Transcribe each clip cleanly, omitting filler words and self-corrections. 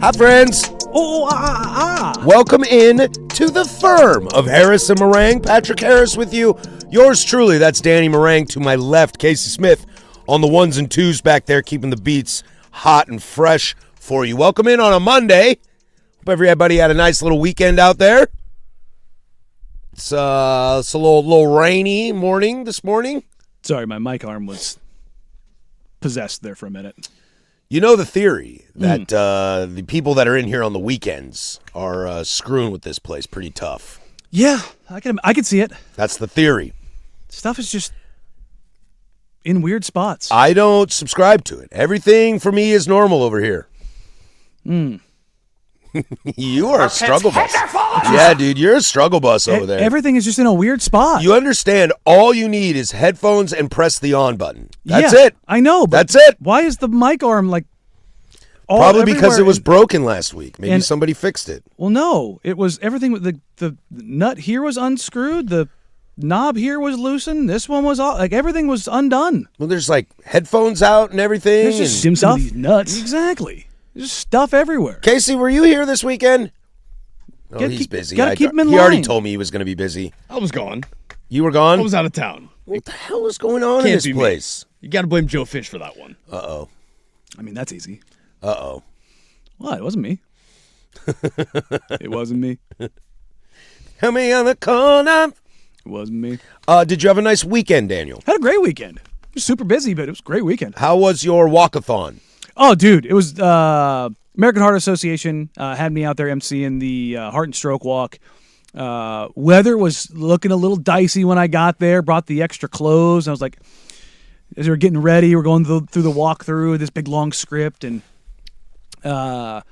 Hi, friends. Welcome in to the firm of Harris and Marang. Patrick Harris with you. Yours truly, that's Danny Marang. To my left, Casey Smith on the ones and twos back there, keeping the beats hot and fresh for you. Welcome in on a Monday. Hope everybody had a nice little weekend out there. It's a little rainy morning this morning. Sorry, my mic arm was possessed there for a minute. You know the theory that the people that are in here on the weekends are screwing with this place pretty tough. Yeah, I can see it. That's the theory. Stuff is just in weird spots. I don't subscribe to it. Everything for me is normal over here. You are a struggle bus. Yeah, dude, you're a struggle bus over there. Everything is just in a weird spot. You understand, all you need is headphones and press the on button. That's it. I know, but that's it. Why is the mic arm like Probably because it was broken last week. Maybe somebody fixed it. Well, no. It was everything. The nut here was unscrewed. The knob here was loosened. This one was all, everything was undone. Well, there's headphones out and everything. There's just stuff. These nuts. Exactly. There's stuff everywhere. Casey, were you here this weekend? Oh, he's busy. Gotta keep him in line. He already told me he was going to be busy. I was gone. You were gone? I was out of town. What the hell is going on in this place? You got to blame Joe Fish for that one. Uh-oh. I mean, that's easy. Uh-oh. What? It wasn't me. It wasn't me. Help me on the corner. It wasn't me. Did you have a nice weekend, Daniel? Had a great weekend. It was super busy, but it was a great weekend. How was your walkathon? Oh, dude, it was American Heart Association had me out there emceeing the Heart and Stroke Walk. Weather was looking a little dicey when I got there. Brought the extra clothes. I was like, as we were getting ready, we're going through the walkthrough, this big long script, and I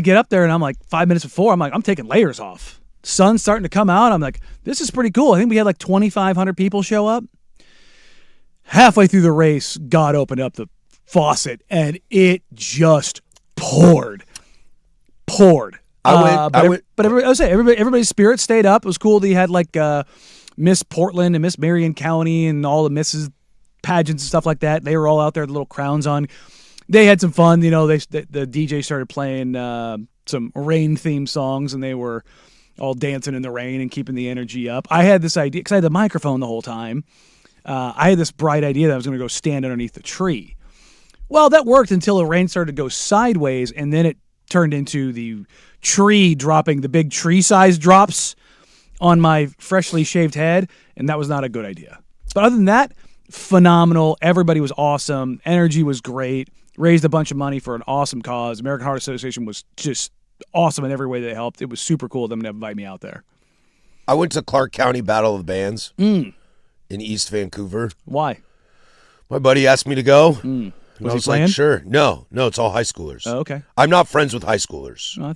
get up there and I'm like 5 minutes before, I'm taking layers off. Sun's starting to come out. I'm like, this is pretty cool. I think we had 2,500 people show up. Halfway through the race, God opened up the faucet and it just poured. Everybody's spirit stayed up. It was cool that you had Miss Portland and Miss Marion County and all the Mrs. pageants and stuff like that. They were all out there with little crowns on. They had some fun. You know, the DJ started playing some rain-themed songs, and they were all dancing in the rain and keeping the energy up. I had this idea, because I had the microphone the whole time. I had this bright idea that I was going to go stand underneath the tree. Well, that worked until the rain started to go sideways, and then it turned into the tree dropping the big tree-sized drops on my freshly shaved head, and that was not a good idea. But other than that, phenomenal. Everybody was awesome. Energy was great. Raised a bunch of money for an awesome cause. American Heart Association was just awesome in every way they helped. It was super cool of them to invite me out there. I went to Clark County Battle of the Bands in East Vancouver. Why? My buddy asked me to go. Was And I he was playing? like, sure. No, it's all high schoolers. Oh, okay. I'm not friends with high schoolers. Well,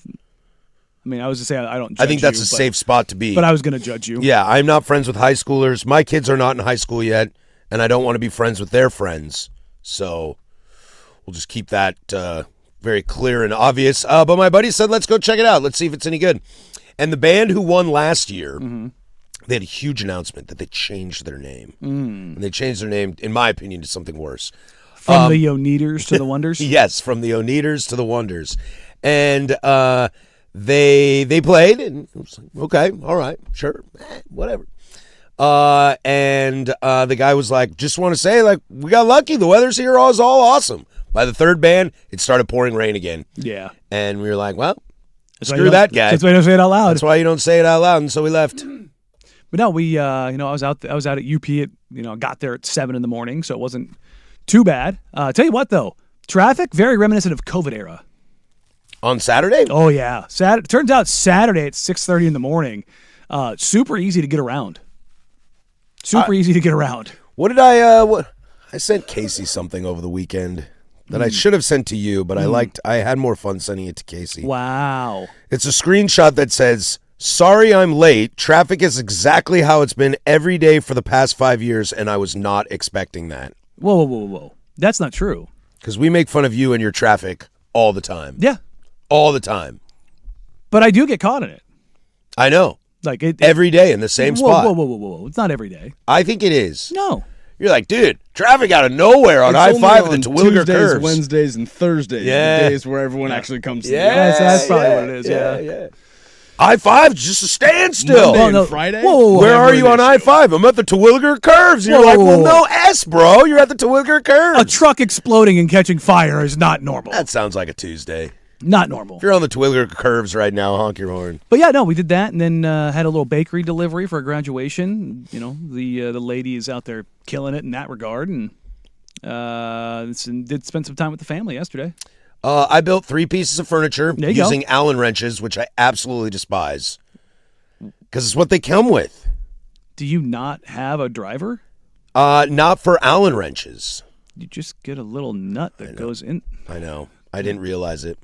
I mean, I was to say I don't judge I think that's you, a but- safe spot to be. But I was going to judge you. Yeah, I'm not friends with high schoolers. My kids are not in high school yet, and I don't want to be friends with their friends. So we'll just keep that very clear and obvious. But my buddy said, let's go check it out. Let's see if it's any good. And the band who won last year, they had a huge announcement that they changed their name. And they changed their name, in my opinion, to something worse. From the Oneaters to the Wonders. Yes, from the Oneaters to the Wonders. And they played, and it was like, okay, all right, sure, whatever. And the guy was like, just want to say, like, we got lucky. The weather's here is all awesome. By the third band, it started pouring rain again. Yeah. And we were like, well, That's why screw you that don't- guy. That's why you don't say it out loud. That's why you don't say it out loud, and so we left. But no, we, I was out at UP at, got there at 7 a.m, so it wasn't too bad. Tell you what, though, traffic, very reminiscent of COVID era. On Saturday? Oh, yeah. Turns out Saturday at 6:30 in the morning, super easy to get around. Super easy to get around. What did I sent Casey something over the weekend that I should have sent to you, but I had more fun sending it to Casey. Wow. It's a screenshot that says, sorry I'm late. Traffic is exactly how it's been every day for the past 5 years, and I was not expecting that. Whoa. That's not true. Because we make fun of you and your traffic all the time. Yeah. All the time. But I do get caught in it. I know. Like it Every day in the same whoa, spot. Whoa. It's not every day. I think it is. No. You're like, dude, traffic out of nowhere on It's only I-5 on and the Terwilliger Tuesdays, curves. Wednesdays, and Thursdays. Yeah. The days where everyone actually comes to the Yeah, office. That's probably what it is, yeah. I-5's just a standstill. Monday Well, and no. Friday? Whoa. Where Never are you an on issue. I-5? I'm at the Terwilliger curves. And you're Whoa, like, whoa, well, whoa. no S, bro. You're at the Terwilliger curves. A truck exploding and catching fire is not normal. That sounds like a Tuesday. Not normal. If you're on the Terwilliger curves right now, honk your horn. But yeah, no, we did that, and then had a little bakery delivery for a graduation. The lady is out there killing it in that regard, and did spend some time with the family yesterday. I built 3 pieces of furniture There you go. using Allen wrenches, which I absolutely despise. Because it's what they come with. Do you not have a driver? Not for Allen wrenches. You just get a little nut that goes in. I know. I didn't realize it.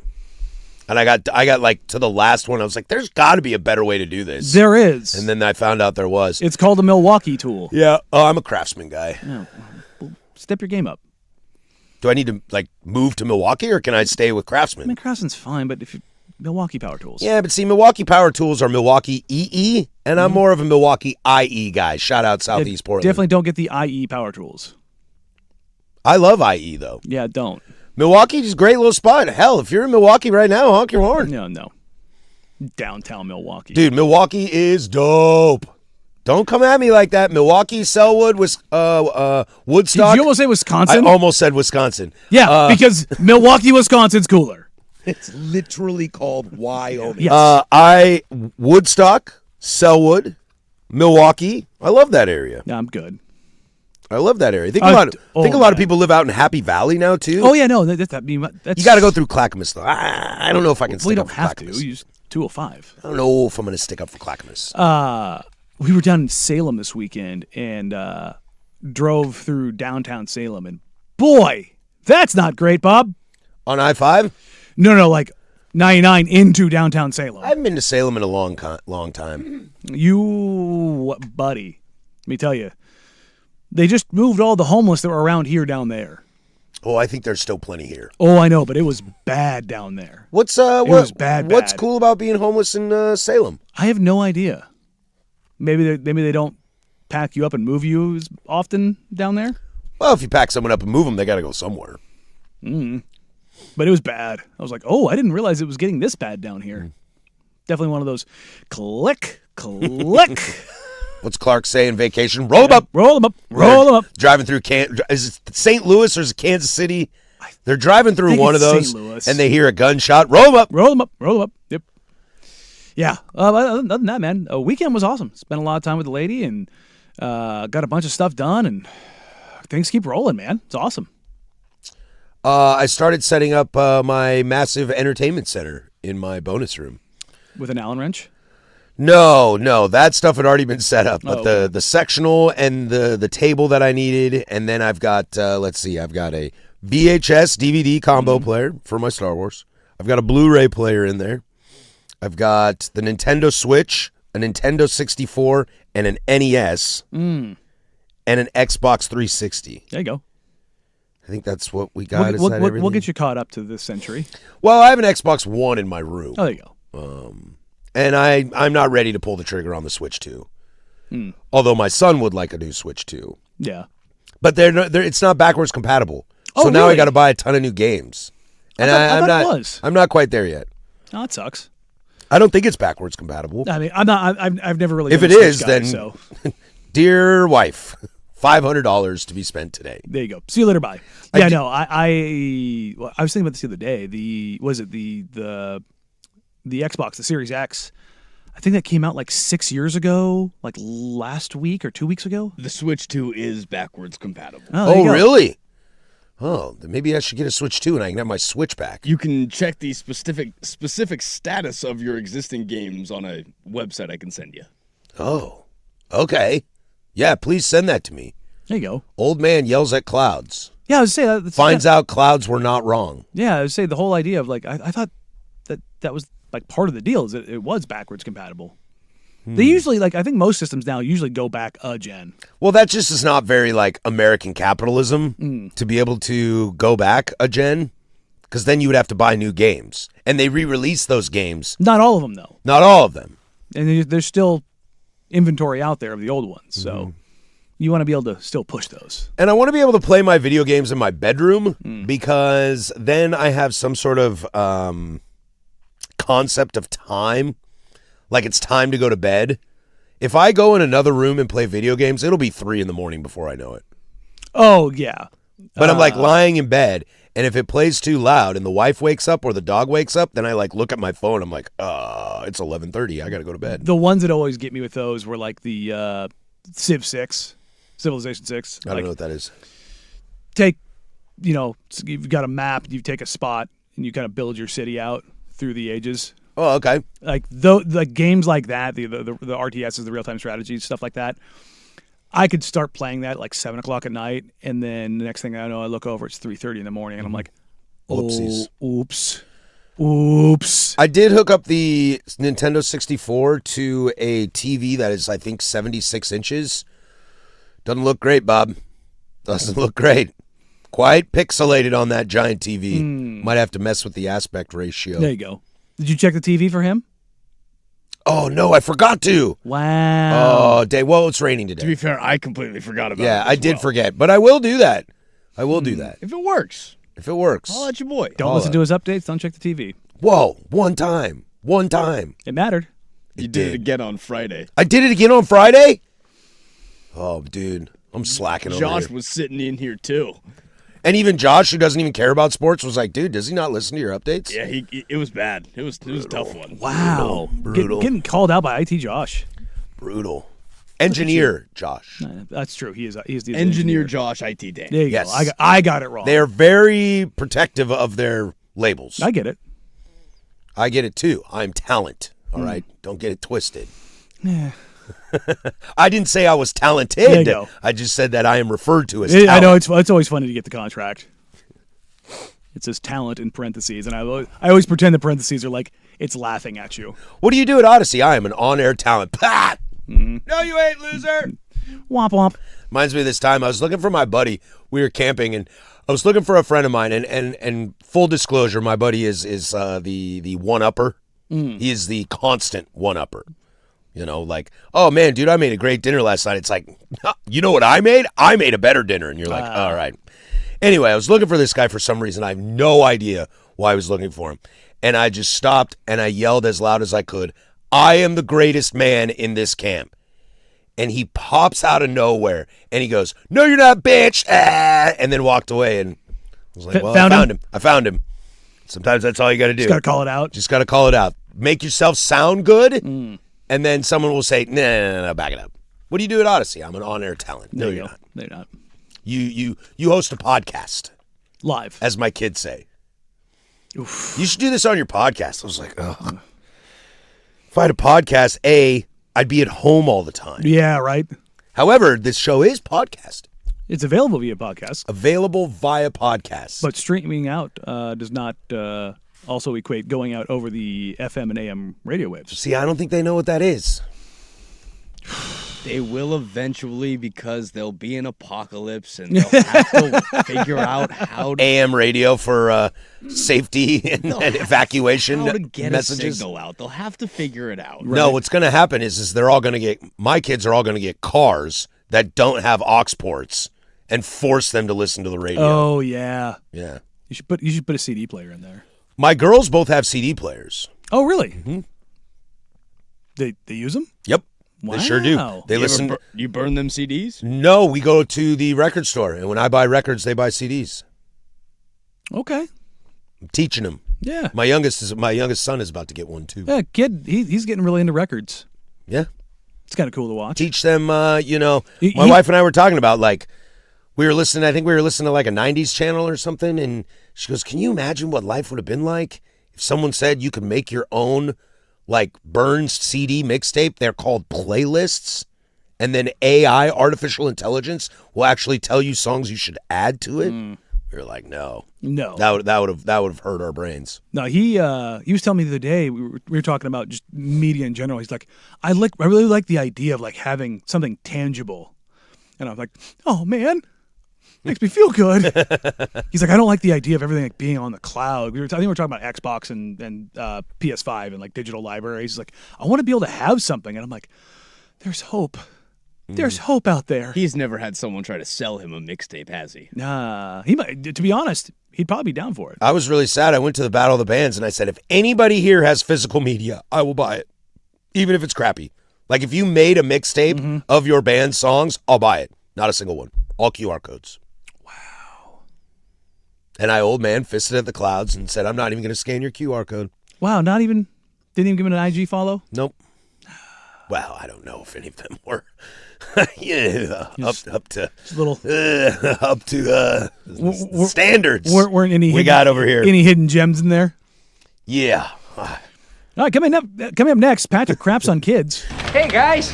And I got like to the last one. I was like, there's got to be a better way to do this. There is. And then I found out there was. It's called a Milwaukee tool. Yeah. Oh, I'm a craftsman guy. Oh, well, step your game up. Do I need to like move to Milwaukee or can I stay with I craftsman? mean, Craftsman's fine, but if you Milwaukee Power Tools. Yeah, but see, Milwaukee Power Tools are Milwaukee EE, and I'm more of a Milwaukee IE guy. Shout out Southeast Portland. Definitely don't get the IE Power Tools. I love IE though. Yeah, don't. Milwaukee's a great little spot. Hell, if you're in Milwaukee right now, honk your horn. No. Downtown Milwaukee. Dude, Milwaukee is dope. Don't come at me like that. Milwaukee, Selwood, Woodstock. Did you almost say Wisconsin? I almost said Wisconsin. Yeah, because Milwaukee, Wisconsin's cooler. It's literally called Wyoming. Yes. Woodstock, Selwood, Milwaukee. I love that area. Yeah, I'm good. I love that area. Think Oh, a lot of man. people live out in Happy Valley now too. Oh yeah, no, that's You got to go through Clackamas though. I don't know if I can We stick don't up for have to. Clackamas. Use 205. I don't know if I'm going to stick up for Clackamas. We were down in Salem this weekend and drove through downtown Salem, and boy, that's not great, Bob. On I-5? No, like 99 into downtown Salem. I haven't been to Salem in a long time. Buddy, let me tell you, they just moved all the homeless that were around here down there. Oh, I think there's still plenty here. Oh, I know, but it was bad down there. What's was bad. What's cool about being homeless in Salem? I have no idea. Maybe they don't pack you up and move you as often down there. Well, if you pack someone up and move them, they got to go somewhere. But it was bad. I was like, oh, I didn't realize it was getting this bad down here. Definitely one of those click. What's Clark saying? Vacation? Roll them up. Roll them up. Driving through is it St. Louis or is it Kansas City? They're driving through think one of it's those, St. Louis. and they hear a gunshot. Roll them up. Roll them up. Yep. Yeah. Other than that, man, a weekend was awesome. Spent a lot of time with the lady and got a bunch of stuff done and things keep rolling, man. It's awesome. I started setting up my massive entertainment center in my bonus room. With an Allen wrench? No, that stuff had already been set up. But okay. the sectional and the table that I needed, and then I've got I've got a VHS DVD combo player for my Star Wars. I've got a Blu-ray player in there. I've got the Nintendo Switch, a Nintendo 64, and an NES, and an Xbox 360. There you go. I think that's what we got. We'll get you caught up to this century. Well, I have an Xbox One in my room. Oh, there you go. And I'm not ready to pull the trigger on the Switch 2. Although my son would like a new Switch 2. Yeah. But it's not backwards compatible. Oh, so now really? I got to buy a ton of new games. And I thought it was. I'm not quite there yet. Oh, that sucks. I don't think it's backwards compatible. I mean, I'm not. I've never really. If been it a Switch is, guy, then so. Dear wife, $500 to be spent today. There you go. See you later. Bye. Yeah, no. I was thinking about this the other day. The Xbox, the Series X. I think that came out like 6 years ago, like last week or 2 weeks ago. The Switch 2 is backwards compatible. Oh, really? Oh, then maybe I should get a Switch 2 and I can have my Switch back. You can check the specific status of your existing games on a website I can send you. Oh, okay. Yeah, please send that to me. There you go. Old man yells at clouds. Yeah, I was saying that. Finds out clouds were not wrong. Yeah, I would say the whole idea of like I thought that was like part of the deal is that it was backwards compatible. They usually I think most systems now usually go back a gen. Well, that just is not very like American capitalism to be able to go back a gen, because then you would have to buy new games, and they re-release those games. Not all of them though, Not all of them. and there's still inventory out there of the old ones. So you want to be able to still push those. And I want to be able to play my video games in my bedroom because then I have some sort of concept of time. Like it's time to go to bed. If I go in another room and play video games, it'll be 3 a.m. before I know it. Oh yeah, But I'm like lying in bed, and if it plays too loud and the wife wakes up or the dog wakes up, then I like look at my phone. I'm like, it's 11:30. I got to go to bed. the ones that always get me with those were like the Civ 6, Civilization 6. I don't know what that is. Take, you've got a map, you take a spot, and you kind of build your city out through the ages. Oh, okay. Like the games like that, the RTSs, the real time strategies, stuff like that. I could start playing that at like 7 o'clock at night, and then the next thing I know, I look over, it's 3:30 in the morning, and I'm like, Whoopsies. Oops. I did hook up the Nintendo 64 to a TV that is, I think, 76 inches. Doesn't look great, Bob. Doesn't look great. Quite pixelated on that giant TV. Might have to mess with the aspect ratio. There you go. Did you check the TV for him? Oh, no, I forgot to. Wow. Oh, day. Well, it's raining today. To be fair, I completely forgot about it. Yeah, as I did well. forget, but I will do that. I will do that If it works, if it works. I'll let you boy. Don't listen to his updates. Don't check the TV. Whoa, one time. It mattered. You did did. it again on Friday. I did it again on Friday? Oh, dude, I'm slacking over Josh here. was sitting in here too. And even Josh, who doesn't even care about sports, was like, dude, does he not listen to your updates? Yeah, it was bad. It was a tough one. Wow. Brutal. Getting called out by IT Josh. Brutal. Engineer Josh. That's true. He is the Engineer Josh, IT Dan. There you Yes. go. I got it wrong. They're very protective of their labels. I get it. I get it too. I'm talent. All right? Don't get it twisted. Yeah. I didn't say I was talented. There you go. I just said that I am referred to as talent. I know it's always funny to get the contract. It says talent in parentheses, and I always pretend the parentheses are like it's laughing at you. What do you do at Odyssey? I am an on-air talent. Pah! No, you ain't, loser. Womp womp. Reminds me of this time I was looking for my buddy. We were camping, and I was looking for a friend of mine. And full disclosure, my buddy is the one-upper. He is the constant one-upper. You know, like, oh, man, dude, I made a great dinner last night. It's like, you know what I made? I made a better dinner. And you're like, all right. Anyway, I was looking for this guy for some reason. I have no idea why I was looking for him. And I just stopped, and I yelled as loud as I could, I am the greatest man in this camp. And he pops out of nowhere, and he goes, no, you're not, bitch. Ah! And then walked away. And I was like, well, I found him. Sometimes that's all you got to do. Just got to call it out. Just got to call it out. Make yourself sound good. And then someone will say, no, back it up. What do you do at Odyssey? I'm an on-air talent. No, you're not. They're not. You host a podcast, Live. as my kids say. Oof. You should do this on your podcast. I was like, oh. If I had a podcast, I'd be at home all the time. Yeah, right. However, this show is podcast. It's available via podcast. Available via podcast. But streaming out does not also equate going out over the FM and AM radio waves. See, I don't think they know what that is. They will eventually, because there'll be an apocalypse and they'll have to figure out how to AM radio for safety and evacuation how to get messages. a signal out. They'll have to figure it out. No, what's going to happen is they're all going to get, my kids are all going to get cars that don't have aux ports and force them to listen to the radio. Oh, yeah. Yeah. You should put a CD player in there. My girls both have CD players. Oh, really? Mm-hmm. They use them? Yep. Wow. They sure do. They listen. You burn them CDs? No, we go to the record store, and when I buy records, they buy CDs. Okay. I'm teaching them. Yeah. My youngest son is about to get one too. Yeah, kid, he's getting really into records. Yeah. It's kind of cool to watch. Teach them, my wife and I were talking about, like, I think we were listening to like a 90s channel or something, and she goes, can you imagine what life would have been like if someone said you could make your own, like, burned CD mixtape? They're called playlists, and then AI, artificial intelligence, will actually tell you songs you should add to it. We were like, no. That would have hurt our brains. No, he was telling me the other day, we were talking about just media in general. He's like, I really like the idea of like having something tangible. And I was like, oh man, makes me feel good. He's like, I don't like the idea of everything like being on the cloud. I think we were talking about Xbox and PS5 and like digital libraries. He's like, I want to be able to have something. And I'm like, there's hope. There's hope out there. He's never had someone try to sell him a mixtape, has he? Nah, he might. To be honest, he'd probably be down for it. I was really sad. I went to the Battle of the Bands, and I said, if anybody here has physical media, I will buy it, even if it's crappy. Like, if you made a mixtape of your band's songs, I'll buy it. Not a single one. All QR codes. Wow. And I, old man, fisted at the clouds and said, I'm not even going to scan your QR code. Wow, didn't even give him an IG follow? Nope. Well, I don't know if any of them were. Yeah, up to standards. Weren't any we got over here? Any hidden gems in there? Yeah. All right, coming up next, Patrick craps on kids. Hey guys!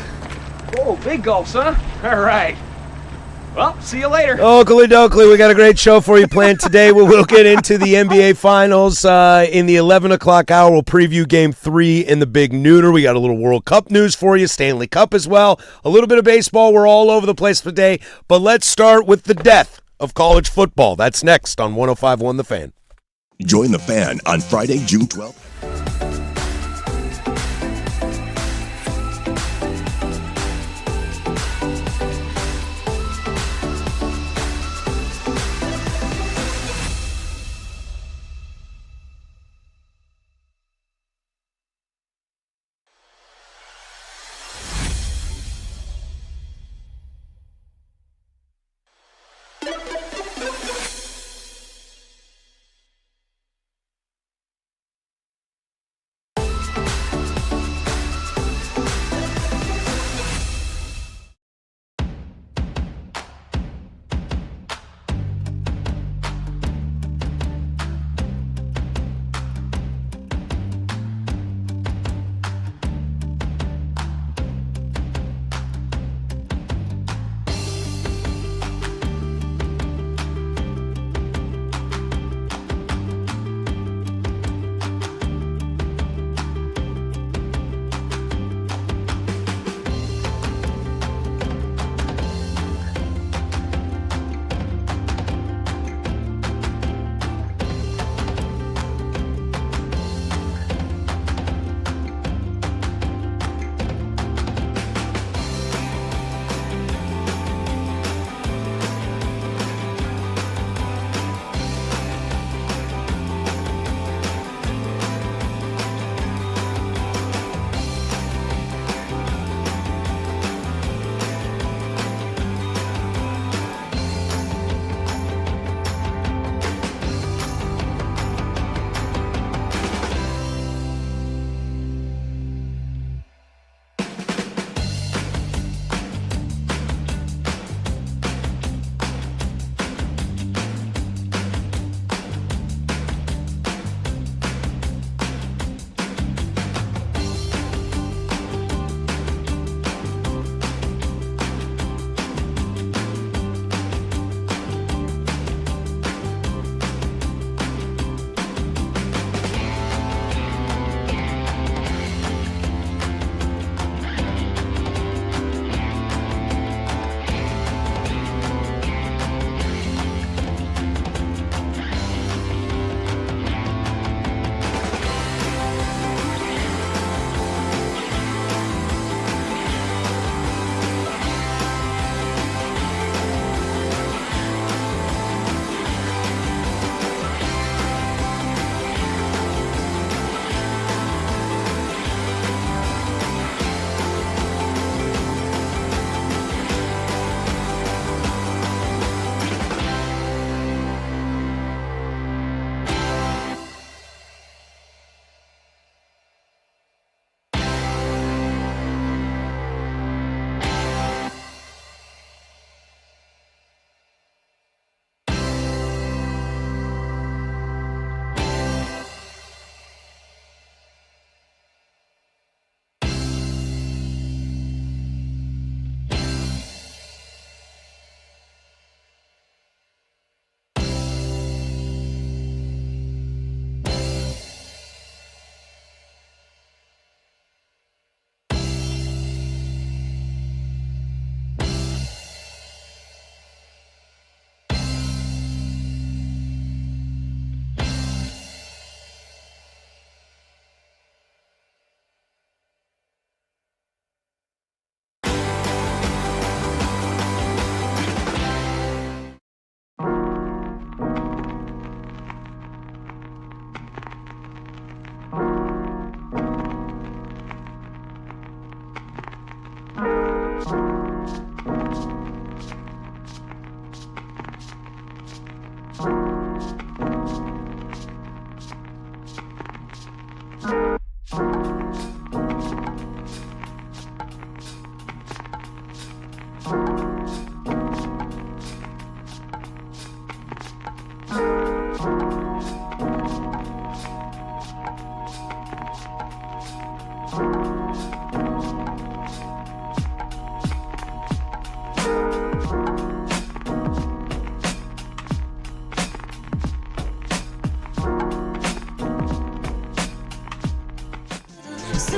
Oh, big gulps, huh? All right. Well, see you later. Oakley dokley, we got a great show for you planned today. We'll get into the NBA Finals in the 11 o'clock hour. We'll preview Game 3 in the Big Nooner. We got a little World Cup news for you, Stanley Cup as well. A little bit of baseball. We're all over the place today. But let's start with the death of college football. That's next on 105.1 The Fan. Join The Fan on Friday, June 12th.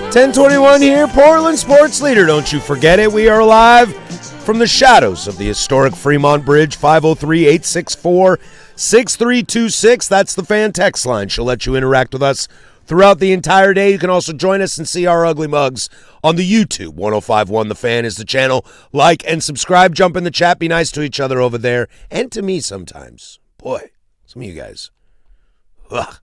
1021 here, Portland Sports Leader. Don't you forget it. We are live from the shadows of the historic Fremont Bridge, 503-864-6326. That's the fan text line. She'll let you interact with us throughout the entire day. You can also join us and see our ugly mugs on the YouTube. 1051 The Fan is the channel. Like and subscribe. Jump in the chat. Be nice to each other over there. And to me sometimes. Boy, some of you guys. Ugh.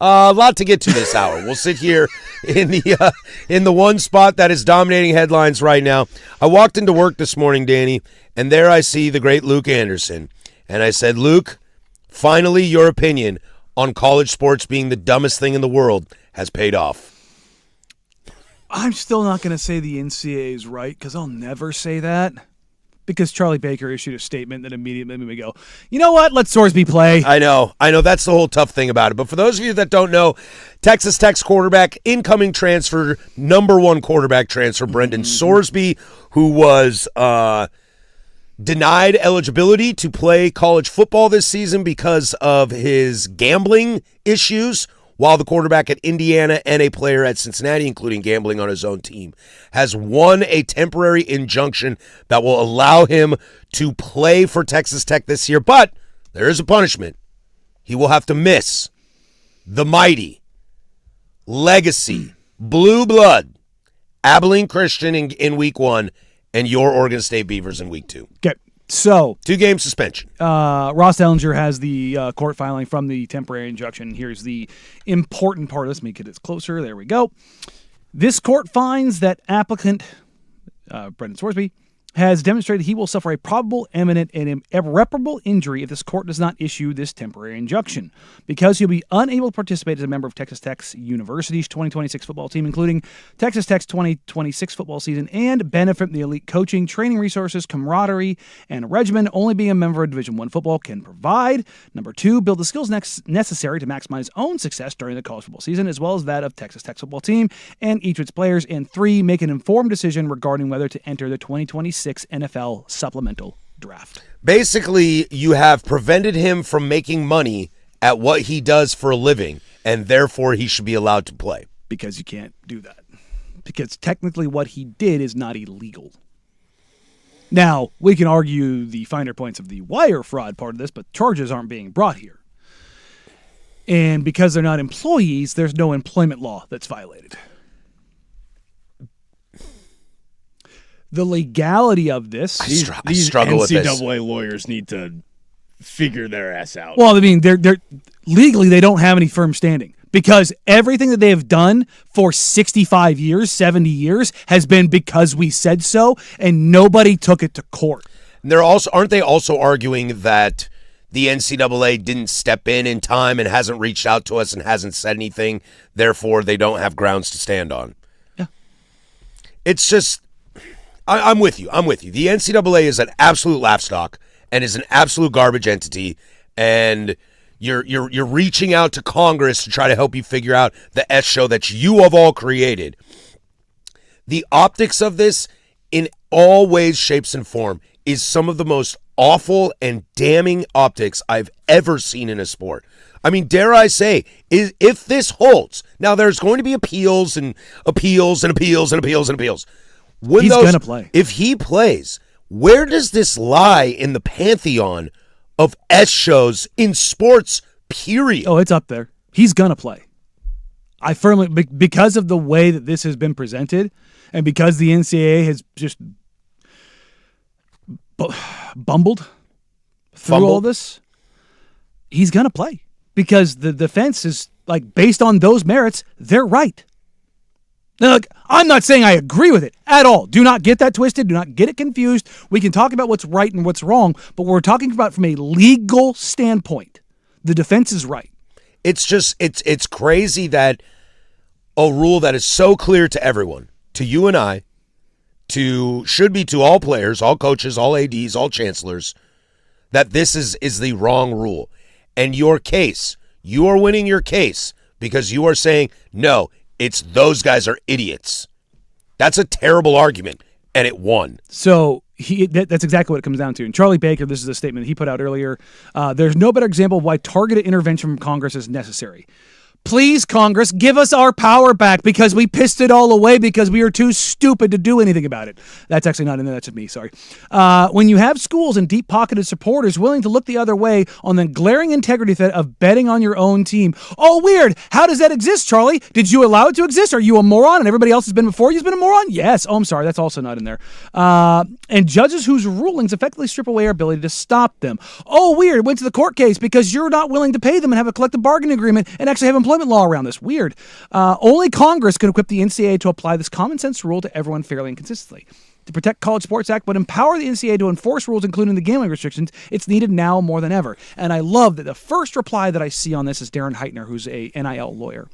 A lot to get to this hour. We'll sit here in the one spot that is dominating headlines right now. I walked into work this morning, Danny, and there I see the great Luke Anderson. And I said, Luke, finally your opinion on college sports being the dumbest thing in the world has paid off. I'm still not going to say the NCAA is right because I'll never say that. Because Charlie Baker issued a statement that immediately made me go, you know what? Let Sorsby play. I know. That's the whole tough thing about it. But for those of you that don't know, Texas Tech's quarterback, incoming transfer, number one quarterback transfer, Brendan Sorsby, who was denied eligibility to play college football this season because of his gambling issues, while the quarterback at Indiana and a player at Cincinnati, including gambling on his own team, has won a temporary injunction that will allow him to play for Texas Tech this year. But there is a punishment. He will have to miss the mighty legacy blue blood Abilene Christian in week 1 and your Oregon State Beavers in week 2. Okay, so 2-game suspension. Ross Dellinger has the court filing from the temporary injunction. Here's the important part. Let's make it closer. There we go. This court finds that applicant, Brendan Sorsby, has demonstrated he will suffer a probable, imminent, and irreparable injury if this court does not issue this temporary injunction, because he'll be unable to participate as a member of Texas Tech's University's 2026 football team, including Texas Tech's 2026 football season, and benefit from the elite coaching, training resources, camaraderie, and regimen only being a member of Division I football can provide. Number 2, build the skills necessary to maximize his own success during the college football season, as well as that of Texas Tech's football team and each of its players. And 3, make an informed decision regarding whether to enter the 2026 NFL supplemental draft. Basically, you have prevented him from making money at what he does for a living, and therefore he should be allowed to play. Because you can't do that. Because technically what he did is not illegal. Now, we can argue the finer points of the wire fraud part of this, but charges aren't being brought here. And because they're not employees, there's no employment law that's violated. The legality of this, I struggle with this. NCAA lawyers need to figure their ass out. Well, I mean, they're legally they don't have any firm standing because everything that they have done for 65 years, 70 years has been because we said so, and nobody took it to court. And aren't they also arguing that the NCAA didn't step in time and hasn't reached out to us and hasn't said anything, therefore they don't have grounds to stand on? Yeah. It's just, I'm with you. The NCAA is an absolute laughstock and is an absolute garbage entity, and you're reaching out to Congress to try to help you figure out the S show that you have all created. The optics of this, in all ways, shapes, and form, is some of the most awful and damning optics I've ever seen in a sport. I mean, dare I say, if this holds, now there's going to be appeals and appeals and appeals and appeals and appeals. He's going to play. If he plays, where does this lie in the pantheon of S shows in sports, period? Oh, it's up there. He's going to play. I firmly, because of the way that this has been presented and because the NCAA has just bumbled through all this, he's going to play because the defense is like, based on those merits, they're right. Now, look, I'm not saying I agree with it at all. Do not get that twisted. Do not get it confused. We can talk about what's right and what's wrong, but we're talking about from a legal standpoint. The defense is right. It's just, it's crazy that a rule that is so clear to everyone, to you and I, should be to all players, all coaches, all ADs, all chancellors, that this is the wrong rule. And your case, you are winning your case because you are saying, no, it's those guys are idiots. That's a terrible argument, and it won. So that's exactly what it comes down to. And Charlie Baker, this is a statement he put out earlier. There's no better example of why targeted intervention from Congress is necessary. Please, Congress, give us our power back because we pissed it all away because we were too stupid to do anything about it. That's actually not in there. That's just me. Sorry. When you have schools and deep-pocketed supporters willing to look the other way on the glaring integrity threat of betting on your own team. Oh, weird. How does that exist, Charlie? Did you allow it to exist? Are you a moron and everybody else has been before you's been a moron? Yes. Oh, I'm sorry. That's also not in there. And judges whose rulings effectively strip away our ability to stop them. Oh, weird. It went to the court case because you're not willing to pay them and have a collective bargaining agreement and actually have employment law around this. Weird. Only Congress can equip the NCAA to apply this common sense rule to everyone fairly and consistently. To protect College Sports Act, but empower the NCAA to enforce rules, including the gambling restrictions, it's needed now more than ever. And I love that the first reply that I see on this is Darren Heitner, who's a NIL lawyer.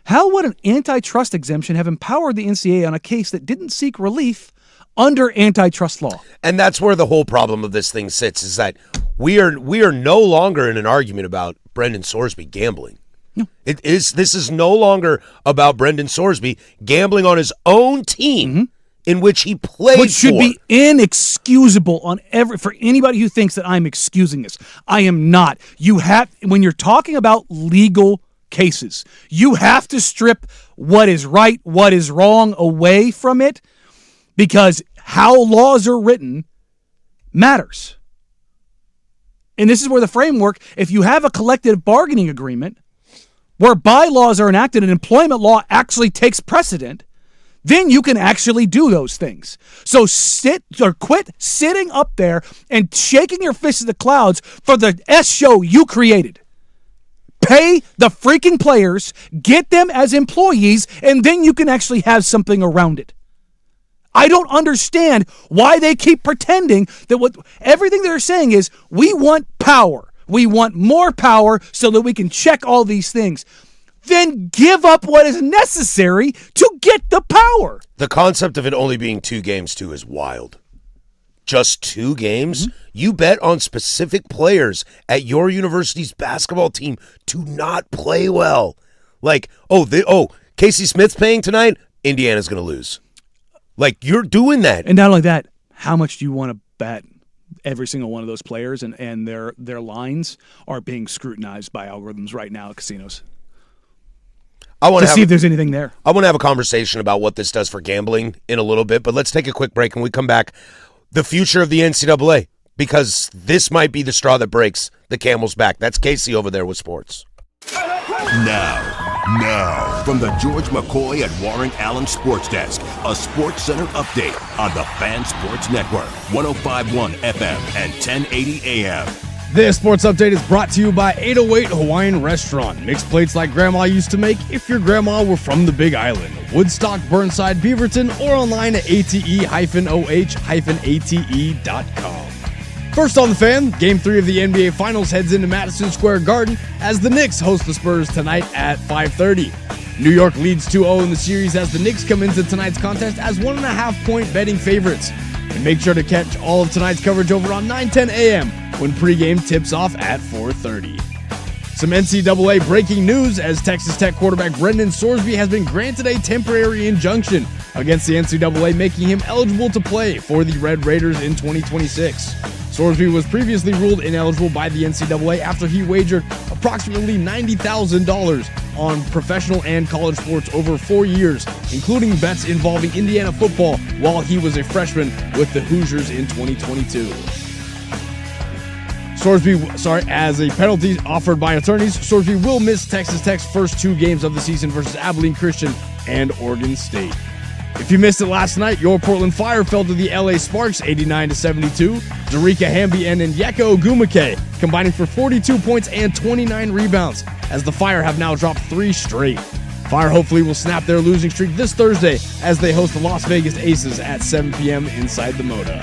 How would an antitrust exemption have empowered the NCAA on a case that didn't seek relief under antitrust law? And that's where the whole problem of this thing sits, is that we are no longer in an argument about Brendan Sorsby gambling. No. This is no longer about Brendan Sorsby gambling on his own team in which he played Which should be inexcusable for anybody who thinks that I'm excusing this. I am not. When you're talking about legal cases, you have to strip what is right, what is wrong away from it, because how laws are written matters. And this is where the framework, if you have a collective bargaining agreement where bylaws are enacted and employment law actually takes precedent, then you can actually do those things. So quit sitting up there and shaking your fist at the clouds for the S show you created. Pay the freaking players, get them as employees, and then you can actually have something around it. I don't understand why they keep pretending that everything they're saying is, we want power. We want more power so that we can check all these things. Then give up what is necessary to get the power. The concept of it only being 2 games, too, is wild. Just 2 games? You bet on specific players at your university's basketball team to not play well. Like, Casey Smith's playing tonight, Indiana's going to lose. Like, you're doing that. And not only that, how much do you want to bet every single one of those players and their lines are being scrutinized by algorithms right now at casinos? See if there's anything there. I want to have a conversation about what this does for gambling in a little bit, but let's take a quick break and we come back. The future of the NCAA, because this might be the straw that breaks the camel's back. That's Casey over there with sports. Now, from the George McCoy and Warren Allen Sports Desk, a Sports Center update on the Fan Sports Network, 105.1 FM and 1080 AM. This sports update is brought to you by 808 Hawaiian Restaurant. Mixed plates like Grandma used to make if your grandma were from the Big Island. Woodstock, Burnside, Beaverton, or online at ate-oh-ate.com. First on the Fan, Game 3 of the NBA Finals heads into Madison Square Garden as the Knicks host the Spurs tonight at 5:30. New York leads 2-0 in the series as the Knicks come into tonight's contest as 1.5-point betting favorites. And make sure to catch all of tonight's coverage over on 9:10 a.m. when pregame tips off at 4:30. Some NCAA breaking news as Texas Tech quarterback Brendan Sorsby has been granted a temporary injunction against the NCAA, making him eligible to play for the Red Raiders in 2026. Sorsby was previously ruled ineligible by the NCAA after he wagered approximately $90,000 on professional and college sports over 4 years, including bets involving Indiana football while he was a freshman with the Hoosiers in 2022. As a penalty offered by attorneys, Sorsby will miss Texas Tech's first 2 games of the season versus Abilene Christian and Oregon State. If you missed it last night, your Portland Fire fell to the LA Sparks 89-72. Zarika Hamby and Nyeka Ogumake combining for 42 points and 29 rebounds as the Fire have now dropped 3 straight. Fire hopefully will snap their losing streak this Thursday as they host the Las Vegas Aces at 7 p.m. inside the Moda.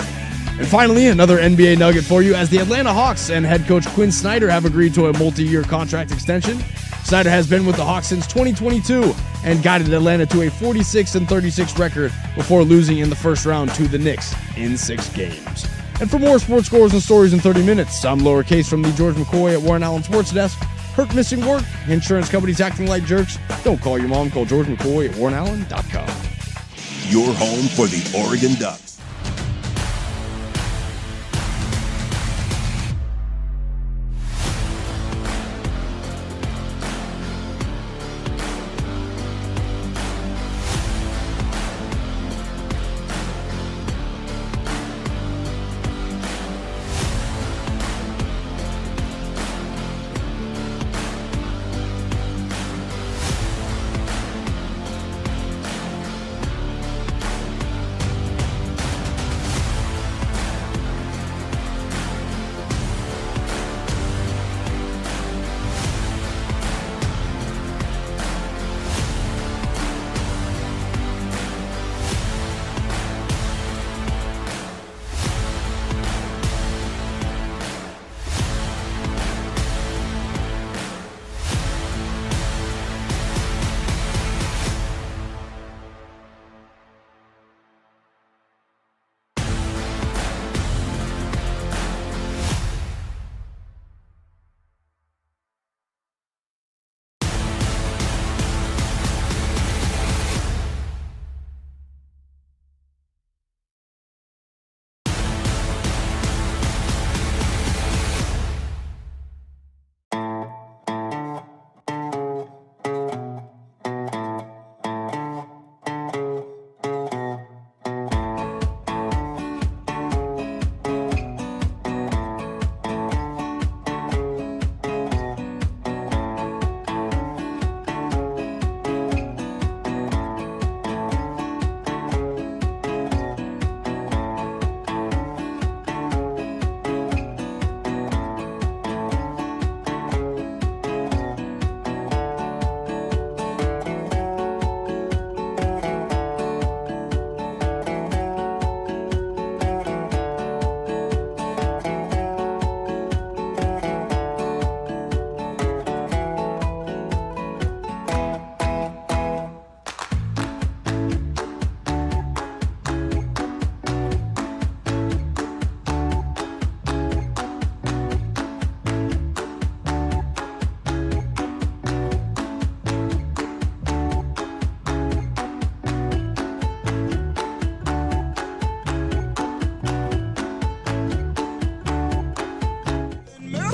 And finally, another NBA nugget for you as the Atlanta Hawks and head coach Quinn Snyder have agreed to a multi-year contract extension. Snyder has been with the Hawks since 2022 and guided Atlanta to a 46-36 record before losing in the first round to the Knicks in 6 games. And for more sports scores and stories in 30 minutes, I'm lowercase from the George McCoy at Warren Allen Sports Desk. Hurt, missing work, insurance companies acting like jerks. Don't call your mom, call George McCoy at warrenallen.com. Your home for the Oregon Ducks.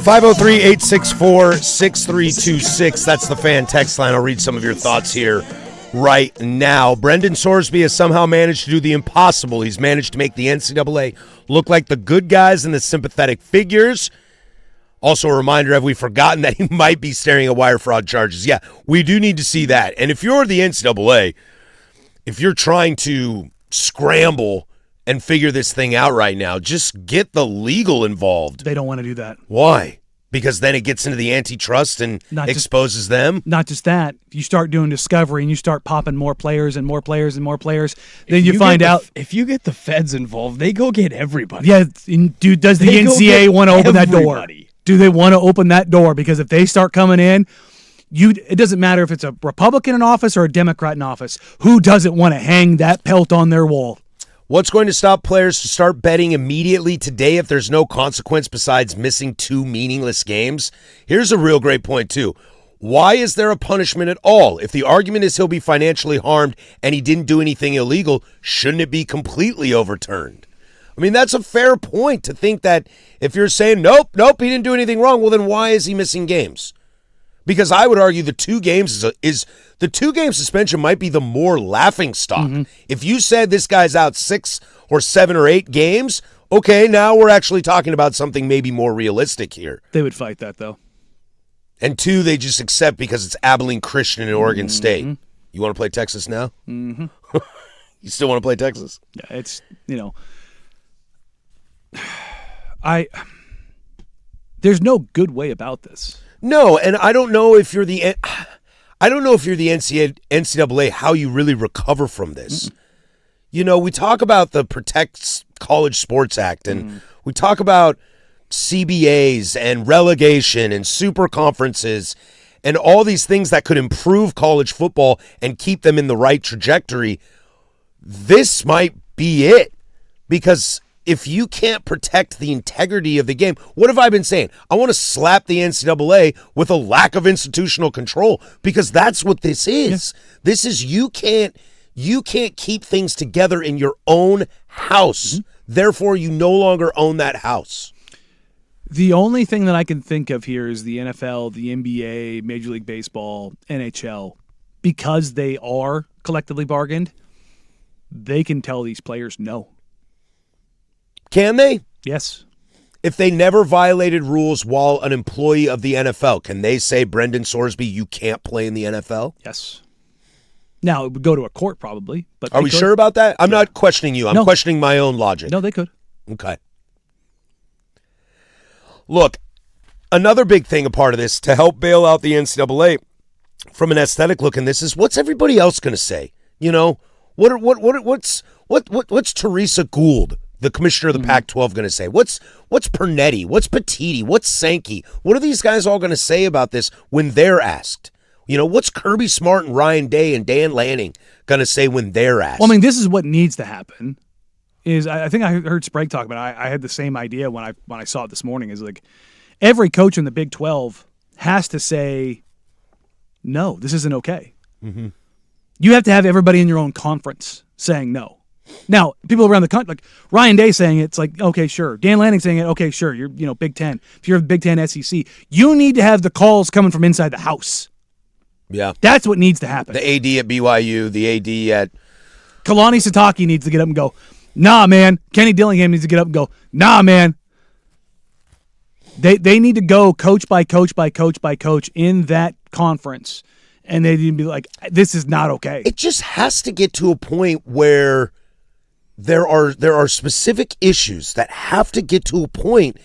503-864-6326. That's the fan text line. I'll read some of your thoughts here right now. Brendan Sorsby has somehow managed to do the impossible. He's managed to make the NCAA look like the good guys and the sympathetic figures. Also a reminder, have we forgotten that he might be staring at wire fraud charges? Yeah, we do need to see that. And if you're the NCAA, if you're trying to scramble and figure this thing out right now, just get the legal involved. They don't want to do that. Why? Because then it gets into the antitrust and exposes them? Not just that. If you start doing discovery and you start popping more players and more players and more players, then you find out. If you get the feds involved, they go get everybody. Yeah, dude, does the NCAA want to open that door? Do they want to open that door? Because if they start coming in, it doesn't matter if it's a Republican in office or a Democrat in office. Who doesn't want to hang that pelt on their wall? What's going to stop players to start betting immediately today if there's no consequence besides missing 2 meaningless games? Here's a real great point, too. Why is there a punishment at all? If the argument is he'll be financially harmed and he didn't do anything illegal, shouldn't it be completely overturned? I mean, that's a fair point to think that if you're saying, nope, he didn't do anything wrong, well, then why is he missing games? Because I would argue the 2 games is the 2-game suspension might be the more laughing stock. Mm-hmm. If you said this guy's out 6 or 7 or 8 games, okay, now we're actually talking about something maybe more realistic here. They would fight that, though. And 2, they just accept because it's Abilene Christian and Oregon State. You want to play Texas now? Mm-hmm. You still want to play Texas? Yeah, it's, there's no good way about this. No, and I don't know if you're the NCAA how you really recover from this. Mm-mm. We talk about the Protect College Sports Act, and we talk about CBAs and relegation and super conferences and all these things that could improve college football and keep them in the right trajectory. This might be it, because if you can't protect the integrity of the game, what have I been saying? I want to slap the NCAA with a lack of institutional control, because that's what this is. Yeah. This is you can't keep things together in your own house. Mm-hmm. Therefore, you no longer own that house. The only thing that I can think of here is the NFL, the NBA, Major League Baseball, NHL, because they are collectively bargained, they can tell these players no. Can they? Yes. If they never violated rules while an employee of the NFL, can they say, Brendan Sorsby, you can't play in the NFL? Yes. Now, it would go to a court probably. But are we sure about that? I'm not questioning you. I'm questioning my own logic. No, they could. Okay. Look, another big thing, a part of this, to help bail out the NCAA from an aesthetic look in this is, what's everybody else going to say? What's Teresa Gould, the commissioner of the Pac-12, going to say? What's Pernetti? What's Petiti? What's Sankey? What are these guys all going to say about this when they're asked? What's Kirby Smart and Ryan Day and Dan Lanning going to say when they're asked? Well, I mean, this is what needs to happen. I think I heard Sprague talk about it. I had the same idea when I saw it this morning. Is like every coach in the Big 12 has to say, no, this isn't okay. Mm-hmm. You have to have everybody in your own conference saying no. Now, people around the country, like Ryan Day saying it, it's like, okay, sure. Dan Lanning saying it, okay, sure. You're, Big Ten. If you're Big Ten SEC, you need to have the calls coming from inside the house. Yeah. That's what needs to happen. The AD at BYU, the AD at... Kalani Sitake needs to get up and go, nah, man. Kenny Dillingham needs to get up and go, nah, man. They need to go coach by coach by coach by coach in that conference, and they need to be like, this is not okay. It just has to get to a point where there are specific issues that have to get to a point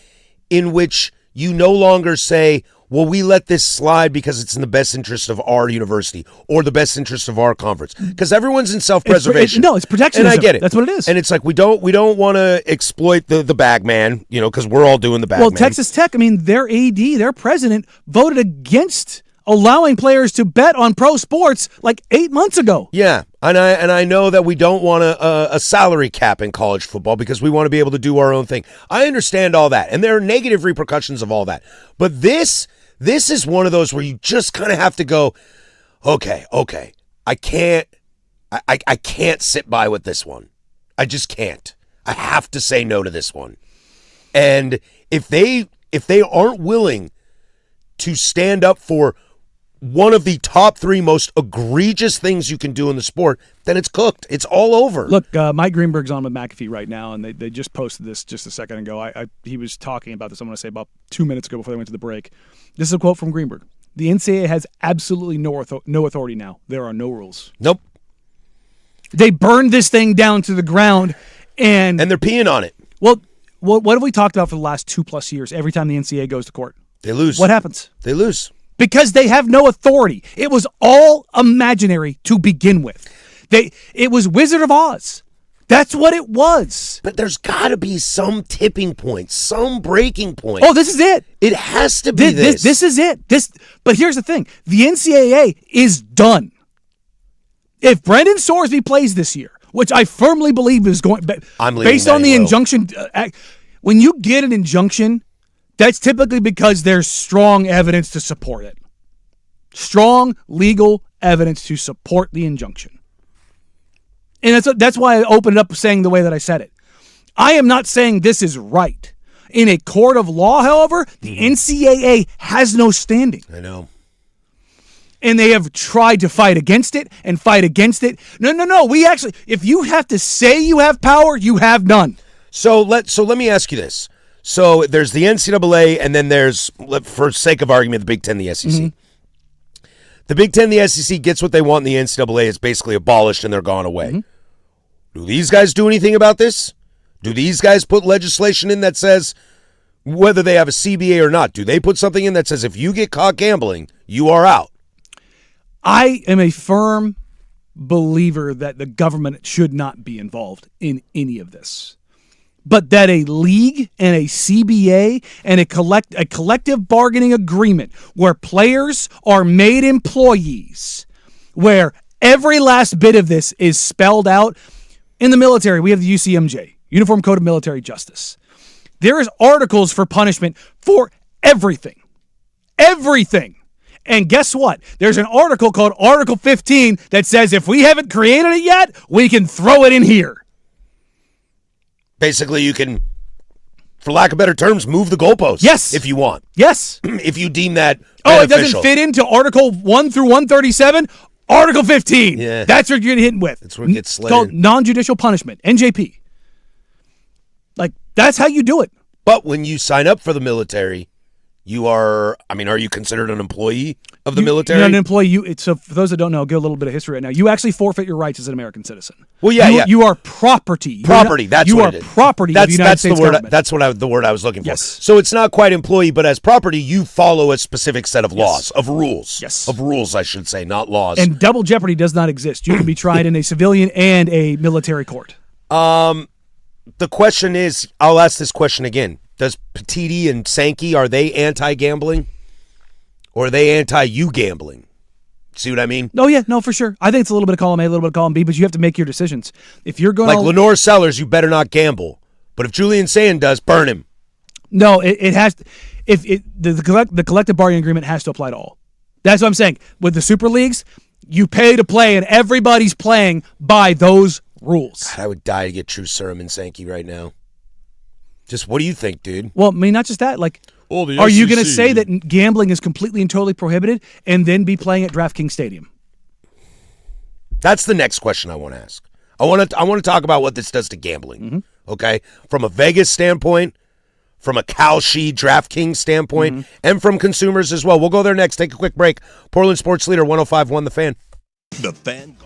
in which you no longer say, well, we let this slide because it's in the best interest of our university or the best interest of our conference. Because everyone's in self-preservation. It's protectionism. And I get it. That's what it is. And it's like we don't want to exploit the bag man, because we're all doing the bag man. Well, Texas Tech, their AD, their president, voted against allowing players to bet on pro sports like 8 months ago. Yeah, and I know that we don't want a salary cap in college football because we want to be able to do our own thing. I understand all that, and there are negative repercussions of all that. But this is one of those where you just kind of have to go, okay, I can't sit by with this one. I just can't. I have to say no to this one. And if they if they aren't willing to stand up for one of the top 3 most egregious things you can do in the sport, then it's cooked. It's all over. Look, Mike Greenberg's on with McAfee right now, and they just posted this just a second ago. He was talking about this, I'm going to say, about 2 minutes ago before they went to the break. This is a quote from Greenberg. The NCAA has absolutely no authority now. There are no rules. Nope. They burned this thing down to the ground, and they're peeing on it. Well, what have we talked about for the last 2+ years? Every time the NCAA goes to court, they lose. What happens? They lose. Because they have no authority. It was all imaginary to begin with. It was Wizard of Oz. That's what it was. But there's got to be some tipping point, some breaking point. Oh, this is it. It has to be this. This is it. But here's the thing. The NCAA is done. If Brendan Sorsby plays this year, which I firmly believe is going, based on the injunction, when you get an injunction, that's typically because there's strong evidence to support it. Strong legal evidence to support the injunction. And that's why I opened up saying the way that I said it. I am not saying this is right. In a court of law, however, the NCAA has no standing. I know. And they have tried to fight against it and fight against it. No. We actually, if you have to say you have power, you have none. So let me ask you this. So there's the NCAA, and then there's, for sake of argument, the Big Ten, the SEC. Mm-hmm. The Big Ten, the SEC gets what they want, and the NCAA is basically abolished, and they're gone away. Mm-hmm. Do these guys do anything about this? Do these guys put legislation in that says, whether they have a CBA or not, do they put something in that says if you get caught gambling, you are out? I am a firm believer that the government should not be involved in any of this. But that a league and a CBA and a collective bargaining agreement where players are made employees, where every last bit of this is spelled out. In the military, we have the UCMJ, Uniform Code of Military Justice. There is articles for punishment for everything. Everything. And guess what? There's an article called Article 15 that says if we haven't created it yet, we can throw it in here. Basically, you can, for lack of better terms, move the goalposts. Yes. If you want. Yes. If you deem that beneficial. It doesn't beneficial. fit into Article 1 through 137? Article 15. Yeah. That's what you're hitting with. That's where it gets It's called slayed. non-judicial punishment, NJP. Like, that's how you do it. But when you sign up for the military, you are you considered an employee of the military? You're not an employee. So for those that don't know, give a little bit of history right now. You actually forfeit your rights as an American citizen. Well, yeah. You are property. Property, that's what it is. You are property of the United States government. That's the word I was looking for. Yes. So it's not quite employee, but as property, you follow a specific set of laws, of rules. Yes. Of rules, I should say, not laws. And double jeopardy does not exist. You can be tried in a civilian and a military court. The question is, I'll ask this question again. Does Petiti and Sankey, are they anti-gambling? Or are they anti-you gambling? See what I mean? Oh, yeah. No, for sure. I think it's a little bit of column A, a little bit of column B, but you have to make your decisions. If you're going like Lenore Sellers, you better not gamble. But if Julian Sand does, burn him. No, it has to. The collective bargaining agreement has to apply to all. That's what I'm saying. With the Super Leagues, you pay to play, and everybody's playing by those rules. I would die to get True Serum and Sankey right now. Just what do you think, dude? Well, I mean, not just that. Like, are you going to say that gambling is completely and totally prohibited and then be playing at DraftKings Stadium? That's the next question I want to ask. I want to talk about what this does to gambling. Mm-hmm. Okay, from a Vegas standpoint, from a Kalshi DraftKings standpoint, and from consumers as well. We'll go there next. Take a quick break. Portland Sports Leader 105.1 The Fan. The Fan.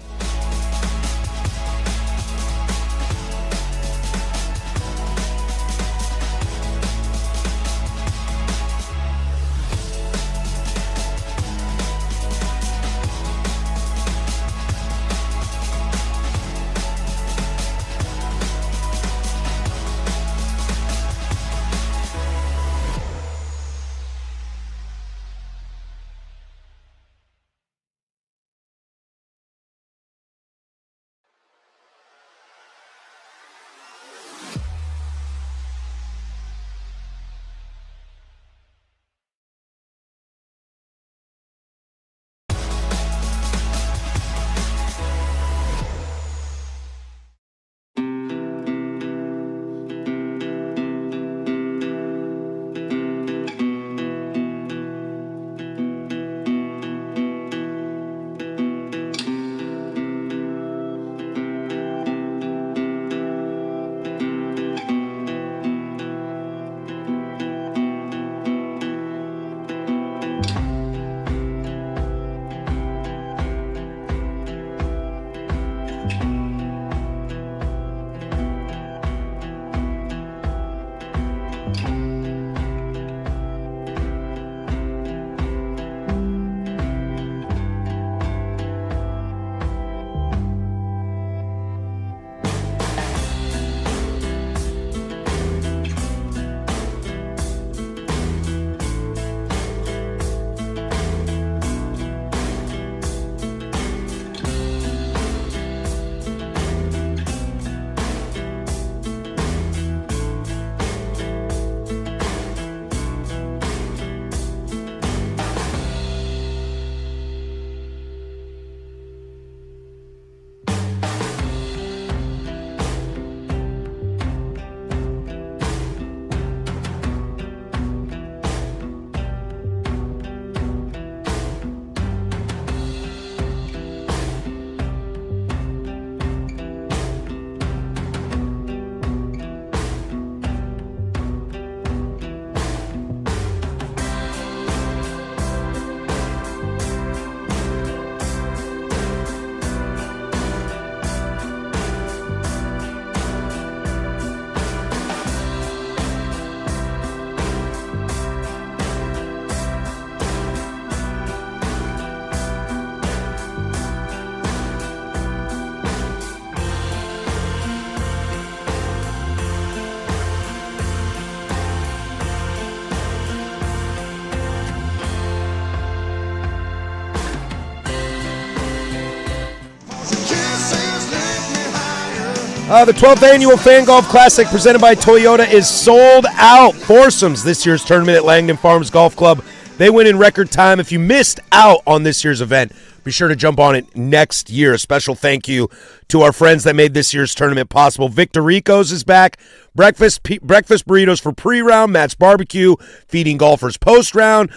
The 12th annual Fan Golf Classic presented by Toyota is sold out. Foursomes, this year's tournament at Langdon Farms Golf Club. They win in record time. If you missed out on this year's event, be sure to jump on it next year. A special thank you to our friends that made this year's tournament possible. Victor Rico's is back. Breakfast burritos for pre-round. Matt's Barbecue feeding golfers post-round.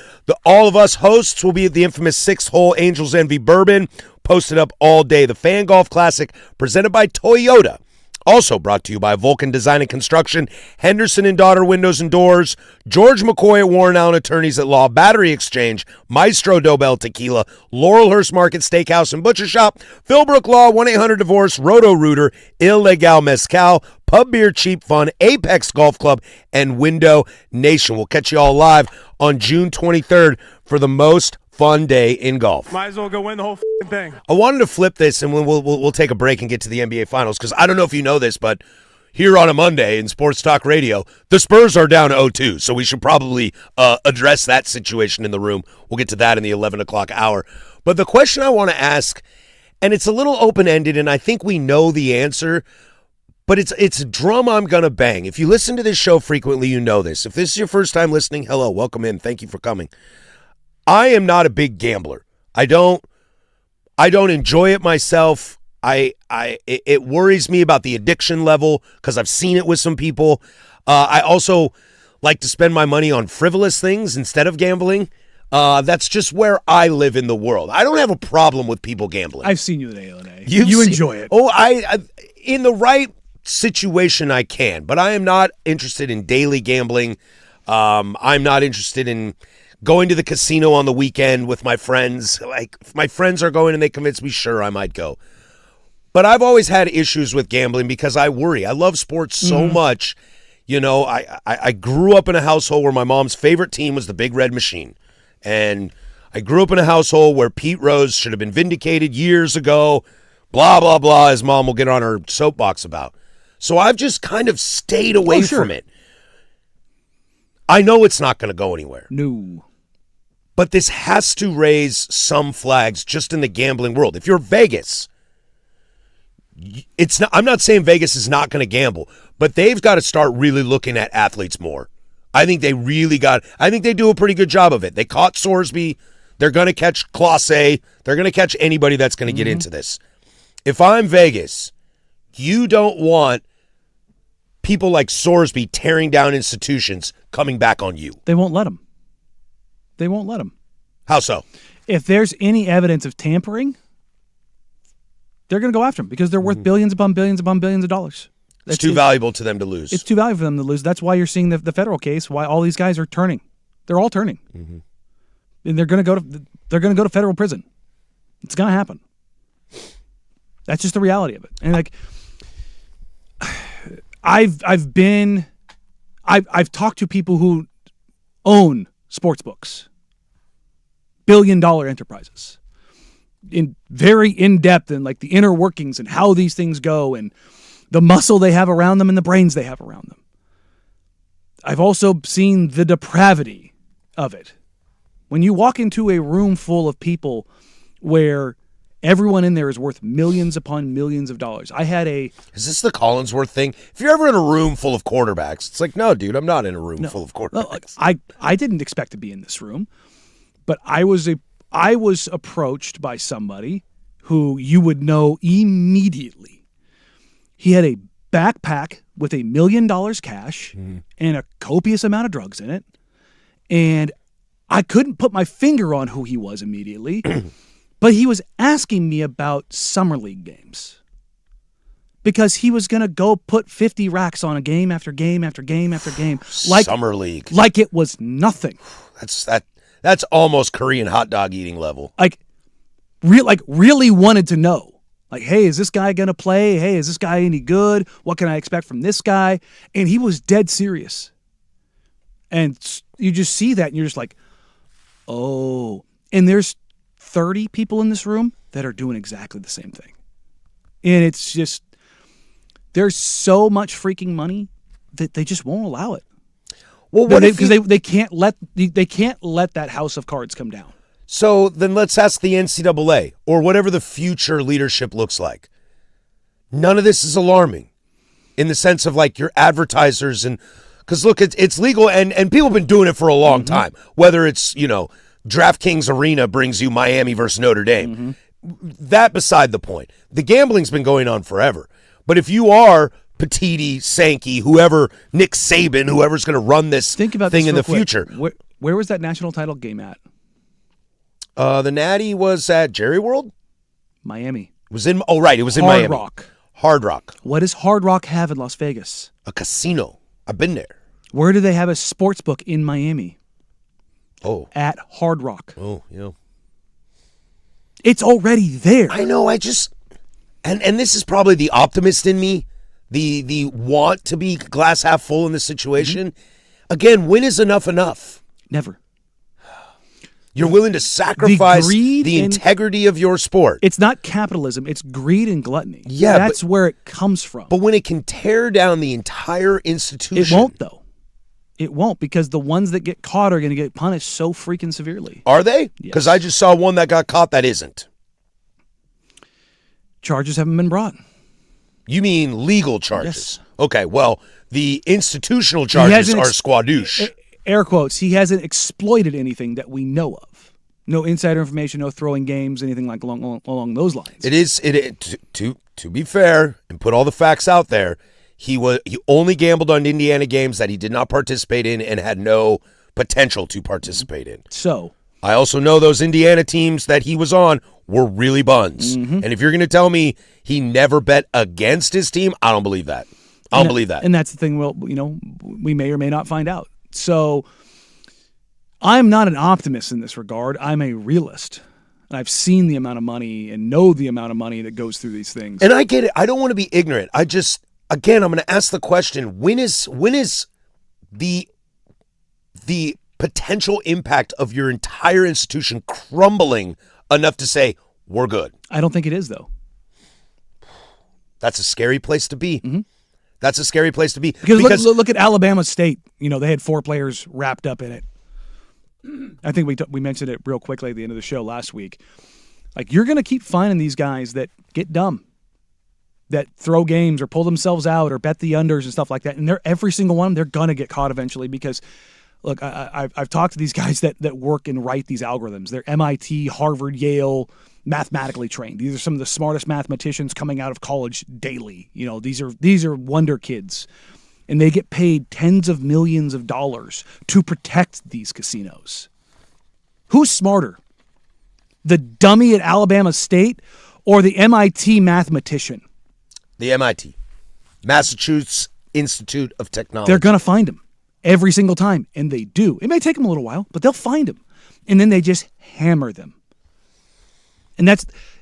All of us hosts will be at the infamous 6-hole Angels Envy Bourbon, posted up all day. The Fan Golf Classic presented by Toyota. Also brought to you by Vulcan Design and Construction, Henderson and Daughter Windows and Doors, George McCoy at Warren Allen Attorneys at Law, Battery Exchange, Maestro Dobel Tequila, Laurelhurst Market Steakhouse and Butcher Shop, Philbrook Law, 1-800-DIVORCE, Roto-Rooter, Illegal Mezcal, Pub Beer Cheap Fun, Apex Golf Club, and Window Nation. We'll catch you all live on June 23rd for the most fun day in golf. Might as well go win the whole thing. I wanted to flip this, and we'll take a break and get to the NBA Finals, because I don't know if you know this, but here on a Monday in Sports Talk Radio, the Spurs are down 0-2, so we should probably address that situation in the room. We'll get to that in the 11 o'clock hour. But the question I want to ask, and it's a little open-ended, and I think we know the answer, but it's a drum I'm going to bang. If you listen to this show frequently, you know this. If this is your first time listening, hello, welcome in. Thank you for coming. I am not a big gambler. I don't enjoy it myself. It worries me about the addiction level because I've seen it with some people. I also like to spend my money on frivolous things instead of gambling. That's just where I live in the world. I don't have a problem with people gambling. I've seen you at A&A. You enjoy it. Oh, I in the right situation I can, but I am not interested in daily gambling. I'm not interested in going to the casino on the weekend with my friends. Like, if my friends are going and they convince me, sure, I might go. But I've always had issues with gambling because I worry. I love sports so much. You know, I grew up in a household where my mom's favorite team was the Big Red Machine. And I grew up in a household where Pete Rose should have been vindicated years ago, blah, blah, blah, as mom will get on her soapbox about. So I've just kind of stayed away from it. I know it's not going to go anywhere. No. But this has to raise some flags just in the gambling world. If you're Vegas, it's not, I'm not saying Vegas is not going to gamble, but they've got to start really looking at athletes more. I think they do a pretty good job of it. They caught Sorsby. They're going to catch Clase. They're going to catch anybody that's going to get into this. If I'm Vegas, you don't want people like Sorsby tearing down institutions coming back on you. They won't let them. They won't let them. How so? If there's any evidence of tampering, they're going to go after them because they're worth billions upon billions upon billions of dollars. It's too valuable to them to lose. It's too valuable for them to lose. That's why you're seeing the federal case. Why all these guys are turning. They're all turning, and they're going to go to federal prison. It's going to happen. That's just the reality of it. And like, I've talked to people who own sports books, billion-dollar enterprises, very in-depth and like the inner workings and how these things go and the muscle they have around them and the brains they have around them. I've also seen the depravity of it. When you walk into a room full of people where everyone in there is worth millions upon millions of dollars. Is this the Collinsworth thing? If you're ever in a room full of quarterbacks, it's like, no, dude, I'm not in a room full of quarterbacks. I didn't expect to be in this room, but I was approached by somebody who you would know immediately. He had a backpack with $1 million cash and a copious amount of drugs in it, and I couldn't put my finger on who he was immediately. But he was asking me about summer league games because he was going to go put 50 racks on a game after game after game after game. Like summer league. Like it was nothing. That's almost Korean hot dog eating level. Really wanted to know. Like, hey, is this guy going to play? Hey, is this guy any good? What can I expect from this guy? And he was dead serious. And you just see that and you're just like, oh. And there's 30 people in this room that are doing exactly the same thing. And it's just, there's so much freaking money that they just won't allow it. Well, because they can't let that house of cards come down. So then let's ask the NCAA or whatever the future leadership looks like. None of this is alarming. in the sense of like your advertisers and because look, it's legal and people have been doing it for a long time. Whether it's DraftKings Arena brings you Miami versus Notre Dame, that beside the point. The gambling's been going on forever. But if you are Petiti, Sankey, whoever, Nick Saban, whoever's going to run this Think about thing this in real the quick. future. Where was that national title game at? The Natty was at Jerry World. Miami. It was in Miami. Rock. Hard Rock. What does Hard Rock have in Las Vegas? A casino. I've been there. Where do they have a sports book in Miami? Oh. At Hard Rock. Oh, yeah. It's already there. I know. I just and this is probably the optimist in me, the want to be glass half full in this situation. Again, when is enough enough? Never. You're willing to sacrifice greed the integrity of your sport. It's not capitalism. It's greed and gluttony. Yeah, that's where it comes from. But when it can tear down the entire institution, It won't, though. It won't, because the ones that get caught are going to get punished so freaking severely. Are they? Because I just saw one that got caught that isn't. Charges haven't been brought. You mean legal charges? Yes. Okay, well, the institutional charges are squadouche. Air quotes, he hasn't exploited anything that we know of. No insider information, no throwing games, anything like along those lines. To be fair and put all the facts out there, he only gambled on Indiana games that he did not participate in and had no potential to participate in. So I also know those Indiana teams that he was on were really buns. And if you're going to tell me he never bet against his team, I don't believe that. I don't believe that. And that's the thing, well, we may or may not find out. So I'm not an optimist in this regard. I'm a realist. And I've seen the amount of money and know the amount of money that goes through these things. And I get it. I don't want to be ignorant. I'm going to ask the question, when is the potential impact of your entire institution crumbling enough to say, we're good? I don't think it is, though. That's a scary place to be. That's a scary place to be. Because look at Alabama State. They had 4 players wrapped up in it. I think we mentioned it real quickly at the end of the show last week. Like, you're going to keep finding these guys that get dumb, that throw games or pull themselves out or bet the unders and stuff like that. And every single one, they're going to get caught eventually because, look, I've talked to these guys that work and write these algorithms. They're MIT, Harvard, Yale, mathematically trained. These are some of the smartest mathematicians coming out of college daily. These are wonder kids. And they get paid tens of millions of dollars to protect these casinos. Who's smarter? The dummy at Alabama State or the MIT mathematician? The MIT, Massachusetts Institute of Technology. They're going to find him every single time, and they do. It may take them a little while, but they'll find him. And then they just hammer them. And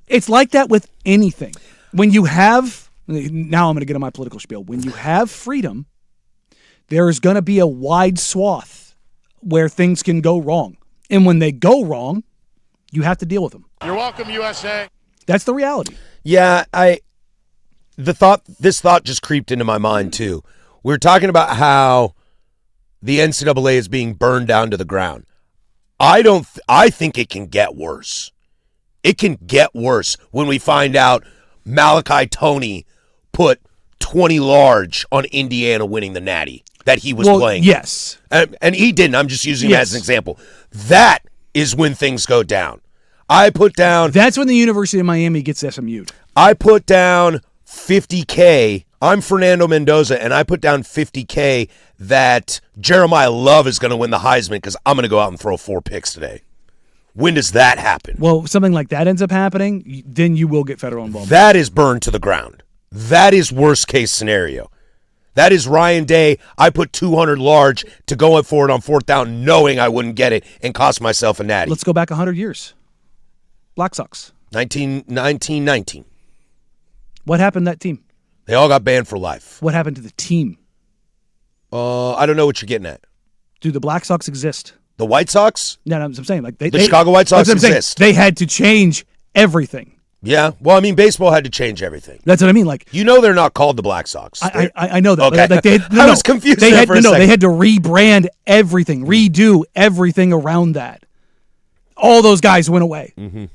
it's like that with anything. When you have, now I'm going to get on my political spiel. When you have freedom, there is going to be a wide swath where things can go wrong. And when they go wrong, you have to deal with them. You're welcome, USA. That's the reality. Yeah, this thought just creeped into my mind too. We were talking about how the NCAA is being burned down to the ground. I think it can get worse. It can get worse when we find out Malachi Toney put 20 large on Indiana winning the Natty that he was playing. Yes. And he didn't. I'm just using him as an example. That is when things go down. That's when the University of Miami gets SMU'd. I put down $50K. I'm Fernando Mendoza, and I put down $50K that Jeremiah Love is going to win the Heisman because I'm going to go out and throw 4 picks today. When does that happen? Well, something like that ends up happening, then you will get federal involvement. That is burned to the ground. That is worst case scenario. That is Ryan Day. I put 200 large to go for it on 4th down, knowing I wouldn't get it and cost myself a natty. Let's go back 100 years. Black Sox. 1919. What happened to that team? They all got banned for life. What happened to the team? I don't know what you're getting at. Do the Black Sox exist? The White Sox? No, I'm saying like the Chicago White Sox exist. They had to change everything. Yeah, well, I mean, baseball had to change everything. That's what I mean. Like, they're not called the Black Sox. I know that. Okay. Like I was confused for a second. They had to rebrand everything, redo everything around that. All those guys went away. Mm-hmm.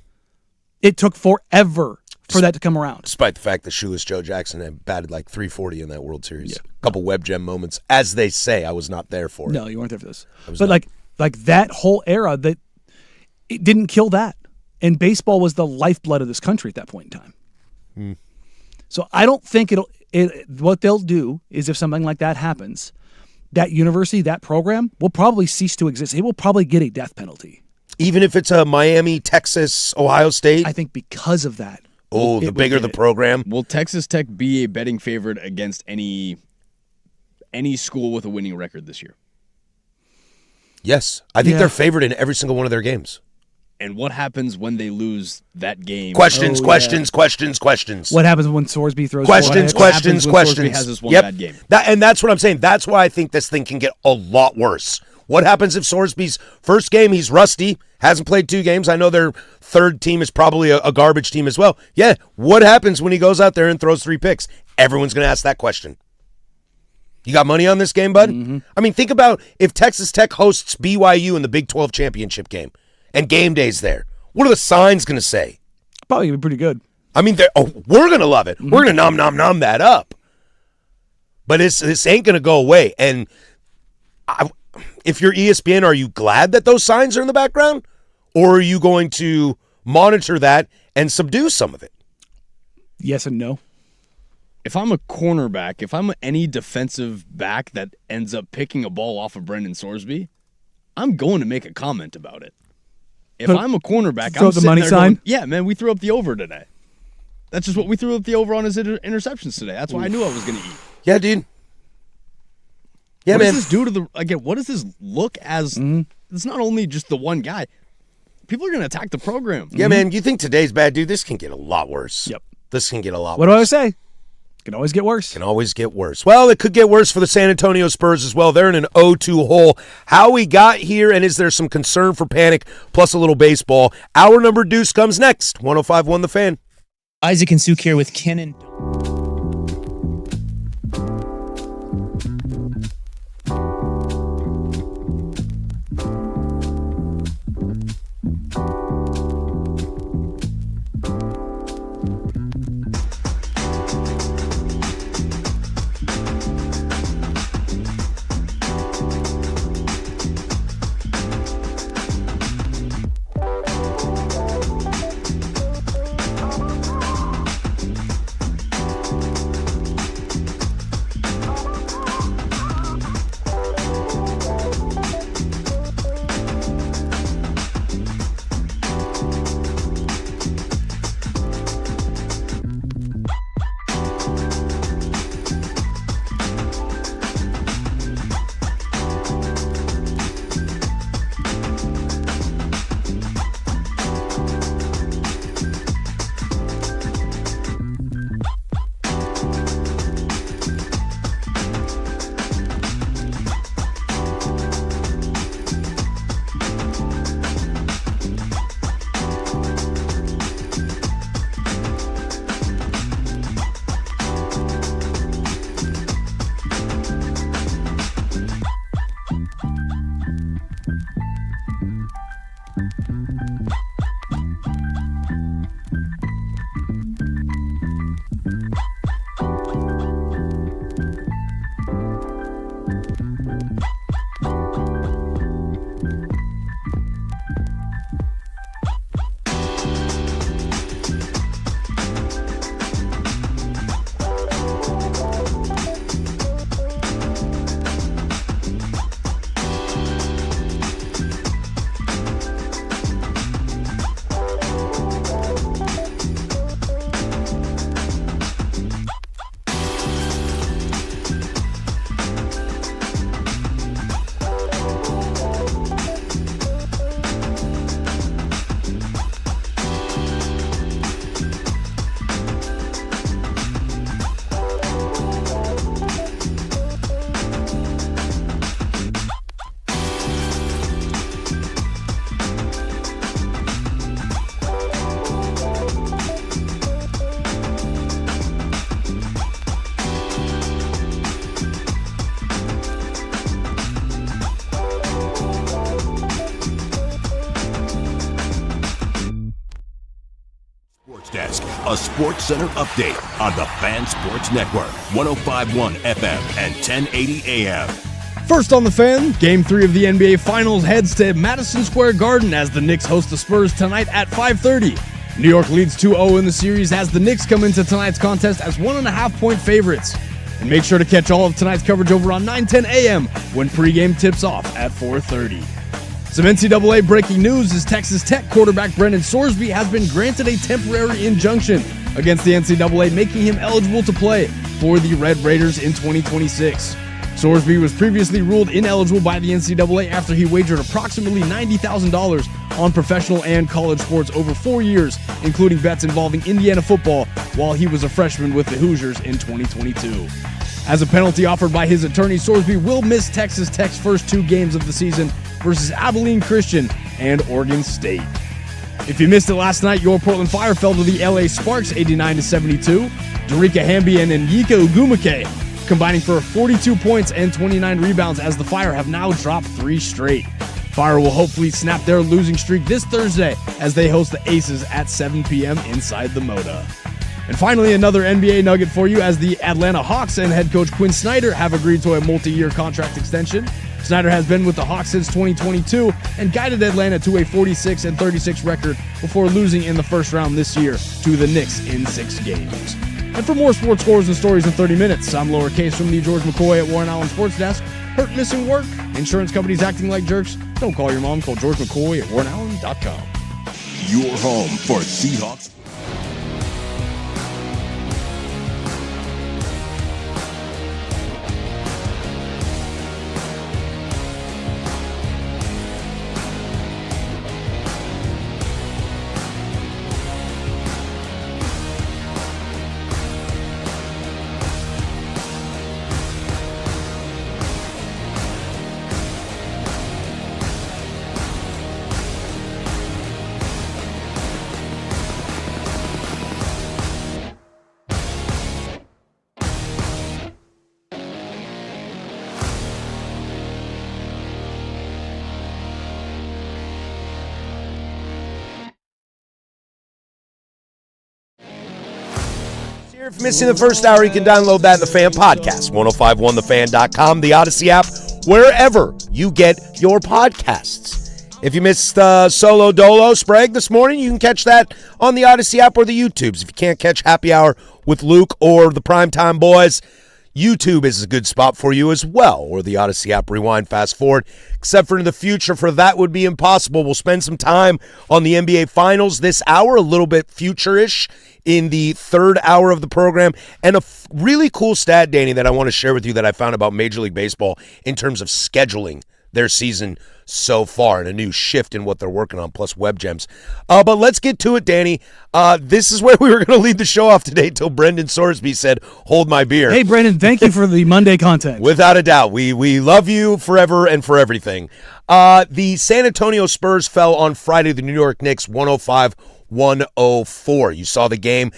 It took forever for that to come around. Despite the fact that Shoeless Joe Jackson had batted like 340 in that World Series. A couple web gem moments. As they say, I was not there for it. No, you weren't there for this. But like that whole era, that it didn't kill that. And baseball was the lifeblood of this country at that point in time. So I don't think what they'll do is if something like that happens, that university, that program will probably cease to exist. It will probably get a death penalty. Even if it's a Miami, Texas, Ohio State? I think because of that. Oh, the bigger the program. Will Texas Tech be a betting favorite against any school with a winning record this year? Yes. I think they're favored in every single one of their games. And what happens when they lose that game? Questions. What happens when Sorsby throws questions? Sorsby has this one bad game. And that's what I'm saying. That's why I think this thing can get a lot worse. What happens if Sorsby's first game, he's rusty, hasn't played 2 games? I know their third team is probably a garbage team as well. Yeah, what happens when he goes out there and throws 3 picks? Everyone's going to ask that question. You got money on this game, bud? Mm-hmm. I mean, think about if Texas Tech hosts BYU in the Big 12 championship game and game day's there. What are the signs going to say? Probably be pretty good. I mean, we're going to love it. Mm-hmm. We're going to nom that up. But this ain't going to go away. And if you're ESPN, are you glad that those signs are in the background? Or are you going to monitor that and subdue some of it? Yes and no. If I'm a cornerback, if I'm any defensive back that ends up picking a ball off of Brendan Sorsby, I'm going to make a comment about it. If I'm a cornerback, throw I'm the money sign. Going, yeah, man, we threw up the over today. That's just what we threw up the over on his interceptions today. That's why I knew I was going to eat. Yeah, dude. Yeah, what man. Does this do to the what does this look as? Mm-hmm. It's not only just the one guy. People are going to attack the program. Yeah, man. You think today's bad, dude? This can get a lot worse. Yep. This can get a lot worse. What do I always say? Can always get worse. Can always get worse. Well, it could get worse for the San Antonio Spurs as well. They're in an 0-2 hole. How we got here, and is there some concern for panic, plus a little baseball? Our number deuce comes next. 105.1 The Fan. Isaac and Suk here with Ken and Sports Desk, a Sports Center update on the Fan Sports Network, 105.1 FM and 1080 AM. First on the Fan, Game 3 of the NBA Finals heads to Madison Square Garden as the Knicks host the Spurs tonight at 5:30. New York leads 2-0 in the series as the Knicks come into tonight's contest as 1.5-point favorites. And make sure to catch all of tonight's coverage over on 9:10 AM when pregame tips off at 4:30. Some NCAA breaking news is Texas Tech quarterback Brendan Sorsby has been granted a temporary injunction against the NCAA, making him eligible to play for the Red Raiders in 2026. Sorsby was previously ruled ineligible by the NCAA after he wagered approximately $90,000 on professional and college sports over 4 years, including bets involving Indiana football while he was a freshman with the Hoosiers in 2022. As a penalty offered by his attorney, Sorsby will miss Texas Tech's first 2 games of the season versus Abilene Christian and Oregon State. If you missed it last night, your Portland Fire fell to the LA Sparks 89-72. Darica Hamby and Nyika Ugumake combining for 42 points and 29 rebounds as the Fire have now dropped 3 straight. Fire will hopefully snap their losing streak this Thursday as they host the Aces at 7 p.m. inside the Moda. And finally, another NBA nugget for you as the Atlanta Hawks and head coach Quinn Snyder have agreed to a multi-year contract extension. Snyder has been with the Hawks since 2022 and guided Atlanta to a 46-36 record before losing in the first round this year to the Knicks in 6 games. And for more sports scores and stories in 30 minutes, I'm lowercase from the George McCoy at Warren Allen Sports Desk. Hurt, missing work? Insurance companies acting like jerks? Don't call your mom. Call George McCoy at warrenallen.com. Your home for Seahawks. If missing the first hour, you can download that in the Fan Podcast, 1051thefan.com, the Odyssey app, wherever you get your podcasts. If you missed Solo Dolo Sprague this morning, you can catch that on the Odyssey app or the YouTubes. If you can't catch Happy Hour with Luke or the Primetime Boys, YouTube is a good spot for you as well, or the Odyssey app, rewind, fast forward. Except for in the future, for that would be impossible. We'll spend some time on the NBA Finals this hour, a little bit future-ish in the third hour of the program. And a really cool stat, Danny, that I want to share with you that I found about Major League Baseball in terms of scheduling their season so far and a new shift in what they're working on, plus web gems. But let's get to it, Danny. This is where we were going to lead the show off today till Brendan Sorsby said, hold my beer. Hey, Brendan, thank you for the Monday content. Without a doubt. We love you forever and for everything. The San Antonio Spurs fell on Friday, the New York Knicks, 105-104. You saw the game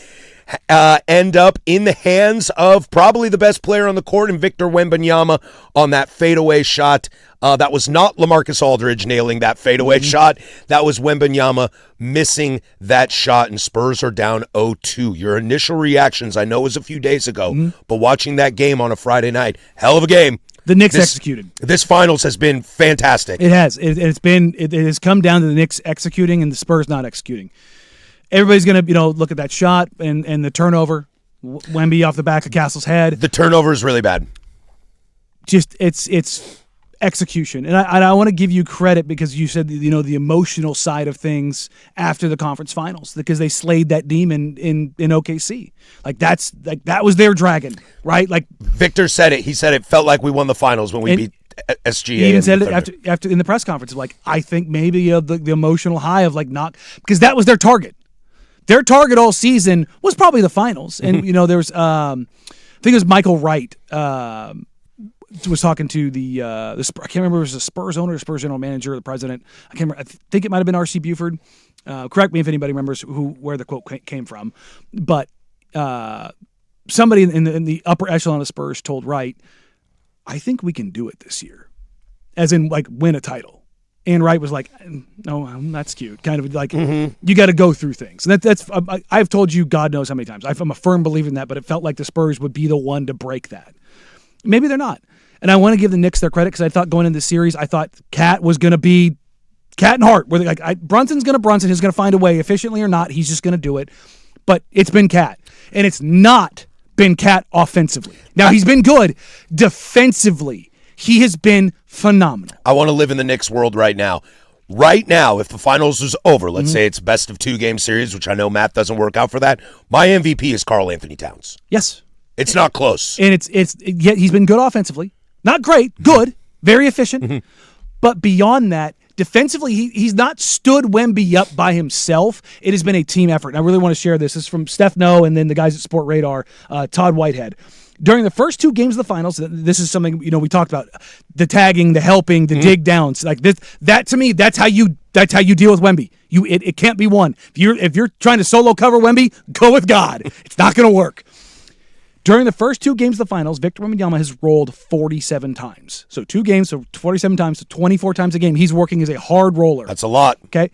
end up in the hands of probably the best player on the court in Victor Wembanyama on that fadeaway shot. That was not LaMarcus Aldridge nailing that fadeaway shot. That was Wembanyama missing that shot, and Spurs are down 0-2. Your initial reactions, I know it was a few days ago, but watching that game on a Friday night, hell of a game. The Knicks executed. This finals has been fantastic. It has. It has come down to the Knicks executing and the Spurs not executing. Everybody's going to, look at that shot and the turnover. Wemby off the back of Castle's head. The turnover is really bad. Just it's execution, and I want to give you credit because you said the emotional side of things after the conference finals because they slayed that demon in OKC. That was their dragon, right? Like Victor said it. He said it felt like we won the finals when we beat SGA. He even said it after in the press conference. Like I think maybe the emotional high of because that was their target. Their target all season was probably the finals, and there was I think it was Michael Wright. Was talking to the I can't remember if it was the Spurs owner, Spurs general manager, or the president. I can't remember. I think it might have been R.C. Buford. Correct me if anybody remembers where the quote came from. But somebody in the upper echelon of Spurs told Wright, "I think we can do it this year," as in win a title. And Wright was like, no, that's cute. Kind of like, you got to go through things. And that's I've told you God knows how many times. I'm a firm believer in that, but it felt like the Spurs would be the one to break that. Maybe they're not. And I want to give the Knicks their credit because I thought going into the series, I thought Cat was going to be Cat and Hart. Where Brunson's going to Brunson. He's going to find a way, efficiently or not. He's just going to do it. But it's been Cat. And it's not been Cat offensively. Now, he's been good defensively. He has been phenomenal. I want to live in the Knicks world right now. Right now, if the finals is over, let's say it's best of 2-game series, which I know math doesn't work out for that, my MVP is Karl Anthony Towns. Yes. It's not close. And yet he's been good offensively. Not great, good, very efficient. But beyond that, defensively, he's not stood Wemby up by himself. It has been a team effort. And I really want to share this. This is from Steph No and then the guys at Sport Radar, Todd Whitehead. During the first 2 games of the finals, this is something we talked about: the tagging, the helping, the dig downs. Like this, that to me, that's how you deal with Wemby. It can't be one. If you're trying to solo cover Wemby, go with God. It's not going to work. During the first 2 games of the finals, Victor Wembanyama has rolled 47 times. So 2 games, so 47 times, so 24 times a game. He's working as a hard roller. That's a lot. Okay.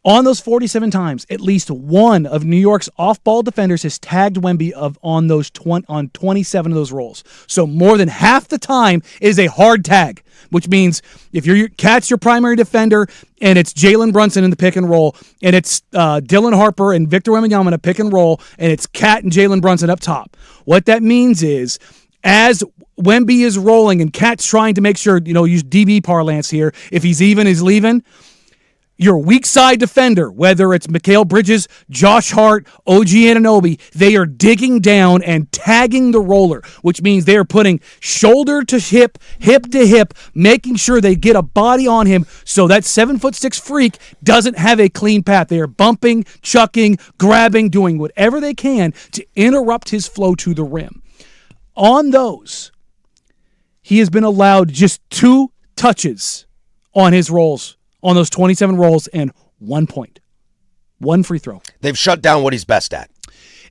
On those 47 times, at least one of New York's off-ball defenders has tagged Wemby on 27 of those rolls. So more than half the time is a hard tag, which means if Cat's your primary defender and it's Jalen Brunson in the pick and roll, and it's Dylan Harper and Victor Wembanyama in a pick and roll, and it's Cat and Jalen Brunson up top. What that means is, as Wemby is rolling and Cat's trying to make sure, use DB parlance here, if he's even, he's leaving. Your weak side defender, whether it's Mikal Bridges, Josh Hart, OG Anunoby, they are digging down and tagging the roller, which means they are putting shoulder to hip, hip to hip, making sure they get a body on him so that 7'6" freak doesn't have a clean path. They are bumping, chucking, grabbing, doing whatever they can to interrupt his flow to the rim. On those, he has been allowed just 2 touches on his rolls. On those 27 rolls and 1 point. 1 free throw. They've shut down what he's best at.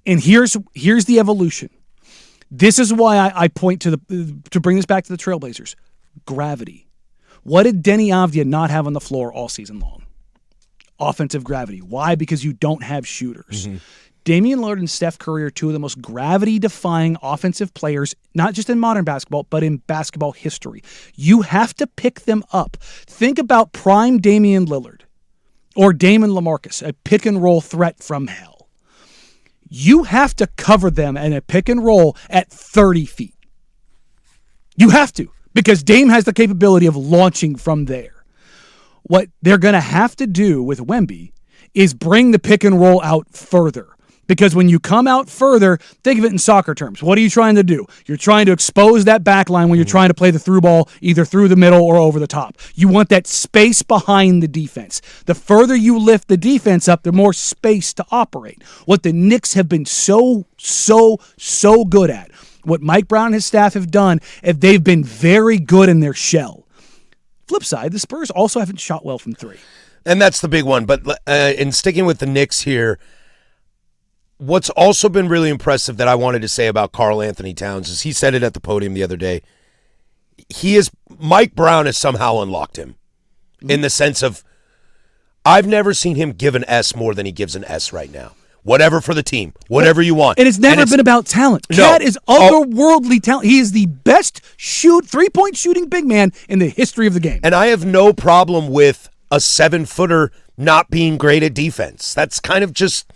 And here's the evolution. This is why I point to bring this back to the Trailblazers. Gravity. What did Denny Avdia not have on the floor all season long? Offensive gravity. Why? Because you don't have shooters. Damian Lillard and Steph Curry are 2 of the most gravity-defying offensive players, not just in modern basketball, but in basketball history. You have to pick them up. Think about prime Damian Lillard or Damon LaMarcus, a pick-and-roll threat from hell. You have to cover them in a pick-and-roll at 30 feet. You have to, because Dame has the capability of launching from there. What they're going to have to do with Wemby is bring the pick-and-roll out further. Because when you come out further, think of it in soccer terms. What are you trying to do? You're trying to expose that back line when you're trying to play the through ball either through the middle or over the top. You want that space behind the defense. The further you lift the defense up, the more space to operate. What the Knicks have been so good at, what Mike Brown and his staff have done, they've been very good in their shell. Flip side, the Spurs also haven't shot well from 3. And that's the big one. But in sticking with the Knicks here, what's also been really impressive that I wanted to say about Karl Anthony Towns is he said it at the podium the other day. Mike Brown has somehow unlocked him in the sense of I've never seen him give an S more than he gives an S right now. Whatever for the team, whatever you want. And it's never been about talent. Cat is otherworldly talent. He is the best 3-point shooting big man in the history of the game. And I have no problem with a 7-footer not being great at defense. That's kind of just...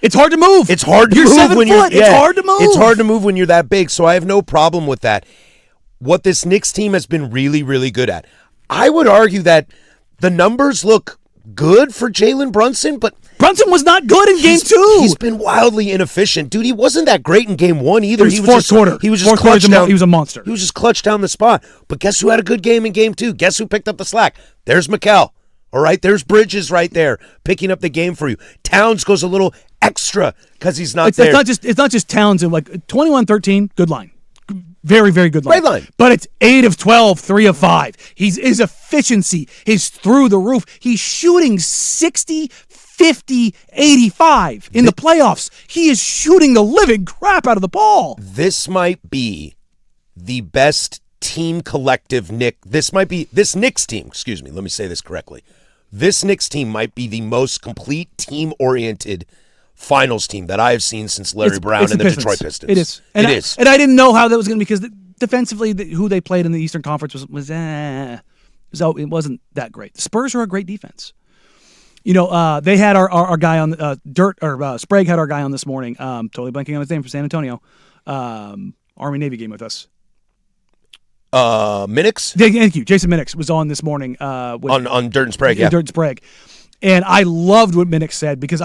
It's hard to move. It's hard to you're move 7 when foot. It's hard to move. It's hard to move when you're that big, so I have no problem with that. What this Knicks team has been really, really good at. I would argue that the numbers look good for Jalen Brunson, but... Brunson was not good in Game 2. He's been wildly inefficient. Dude, he wasn't that great in Game 1 either. He was fourth quarter. He was just clutch down. He was a monster. He was just clutch down the spot. But guess who had a good game in Game 2? Guess who picked up the slack? There's Mikal. All right, there's Bridges right there picking up the game for you. Towns goes a little extra because he's not there. It's not just Towns. And like 21-13, good line. Very, very good line. Great line. But it's 8 of 12, 3 of 5. His efficiency is through the roof. He's shooting 60, 50, 85 in the playoffs. He is shooting the living crap out of the ball. This might be the best team collective Nick. This Knicks team, excuse me, let me say this correctly. This Knicks team might be the most complete team-oriented finals team that I have seen since Larry Brown and the Detroit Pistons. It is. It is. And I didn't know how that was going to be because defensively, who they played in the Eastern Conference so it wasn't that great. The Spurs are a great defense. They had our guy on Sprague had our guy on this morning. Totally blanking on his name, from San Antonio. Army Navy game with us. Minix? Thank you. Jason Minix was on this morning. On Dirt and Sprague, yeah. Dirt and Sprague. And I loved what Minix said because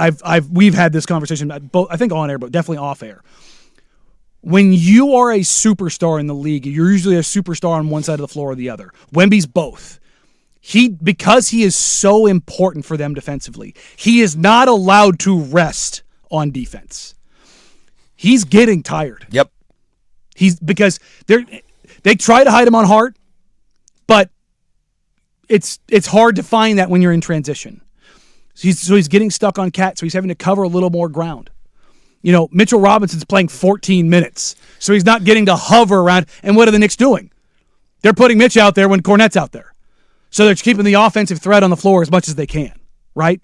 we've had this conversation, both, I think on air, but definitely off air. When you are a superstar in the league, you're usually a superstar on one side of the floor or the other. Wemby's both. Because he is so important for them defensively, he is not allowed to rest on defense. He's getting tired. Yep. Because they try to hide him on Hart, but it's hard to find that when you're in transition. So he's getting stuck on Cat, so he's having to cover a little more ground. Mitchell Robinson's playing 14 minutes, so he's not getting to hover around. And what are the Knicks doing? They're putting Mitch out there when Cornette's out there. So they're keeping the offensive threat on the floor as much as they can, right?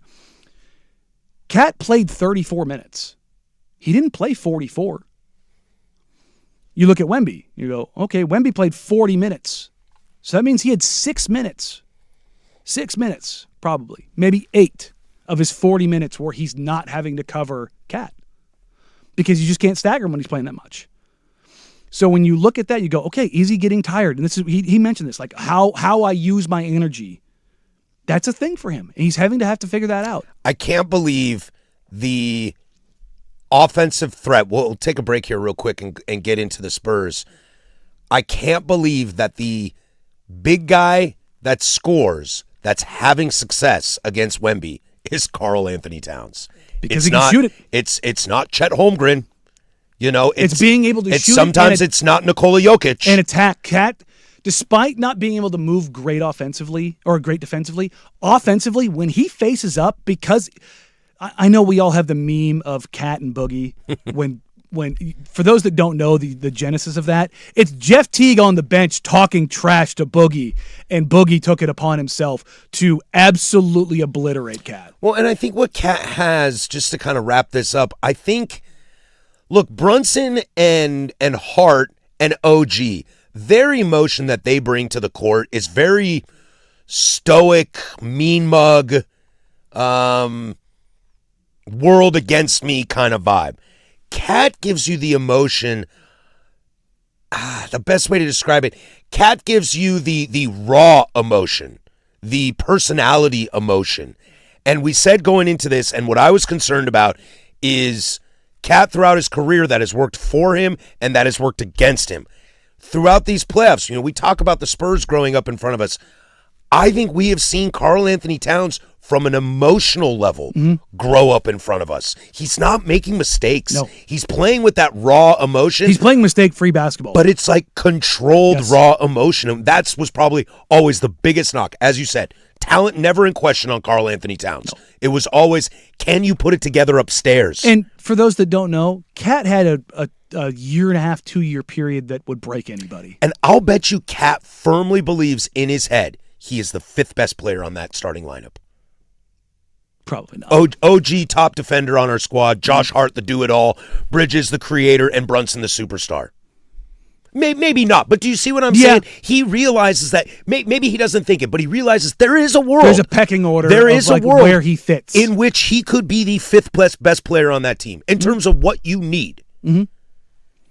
Cat played 34 minutes. He didn't play 44. You look at Wemby. You go, okay, Wemby played 40 minutes. So that means he had 6 minutes. 6 minutes, probably. Maybe 8 of his 40 minutes where he's not having to cover Cat. Because you just can't stagger him when he's playing that much. So when you look at that, you go, okay, is he getting tired? And this is he mentioned this, like how I use my energy. That's a thing for him. And he's having to figure that out. I can't believe the offensive threat. We'll take a break here real quick and get into the Spurs. I can't believe that the big guy that scores, that's having success against Wemby, is Karl Anthony Towns. Because he can shoot it. It's not Chet Holmgren. It's being able to shoot. Sometimes it's not Nikola Jokic. And attack. Cat, despite not being able to move great offensively or great defensively, when he faces up, because I know we all have the meme of Cat and Boogie when for those that don't know the genesis of that, it's Jeff Teague on the bench talking trash to Boogie, and Boogie took it upon himself to absolutely obliterate Cat. Well, and I think what Cat has, just to kind of wrap this up, I think, look, Brunson and Hart and OG, their emotion that they bring to the court is very stoic, mean mug, world against me kind of vibe. Cat gives you the emotion, the best way to describe it, Cat gives you the raw emotion, the personality emotion. And we said going into this, and what I was concerned about is Cat throughout his career that has worked for him and that has worked against him. Throughout these playoffs, we talk about the Spurs growing up in front of us. I think we have seen Karl Anthony Towns from an emotional level grow up in front of us. He's not making mistakes. No. He's playing with that raw emotion. He's playing mistake-free basketball. But it's like controlled raw emotion. And that was probably always the biggest knock. As you said, talent never in question on Karl Anthony Towns. No. It was always, can you put it together upstairs? And for those that don't know, Cat had a year and a half, 2-year period that would break anybody. And I'll bet you Cat firmly believes in his head he is the 5th best player on that starting lineup. Probably not. OG top defender on our squad, Josh Hart the do-it-all, Bridges the creator, and Brunson the superstar. Maybe not, but do you see what I'm saying? He realizes that, maybe he doesn't think it, but he realizes there is a world. There's a pecking order. There is a world where he fits. In which he could be the 5th best player on that team in terms of what you need. Mm-hmm.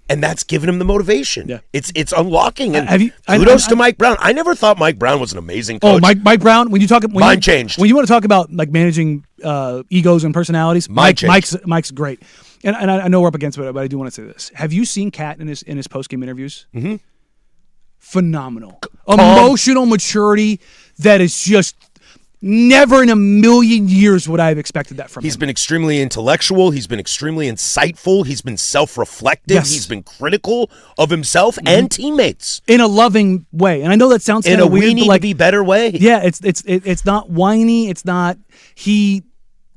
And that's giving him the motivation. Yeah. It's unlocking. And kudos to Mike Brown. I never thought Mike Brown was an amazing coach. Oh, Mike Brown. When you talk, mind changed. When you want to talk about like managing egos and personalities, Mike's great. And I know we're up against it, but I do want to say this: have you seen Cat in his post game interviews? Mm-hmm. Phenomenal, emotional maturity that is just. Never in a million years would I have expected that from him. He's been extremely intellectual. He's been extremely insightful. He's been self-reflective. Yes. He's been critical of himself and teammates. In a loving way. And I know that sounds kind of weird. In a we need to be better way. Yeah, it's not whiny. It's not,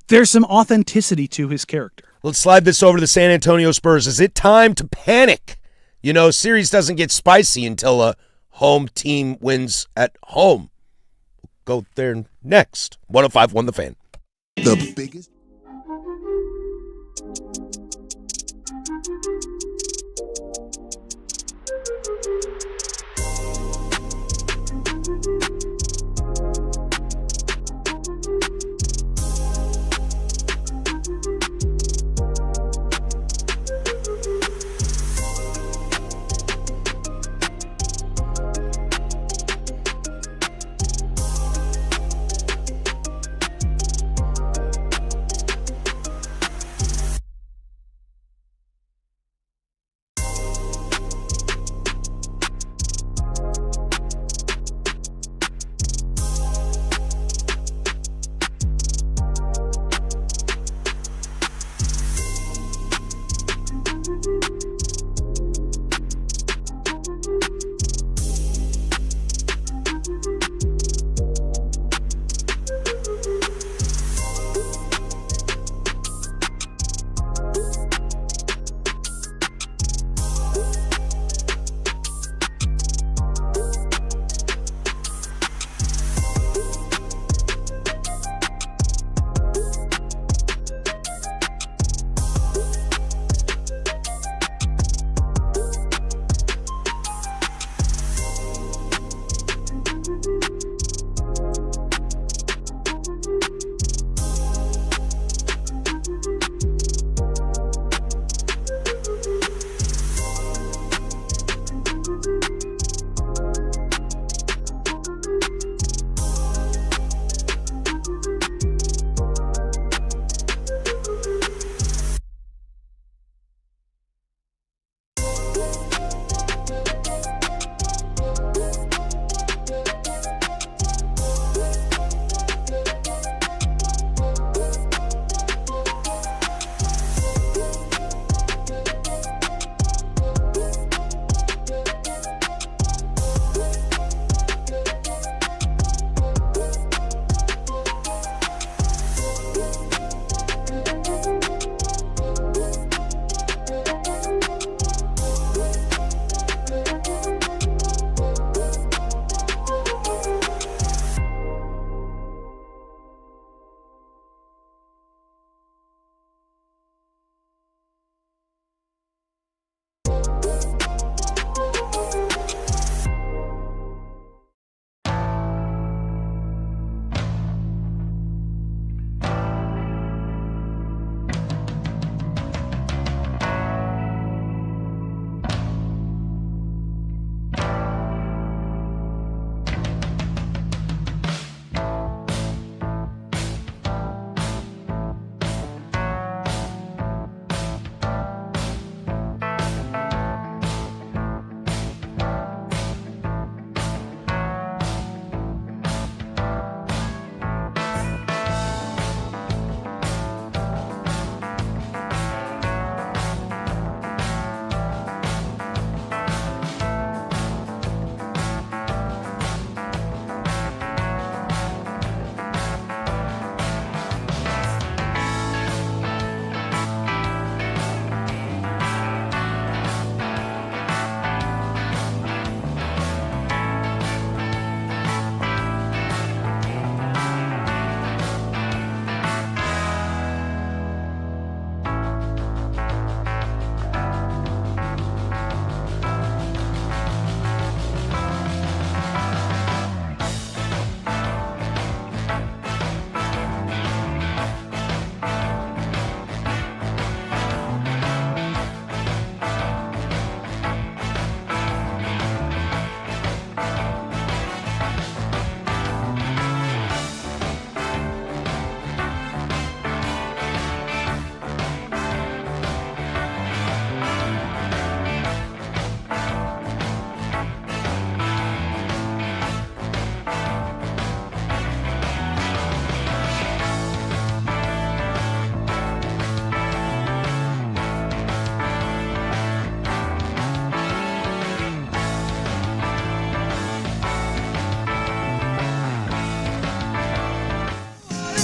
there's some authenticity to his character. Let's slide this over to the San Antonio Spurs. Is it time to panic? Series doesn't get spicy until home team wins at home. We'll go there next. 105.1 The Fan. The biggest.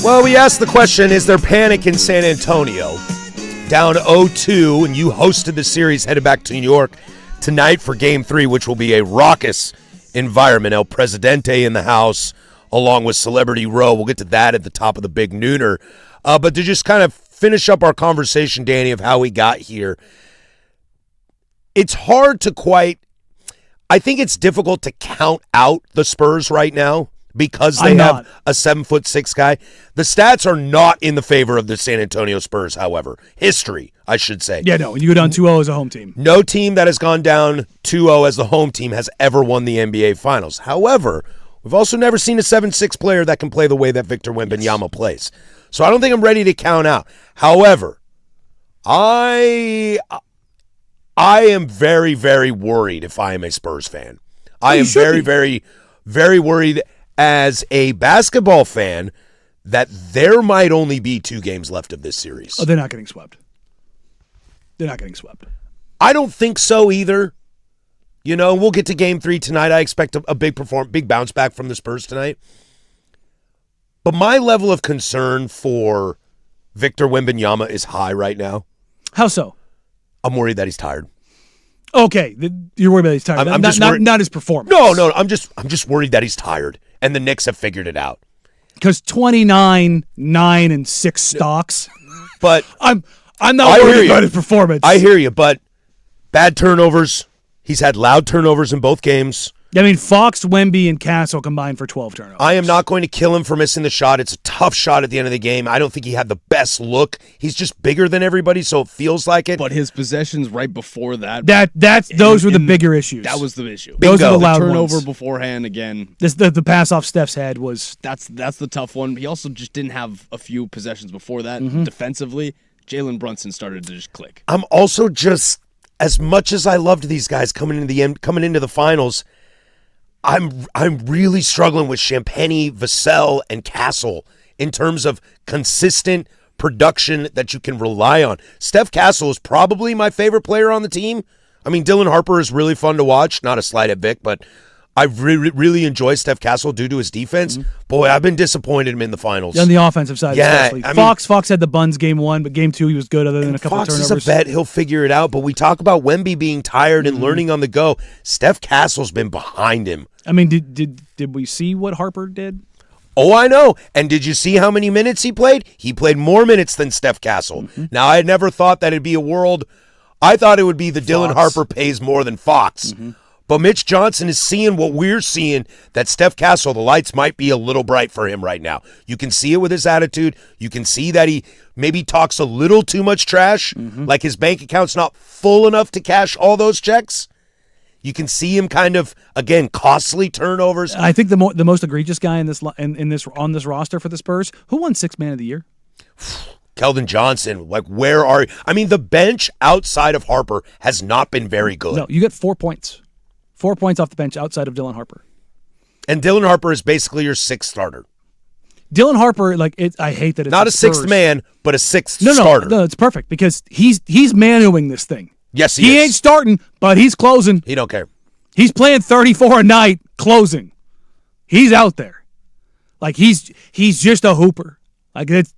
Well, we asked the question, is there panic in San Antonio? Down 0-2, and you hosted the series, headed back to New York tonight for Game 3, which will be a raucous environment. El Presidente in the house, along with Celebrity Row. We'll get to that at the top of the big nooner. But to just kind of finish up our conversation, Danny, of how we got here, it's hard to I think it's difficult to count out the Spurs right now because they have a 7'6" guy. The stats are not in the favor of the San Antonio Spurs, however. History, I should say. Yeah, no, when you go down 2-0 as a home team. No team that has gone down 2-0 as the home team has ever won the NBA Finals. However, we've also never seen a 7'6" player that can play the way that Victor Wembanyama plays. So I don't think I'm ready to count out. However, I am very, very worried if I am a Spurs fan. I am very, very, very worried as a basketball fan that there might only be 2 games left of this series. Oh, they're not getting swept. They're not getting swept. I don't think so either. You know, we'll get to game 3 tonight. I expect a big bounce back from the Spurs tonight. But my level of concern for Victor Wembanyama is high right now. How so? I'm worried that he's tired. Okay, you're worried about he's tired. I'm just not his performance. No, I'm just worried that he's tired, and the Knicks have figured it out. Because 29, 9, and 6 stocks. But I'm not worried about his performance. I hear you, but bad turnovers. He's had loud turnovers in both games. I mean, Fox, Wemby, and Castle combined for 12 turnovers. I am not going to kill him for missing the shot. It's a tough shot at the end of the game. I don't think he had the best look. He's just bigger than everybody, so it feels like it. But his possessions right before that. Those were the bigger issues. That was the issue. Those are the loud turnover ones. beforehand again. The pass off Steph's head was... That's the tough one. He also just didn't have a few possessions before that. Defensively, Jalen Brunson started to just click. I'm also just, as much as I loved these guys coming into the finals, I'm really struggling with Champagny, Vassell, and Castle in terms of consistent production that you can rely on. Steph Castle is probably my favorite player on the team. I mean, Dylan Harper is really fun to watch. Not a slight at Vic, but I really enjoy Steph Castle due to his defense. Boy, I've been disappointed in him in the finals. On the offensive side, especially. I mean, Fox had the buns game 1, but game 2 he was good other than a couple Fox turnovers. is a vet. He'll figure it out. But we talk about Wemby being tired and learning on the go. Steph Castle's been behind him. I mean, did we see what Harper did? Oh, I know. And did you see how many minutes he played? He played more minutes than Steph Castle. Now, I had never thought that it'd be a world. I thought it would be the Dylan Harper pays more than Fox. But Mitch Johnson is seeing what we're seeing, that Steph Castle, the lights might be a little bright for him right now. You can see it with his attitude. You can see that he maybe talks a little too much trash, like his bank account's not full enough to cash all those checks. You can see him kind of, again, costly turnovers. I think the most egregious guy on this roster for the Spurs, who won Sixth Man of the Year? Keldon Johnson, like, where are you? I mean, the bench outside of Harper has not been very good. No, you get 4 points. 4 points off the bench outside of Dylan Harper. And Dylan Harper is basically your 6th starter. Dylan Harper, I hate that it's not a Spurs. 6th man, but a 6th starter. No, it's perfect because he's managing this thing. Yes, he is. ain't starting, but he's closing. He don't care. He's playing 34 a night, closing. He's out there. Like he's just a hooper. Like it's.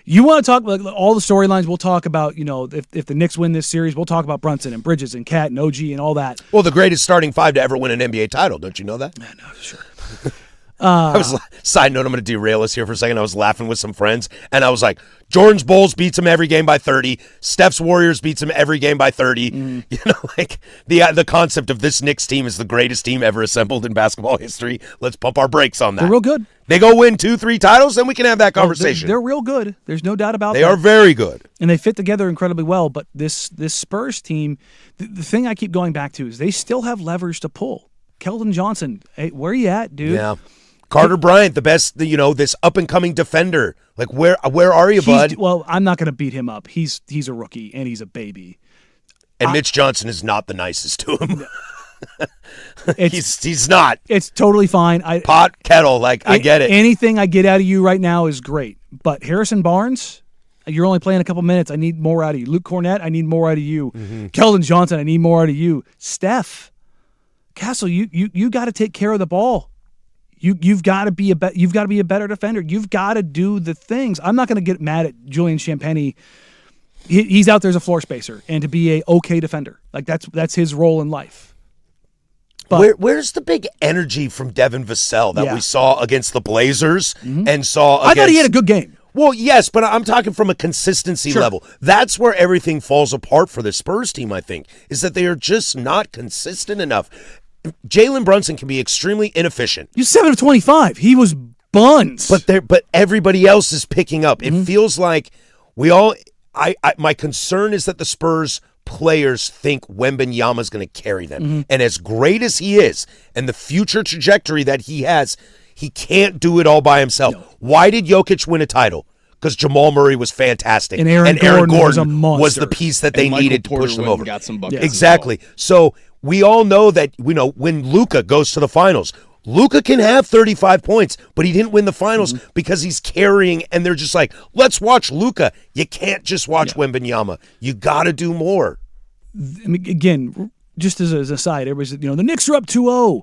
You want to talk about all the storylines? We'll talk about, if the Knicks win this series, we'll talk about Brunson and Bridges and Cat and OG and all that. Well, the greatest starting 5 to ever win an NBA title. Don't you know that? No, sure. Side note, I'm going to derail us here for a second. I was laughing with some friends, and I was like, Jordan's Bulls beats him every game by 30. Steph's Warriors beats him every game by 30. You know, like the concept of this Knicks team is the greatest team ever assembled in basketball history. Let's pump our brakes on that. They're real good. They go win 2-3 titles, then we can have that conversation. They're real good. There's no doubt about that. They are very good. And they fit together incredibly well. But this Spurs team, the thing I keep going back to is they still have levers to pull. Keldon Johnson, hey, where are you at, dude? Yeah. Carter Bryant, the best, this up-and-coming defender. Like, where are you, bud? Well, I'm not going to beat him up. He's a rookie, and he's a baby. And Mitch Johnson is not the nicest to him. He's not. It's totally fine. Pot, kettle, I get it. Anything I get out of you right now is great. But Harrison Barnes, you're only playing a couple minutes. I need more out of you. Luke Cornett, I need more out of you. Keldon Johnson, I need more out of you. Steph, Castle, you got to take care of the ball. You've got to be a better defender. You've got to do the things. I'm not going to get mad at Julian Champagny. He's out there as a floor spacer and to be a okay defender. Like that's his role in life. But where's the big energy from Devin Vassell that Yeah. we saw against the Blazers and saw I against... thought he had a good game. Well, yes, but I'm talking from a consistency Sure. level. That's where everything falls apart for the Spurs team, I think, is that they are just not consistent enough. Jalen Brunson can be extremely inefficient. He's 7 of 25. He was buns. But everybody else is picking up. It feels like we all my concern is that the Spurs players think Wembanyama's going to carry them. And as great as he is and the future trajectory that he has, he can't do it all by himself. No. Why did Jokic win a title? Because Jamal Murray was fantastic. And Aaron Gordon was a monster. Was the piece that they needed to push them over. Got some buckets exactly. So we all know that, when Luka goes to the finals, Luka can have 35 points, but he didn't win the finals because he's carrying, and they're just like, let's watch Luka. You can't just watch Wembanyama. You got to do more. I mean, again, just as an aside, everybody's, the Knicks are up 2-0.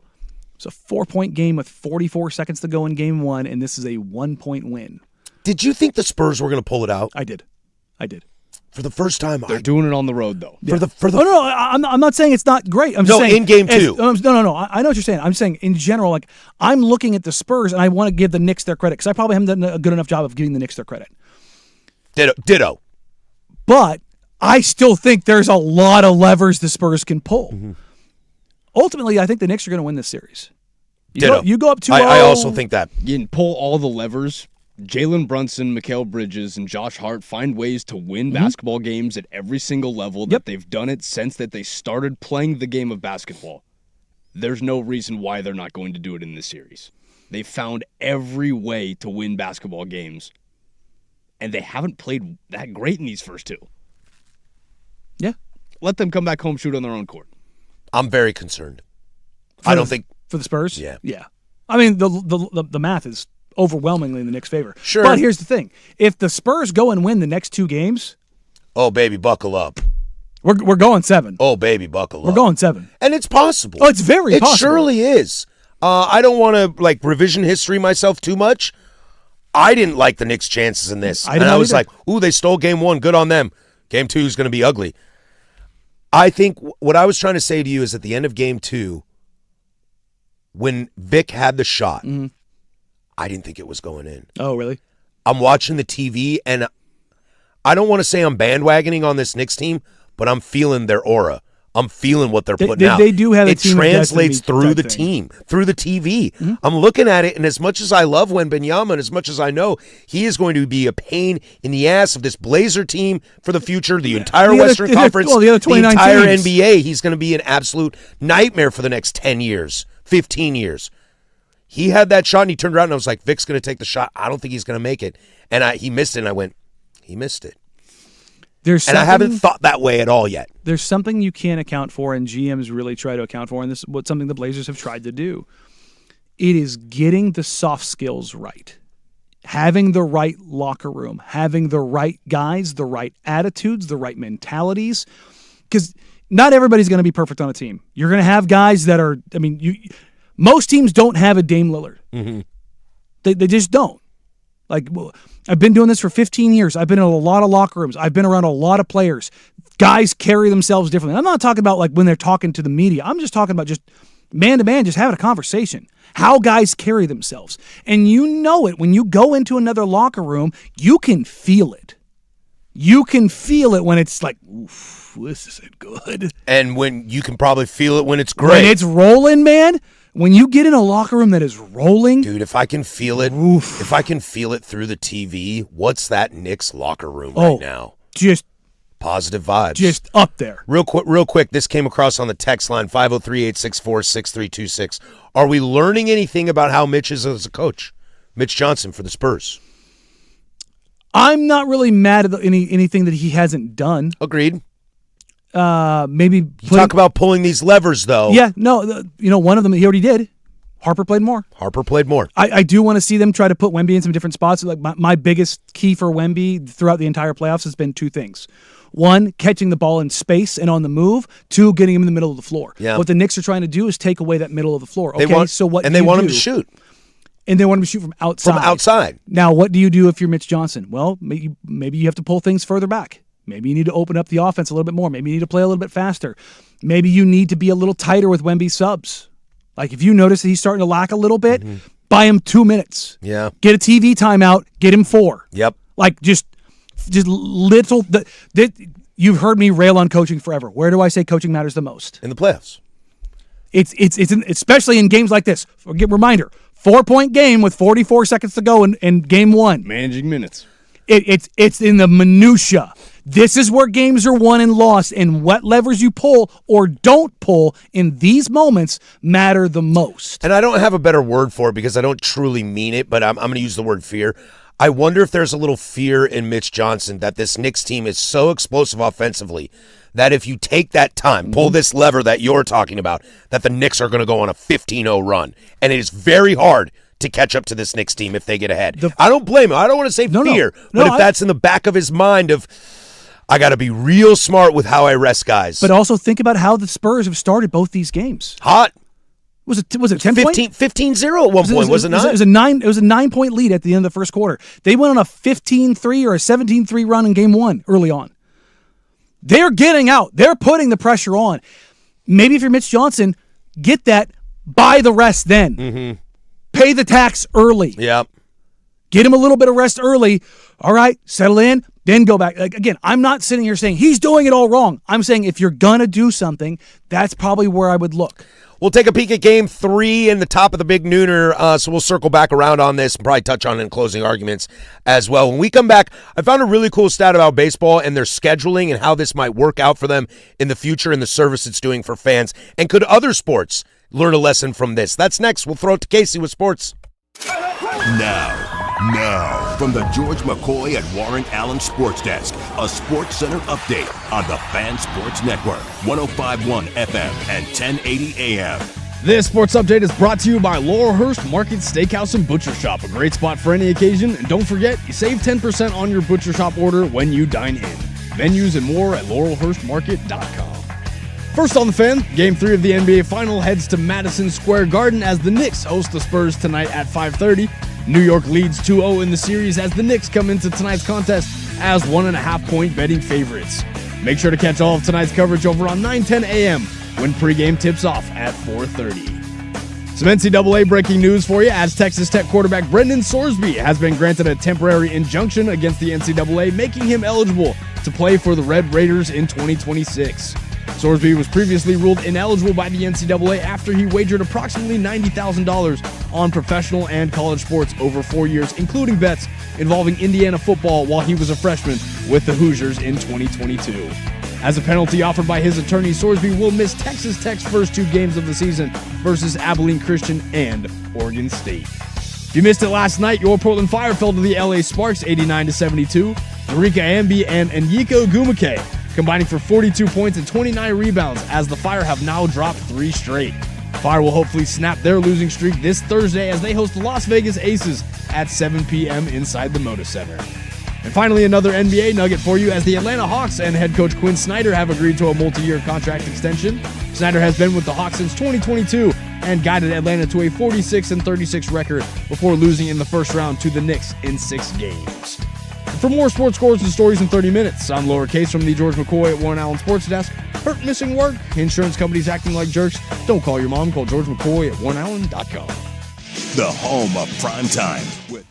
It's a 4-point game with 44 seconds to go in game 1, and this is a 1-point win. Did you think the Spurs were going to pull it out? I did. For the first time. They're doing it on the road, though. For the No, I'm not saying it's not great. I'm just saying in game 2. No. I know what you're saying. I'm saying in general, like, I'm looking at the Spurs, and I want to give the Knicks their credit because I probably haven't done a good enough job of giving the Knicks their credit. Ditto. But I still think there's a lot of levers the Spurs can pull. Ultimately, I think the Knicks are going to win this series. You go up 2-0. I also think that. You can pull all the levers. Jalen Brunson, Mikal Bridges, and Josh Hart find ways to win basketball games at every single level that they've done it since that they started playing the game of basketball. There's no reason why they're not going to do it in this series. They found every way to win basketball games, and they haven't played that great in these first two. Yeah. Let them come back home, shoot on their own court. I'm very concerned. I don't think... For the Spurs? Yeah. I mean, the math is overwhelmingly in the Knicks' favor. Sure. But here's the thing. If the Spurs go and win the next 2 games... Oh, baby, buckle up. We're going 7. Oh, baby, buckle up. We're going 7. And it's possible. Oh, it's very possible. It surely is. I don't want to, revision history myself too much. I didn't like the Knicks' chances in this. I was like, ooh, they stole game 1. Good on them. Game 2 is going to be ugly. I think what I was trying to say to you is at the end of game 2, when Vic had the shot, I didn't think it was going in. Oh, really? I'm watching the TV, and I don't want to say I'm bandwagoning on this Knicks team, but I'm feeling their aura. I'm feeling what they're putting out. They do have a team of translates destiny through the type team, through the TV. I'm looking at it, and as much as I love Wembanyama, and as much as I know he is going to be a pain in the ass of this Blazer team for the future, the entire Western Conference, the other 29 the entire teams. NBA, he's going to be an absolute nightmare for the next 10 years, 15 years. He had that shot, and he turned around, and I was like, Vic's going to take the shot. I don't think he's going to make it. And he missed it, and I went, he missed it. And I haven't thought that way at all yet. There's something you can't account for, and GMs really try to account for, and this is something the Blazers have tried to do. It is getting the soft skills right. Having the right locker room, having the right guys, the right attitudes, the right mentalities. Because not everybody's going to be perfect on a team. You're going to have guys that are, most teams don't have a Dame Lillard. They just don't. Like, I've been doing this for 15 years. I've been in a lot of locker rooms. I've been around a lot of players. Guys carry themselves differently. I'm not talking about like when they're talking to the media. I'm just talking about just man to man, just having a conversation. How guys carry themselves. And you know it. When you go into another locker room, you can feel it. You can feel it when it's like, oof, this isn't good. And when you can probably feel it when it's great. When it's rolling, man. When you get in a locker room that is rolling, dude, if I can feel it, if I can feel it through the TV, what's that Knicks locker room right now? Just positive vibes, just up there. Real quick. This came across on the text line 503-864-6326. Are we learning anything about how Mitch is as a coach? Mitch Johnson for the Spurs. I'm not really mad at anything that he hasn't done. Agreed. Maybe talk about pulling these levers, though. Yeah, no, one of them he already did. Harper played more. I do want to see them try to put Wemby in some different spots. Like my biggest key for Wemby throughout the entire playoffs has been 2 things. 1, catching the ball in space and on the move. 2, getting him in the middle of the floor. Yeah. What the Knicks are trying to do is take away that middle of the floor. Okay, they want him to shoot. And they want him to shoot from outside. Now, what do you do if you're Mitch Johnson? Well, maybe you have to pull things further back. Maybe you need to open up the offense a little bit more. Maybe you need to play a little bit faster. Maybe you need to be a little tighter with Wemby subs. Like if you notice that he's starting to lack a little bit, buy him 2 minutes. Yeah. Get a TV timeout, get him 4. Yep. Like just little. You've heard me rail on coaching forever. Where do I say coaching matters the most? In the playoffs. It's especially in games like this. Reminder: 4-point game with 44 seconds to go in game 1. Managing minutes. It's in the minutia. This is where games are won and lost, and what levers you pull or don't pull in these moments matter the most. And I don't have a better word for it because I don't truly mean it, but I'm going to use the word fear. I wonder if there's a little fear in Mitch Johnson that this Knicks team is so explosive offensively that if you take that time, pull this lever that you're talking about, that the Knicks are going to go on a 15-0 run. And it is very hard to catch up to this Knicks team if they get ahead. I don't blame him. I don't want to say fear, but if that's in the back of his mind of, I got to be real smart with how I rest guys. But also think about how the Spurs have started both these games. Hot. Was it 10 15-0 at one point, was it not? It was a 9-point lead at the end of the first quarter. They went on a 15-3 or a 17-3 run in game 1 early on. They're getting out. They're putting the pressure on. Maybe if you're Mitch Johnson, get that, buy the rest then. Pay the tax early. Yep. Get him a little bit of rest early. All right, settle in, then go back. Again, I'm not sitting here saying he's doing it all wrong. I'm saying if you're going to do something, that's probably where I would look. We'll take a peek at Game 3 in the top of the Big Nooner, so we'll circle back around on this and probably touch on it in closing arguments as well. When we come back, I found a really cool stat about baseball and their scheduling and how this might work out for them in the future and the service it's doing for fans. And could other sports learn a lesson from this? That's next. We'll throw it to Casey with sports. Now, from the George McCoy at Warren Allen Sports Desk, a Sports Center update on the Fan Sports Network, 105.1 FM and 1080 AM. This sports update is brought to you by Laurelhurst Market Steakhouse and Butcher Shop, a great spot for any occasion. And don't forget, you save 10% on your Butcher Shop order when you dine in. Menus and more at laurelhurstmarket.com. First on the Fan, Game 3 of the NBA Final heads to Madison Square Garden as the Knicks host the Spurs tonight at 5:30. New York leads 2-0 in the series as the Knicks come into tonight's contest as 1.5-point betting favorites. Make sure to catch all of tonight's coverage over on 9:10 a.m. when pregame tips off at 4:30. Some NCAA breaking news for you as Texas Tech quarterback Brendan Sorsby has been granted a temporary injunction against the NCAA, making him eligible to play for the Red Raiders in 2026. Sorsby was previously ruled ineligible by the NCAA after he wagered approximately $90,000 on professional and college sports over 4 years, including bets involving Indiana football while he was a freshman with the Hoosiers in 2022. As a penalty offered by his attorney, Sorsby will miss Texas Tech's first 2 games of the season versus Abilene Christian and Oregon State. If you missed it last night, your Portland Fire fell to the LA Sparks 89-72. Marika Ambi and Enyiko Gumake combining for 42 points and 29 rebounds as the Fire have now dropped 3 straight. Fire will hopefully snap their losing streak this Thursday as they host the Las Vegas Aces at 7 p.m. inside the Moda Center. And finally, another NBA nugget for you as the Atlanta Hawks and head coach Quinn Snyder have agreed to a multi-year contract extension. Snyder has been with the Hawks since 2022 and guided Atlanta to a 46-36 record before losing in the first round to the Knicks in 6 games. For more sports scores and stories in 30 minutes, I'm lowercase from the George McCoy at Warren Allen Sports Desk. Hurt, missing work, insurance companies acting like jerks. Don't call your mom, call George McCoy at warrenallen.com. The home of prime time with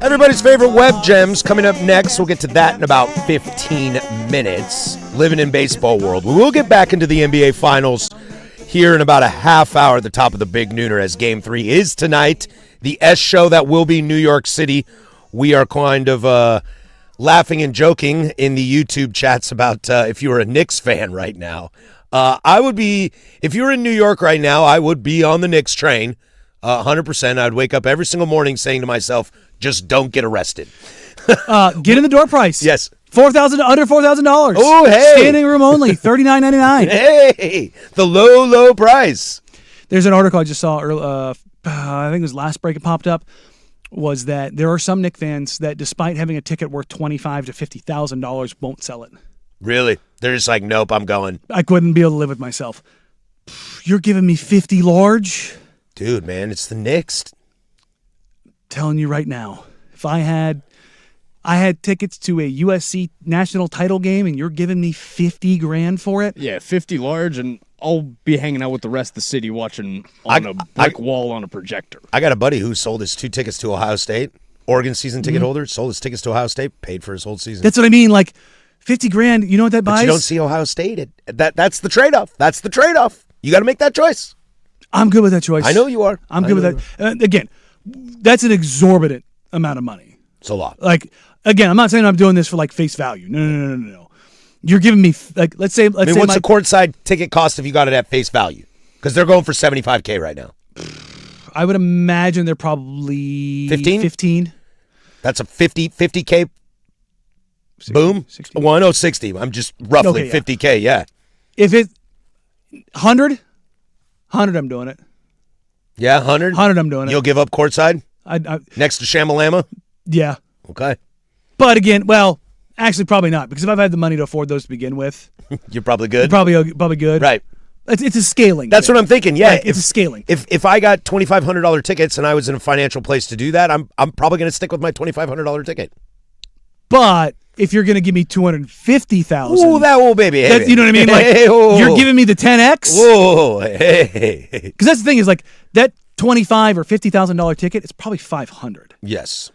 Everybody's favorite web gems coming up next. We'll get to that in about 15 minutes. Living in baseball world. We will get back into the NBA Finals here in about a half hour at the top of the Big Nooner as Game 3 is tonight. The S show that will be New York City. We are kind of laughing and joking in the YouTube chats about if you were a Knicks fan right now. I would be, if you were in New York right now, I would be on the Knicks train. 100%. I'd wake up every single morning saying to myself, just don't get arrested. Get in the door price. Yes. Under $4,000. Oh, hey. Standing room only, $39.99. Hey, the low price. There's an article I just saw earlier, I think it was last break it popped up, was that there are some Knicks fans that despite having a ticket worth $25,000 to $50,000 won't sell it. Really? They're just like, nope, I'm going. I couldn't be able to live with myself. You're giving me 50 large? Dude, man, it's the Knicks. Telling you right now, if I had tickets to a USC national title game and you're giving me 50 grand for it? Yeah, 50 large, and I'll be hanging out with the rest of the city watching on a brick wall on a projector. I got a buddy who sold his 2 tickets to Ohio State. Oregon season ticket holder, sold his tickets to Ohio State, paid for his whole season. That's what I mean. Like, 50 grand, you know what that buys? But you don't see Ohio State. That's the trade-off. That's the trade-off. You got to make that choice. I'm good with that choice. I know you are. I'm good with that. Again, that's an exorbitant amount of money. It's a lot. Like, again, I'm not saying I'm doing this for like face value. No. You're giving me like, let's say what's the courtside ticket cost if you got it at face value? Because they're going for $75K right now. I would imagine they're probably 15. That's a 50K. 60, boom. 60. 60. I'm just roughly 50K. Yeah. If it 100, I'm doing it. Yeah, 100. I'm doing it. You'll give up courtside I next to Shamalama. Yeah. Okay. But again, well, actually, probably not, because if I've had the money to afford those to begin with, you're probably good. Probably good. Right. It's a scaling. That's what I'm thinking. Yeah, it's a scaling. If I got $2,500 tickets and I was in a financial place to do that, I'm probably going to stick with my $2,500 ticket. But if you're going to give me $250,000, ooh, that old baby, hey, you know what I mean? Like, you're giving me the 10x. Whoa, hey. Because that's the thing is like that $25,000 or $50,000 ticket, it's probably $500. Yes.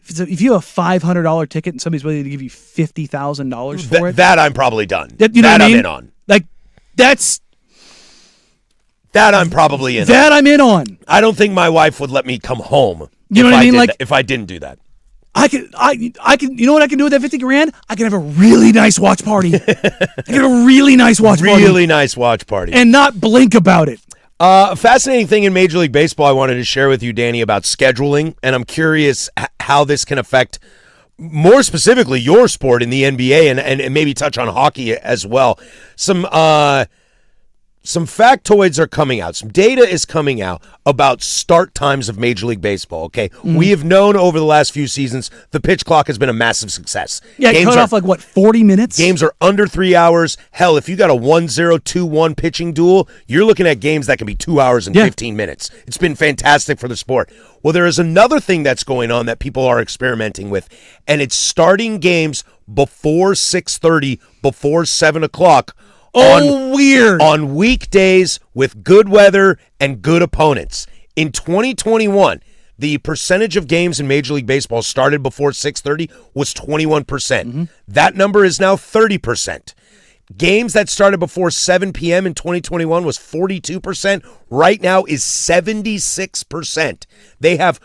If you have a $500 ticket and somebody's willing to give you $50,000 for it, that I'm probably done. You know what I mean? I'm in on. Like that I'm probably in. I'm in on. I don't think my wife would let me come home. You know what I mean? Like if I didn't do that. I can. You know what I can do with that 50 grand? I can have a really nice watch party. Really nice watch party, and not blink about it. A fascinating thing in Major League Baseball I wanted to share with you, Danny, about scheduling, and I'm curious how this can affect, more specifically, your sport in the NBA, and maybe touch on hockey as well. Some factoids are coming out. Some data is coming out about start times of Major League Baseball, okay? Mm-hmm. We have known over the last few seasons the pitch clock has been a massive success. Yeah, it cut off 40 minutes? Games are under 3 hours. Hell, if you got a 1-0, 2-1 pitching duel, you're looking at games that can be 2 hours and 15 minutes. It's been fantastic for the sport. Well, there is another thing that's going on that people are experimenting with, and it's starting games before 6:30, before 7 o'clock, weird. On weekdays with good weather and good opponents. In 2021, the percentage of games in Major League Baseball started before 6:30 was 21%. Mm-hmm. That number is now 30%. Games that started before 7 p.m. in 2021 was 42%. Right now is 76%. They have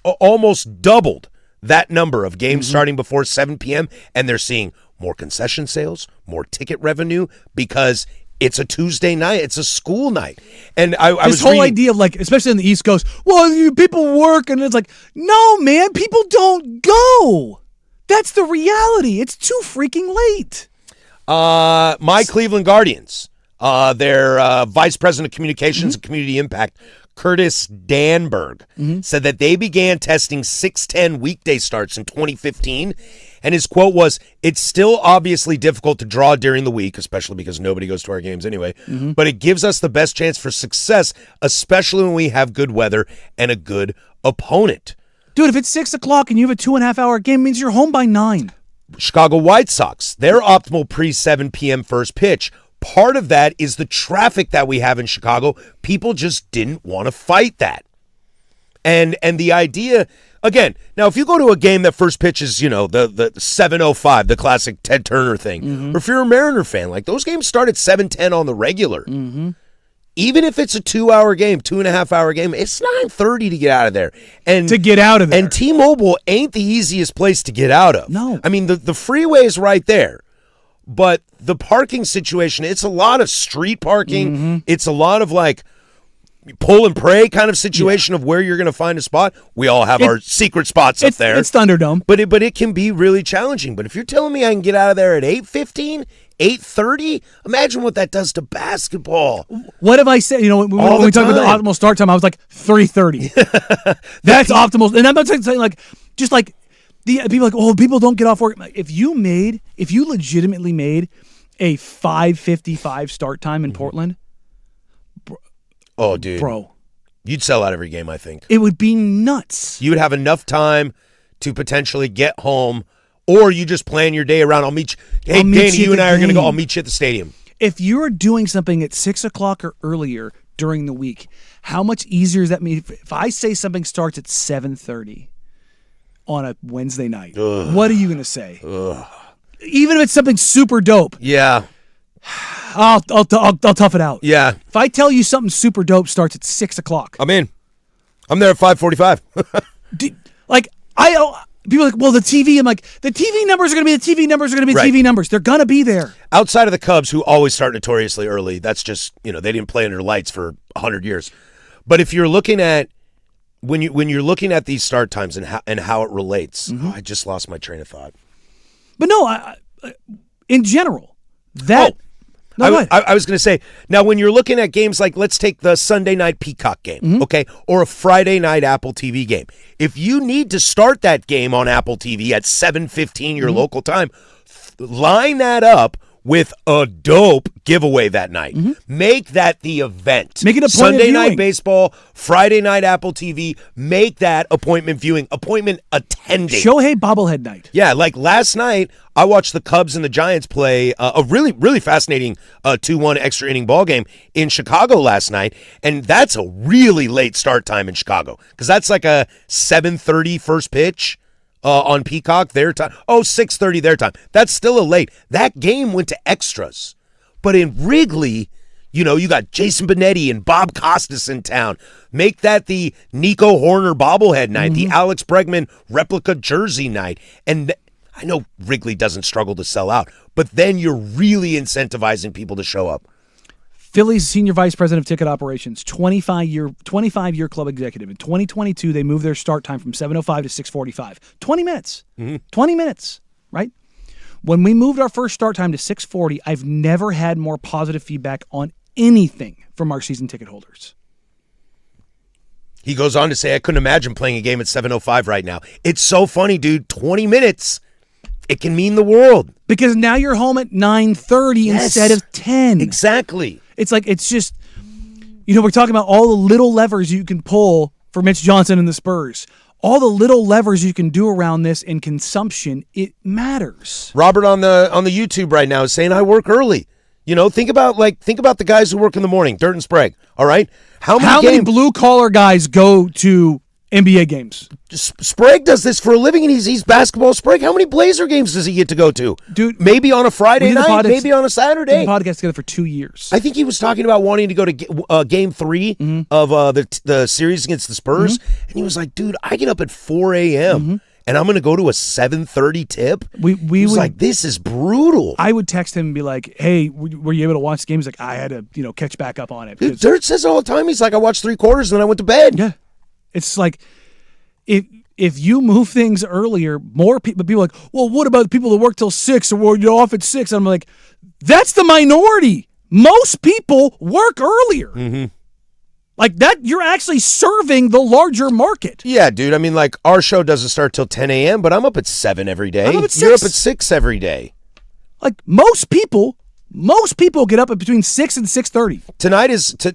almost doubled that number of games starting before 7 p.m., and they're seeing more concession sales, more ticket revenue, because it's a Tuesday night. It's a school night. And this whole idea of, like, especially on the East Coast, well, people work, and it's like, no, man, people don't go. That's the reality. It's too freaking late. My Cleveland Guardians, their vice president of communications and community impact, Curtis Danberg, said that they began testing 6:10 weekday starts in 2015. And his quote was, "It's still obviously difficult to draw during the week, especially because nobody goes to our games anyway, but it gives us the best chance for success, especially when we have good weather and a good opponent." Dude, if it's 6 o'clock and you have a 2.5 hour game, it means you're home by 9. Chicago White Sox, their optimal pre-7 p.m. first pitch. Part of that is the traffic that we have in Chicago. People just didn't want to fight that. And the idea Again, now if you go to a game that first pitch is, the 7:05, the classic Ted Turner thing, or if you're a Mariner fan, like those games start at 7:10 on the regular. Even if it's a 2-hour game, 2.5-hour game, it's 9:30 to get out of there. And to get out of there. And T-Mobile ain't the easiest place to get out of. No. I mean, the freeway is right there. But the parking situation, it's a lot of street parking. It's a lot of like pull and pray kind of situation of where you're going to find a spot. We all have our secret spots up there. It's Thunderdome. But it can be really challenging. But if you're telling me I can get out of there at 8:15, 8:30, imagine what that does to basketball. What if I said, when we talked about the optimal start time, I was like 3:30. That's optimal. And I'm not saying like, just like, the people are like, people don't get off work. If you legitimately made a 5:55 start time in Portland, oh, dude. Bro. You'd sell out every game, I think. It would be nuts. You would have enough time to potentially get home, or you just plan your day around. I'll meet you. Hey, Danny, you and I are going to go. I'll meet you at the stadium. If you're doing something at 6 o'clock or earlier during the week, how much easier is that? If I say something starts at 7:30 on a Wednesday night, what are you going to say? Even if it's something super dope. Yeah. I'll tough it out. Yeah. If I tell you something super dope starts at 6 o'clock. I'm in. I'm there at 5:45. People are like, well, the TV. I'm like, the TV numbers are going to be the TV numbers are going to be right. TV numbers. They're going to be there. Outside of the Cubs, who always start notoriously early, that's just, they didn't play under lights for 100 years. But if you're looking at, when you're looking at these start times and how it relates, I just lost my train of thought. But no, in general, that. I was going to say, now when you're looking at games like, let's take the Sunday night Peacock game, okay, or a Friday night Apple TV game. If you need to start that game on Apple TV at 7:15 your local time, line that up with a dope giveaway that night. Make that the event. Make it appointment Sunday viewing. night baseball, Friday night Apple TV. Make that appointment viewing, appointment attending. Shohei bobblehead night. Yeah, like last night, I watched the Cubs and the Giants play a really, really fascinating 2-1 extra inning ball game in Chicago last night, and that's a really late start time in Chicago because that's like a 7:30 first pitch. On Peacock, their time. 6:30 their time. That's still a late. That game went to extras. But in Wrigley, you got Jason Benetti and Bob Costas in town. Make that the Nico Horner bobblehead night, the Alex Bregman replica jersey night. And I know Wrigley doesn't struggle to sell out, but then you're really incentivizing people to show up. Philly's senior vice president of ticket operations, 25-year club executive. In 2022, they moved their start time from 7:05 to 6:45. 20 minutes. 20 minutes, right? When we moved our first start time to 6:40, I've never had more positive feedback on anything from our season ticket holders. He goes on to say, I couldn't imagine playing a game at 7:05 right now. It's so funny, dude. 20 minutes. It can mean the world. Because now you're home at 9:30 instead of 10. Exactly. It's just, we're talking about all the little levers you can pull for Mitch Johnson and the Spurs. All the little levers you can do around this in consumption, it matters. Robert on the YouTube right now is saying, I work early. Think about the guys who work in the morning, Dirt and Sprague. All right. How many blue collar guys go to NBA games? Sprague does this for a living, and he's basketball Sprague. How many Blazer games does he get to go to? Dude, maybe on a Friday night, maybe on a Saturday. We did the podcast together for 2 years. I think he was talking about wanting to go to Game 3 of the series against the Spurs, and he was like, dude, I get up at 4 a.m., and I'm going to go to a 7:30 tip. We was like, this is brutal. I would text him and be like, hey, were you able to watch the game? He's like, I had to catch back up on it. Dude, Dirt says it all the time. He's like, I watched 3 quarters, and then I went to bed. Yeah. It's like, if you move things earlier, more people are like, well, what about the people that work till 6 or you're off at 6? I'm like, that's the minority. Most people work earlier. Like that, you're actually serving the larger market. Yeah, dude. I mean, like, our show doesn't start till 10 a.m., but I'm up at 7 every day. I'm up at 6. You're up at 6 every day. Like, most people get up at between 6 and 6:30.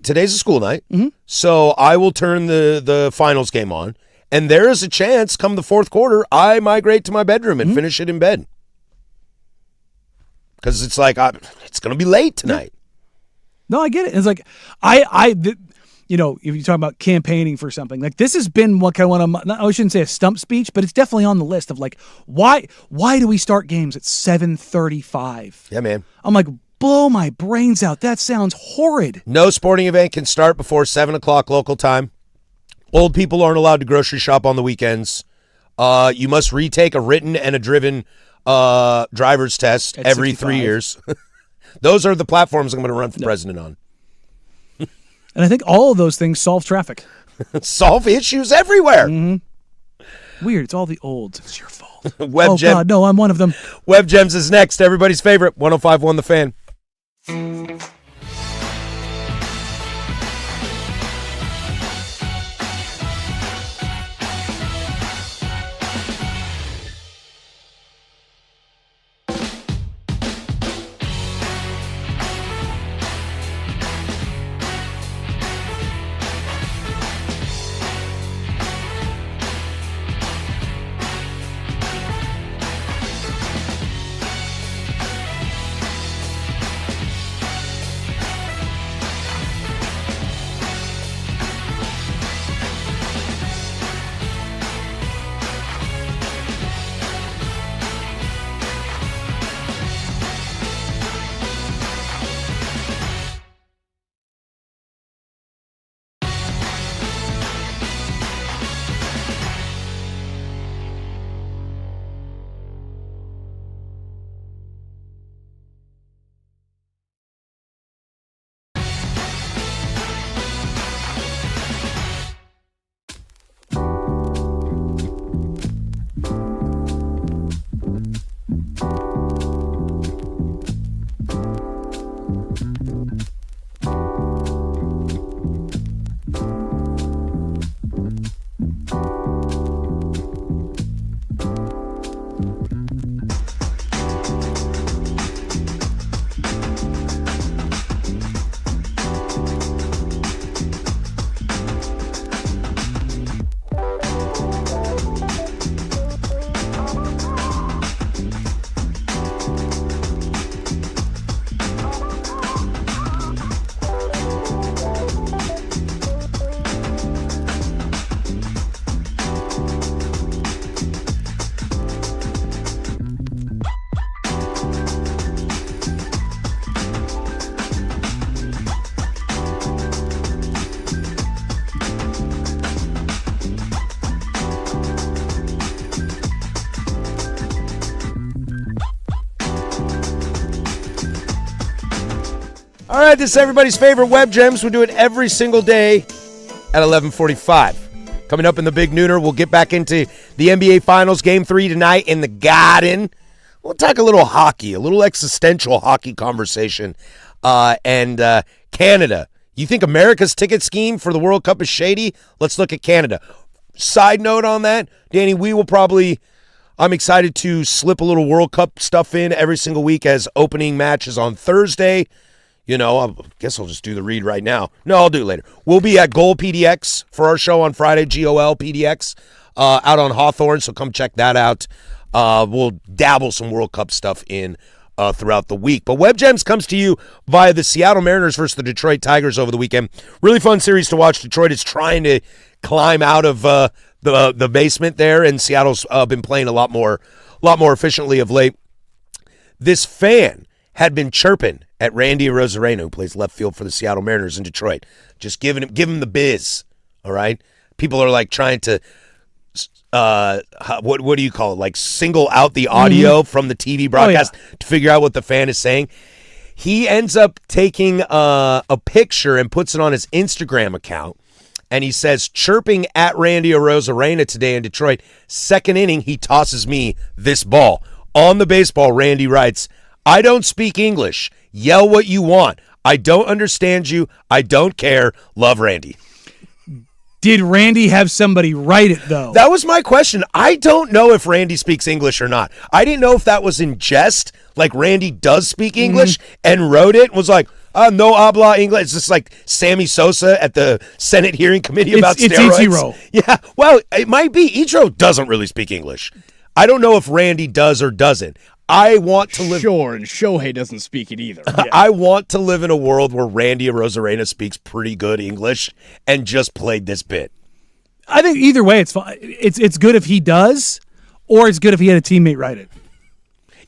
Today's a school night, so I will turn the finals game on, and there is a chance, come the fourth quarter, I migrate to my bedroom and finish it in bed. Because it's like, it's going to be late tonight. No, I get it. It's like, if you talk about campaigning for something, like this has been one of my, I shouldn't say a stump speech, but it's definitely on the list of like, why do we start games at 7:35? Yeah, man. I'm like, blow my brains out. That sounds horrid. No sporting event can start before 7 o'clock local time. Old people aren't allowed to grocery shop on the weekends. You must retake a written and a driven driver's test At every 65. 3 years. Those are the platforms I'm going to run for president on. And I think all of those things solve traffic. Solve issues everywhere. Weird. It's all the old. It's your fault. Web Oh, Gem. God, no, I'm one of them. Web Gems is next. Everybody's favorite. 105.1 The Fan. All right, this is everybody's favorite Web Gems. We do it every single day at 11:45. Coming up in the Big Nooner, we'll get back into the NBA Finals, Game 3 tonight in the Garden. We'll talk a little hockey, a little existential hockey conversation. And Canada. You think America's ticket scheme for the World Cup is shady? Let's look at Canada. Side note on that, Danny, I'm excited to slip a little World Cup stuff in every single week as opening matches on Thursday. I guess I'll just do the read right now. No, I'll do it later. We'll be at Goal PDX for our show on Friday, GOL PDX, out on Hawthorne, so come check that out. We'll dabble some World Cup stuff in throughout the week. But Web Gems comes to you via the Seattle Mariners versus the Detroit Tigers over the weekend. Really fun series to watch. Detroit is trying to climb out of the basement there, and Seattle's been playing a lot more efficiently of late. This fan had been chirping at Randy Arozarena, who plays left field for the Seattle Mariners in Detroit. Just give him the biz, all right? People are like trying to, what do you call it? Like single out the audio from the TV broadcast to figure out what the fan is saying. He ends up taking a picture and puts it on his Instagram account, and he says, chirping at Randy Arozarena today in Detroit. Second inning, he tosses me this ball. On the baseball, Randy writes, I don't speak English. Yell what you want. I don't understand you. I don't care. Love, Randy. Did Randy have somebody write it, though? That was my question. I don't know if Randy speaks English or not. I didn't know if that was in jest, like Randy does speak English, and wrote it, was like, no habla English. It's just like Sammy Sosa at the Senate hearing committee about steroids. It's Ichiro. Yeah, well, it might be. Ichiro doesn't really speak English. I don't know if Randy does or doesn't. I want to live. Sure, and Shohei doesn't speak it either. I want to live in a world where Randy Arozarena speaks pretty good English and just played this bit. I think either way, it's fine. It's good if he does, or it's good if he had a teammate write it.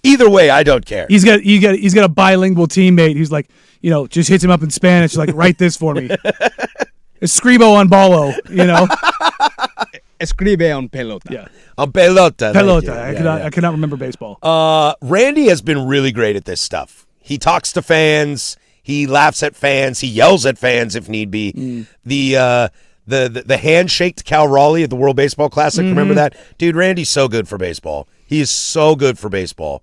Either way, I don't care. He's got a bilingual teammate who's like, just hits him up in Spanish, like, write this for me. Escribo on bolo, Escribe on pelota. Yeah. On pelota. Pelota. I cannot remember baseball. Randy has been really great at this stuff. He talks to fans. He laughs at fans. He yells at fans if need be. The handshake to Cal Raleigh at the World Baseball Classic. Remember that? Dude, Randy's so good for baseball. He is so good for baseball.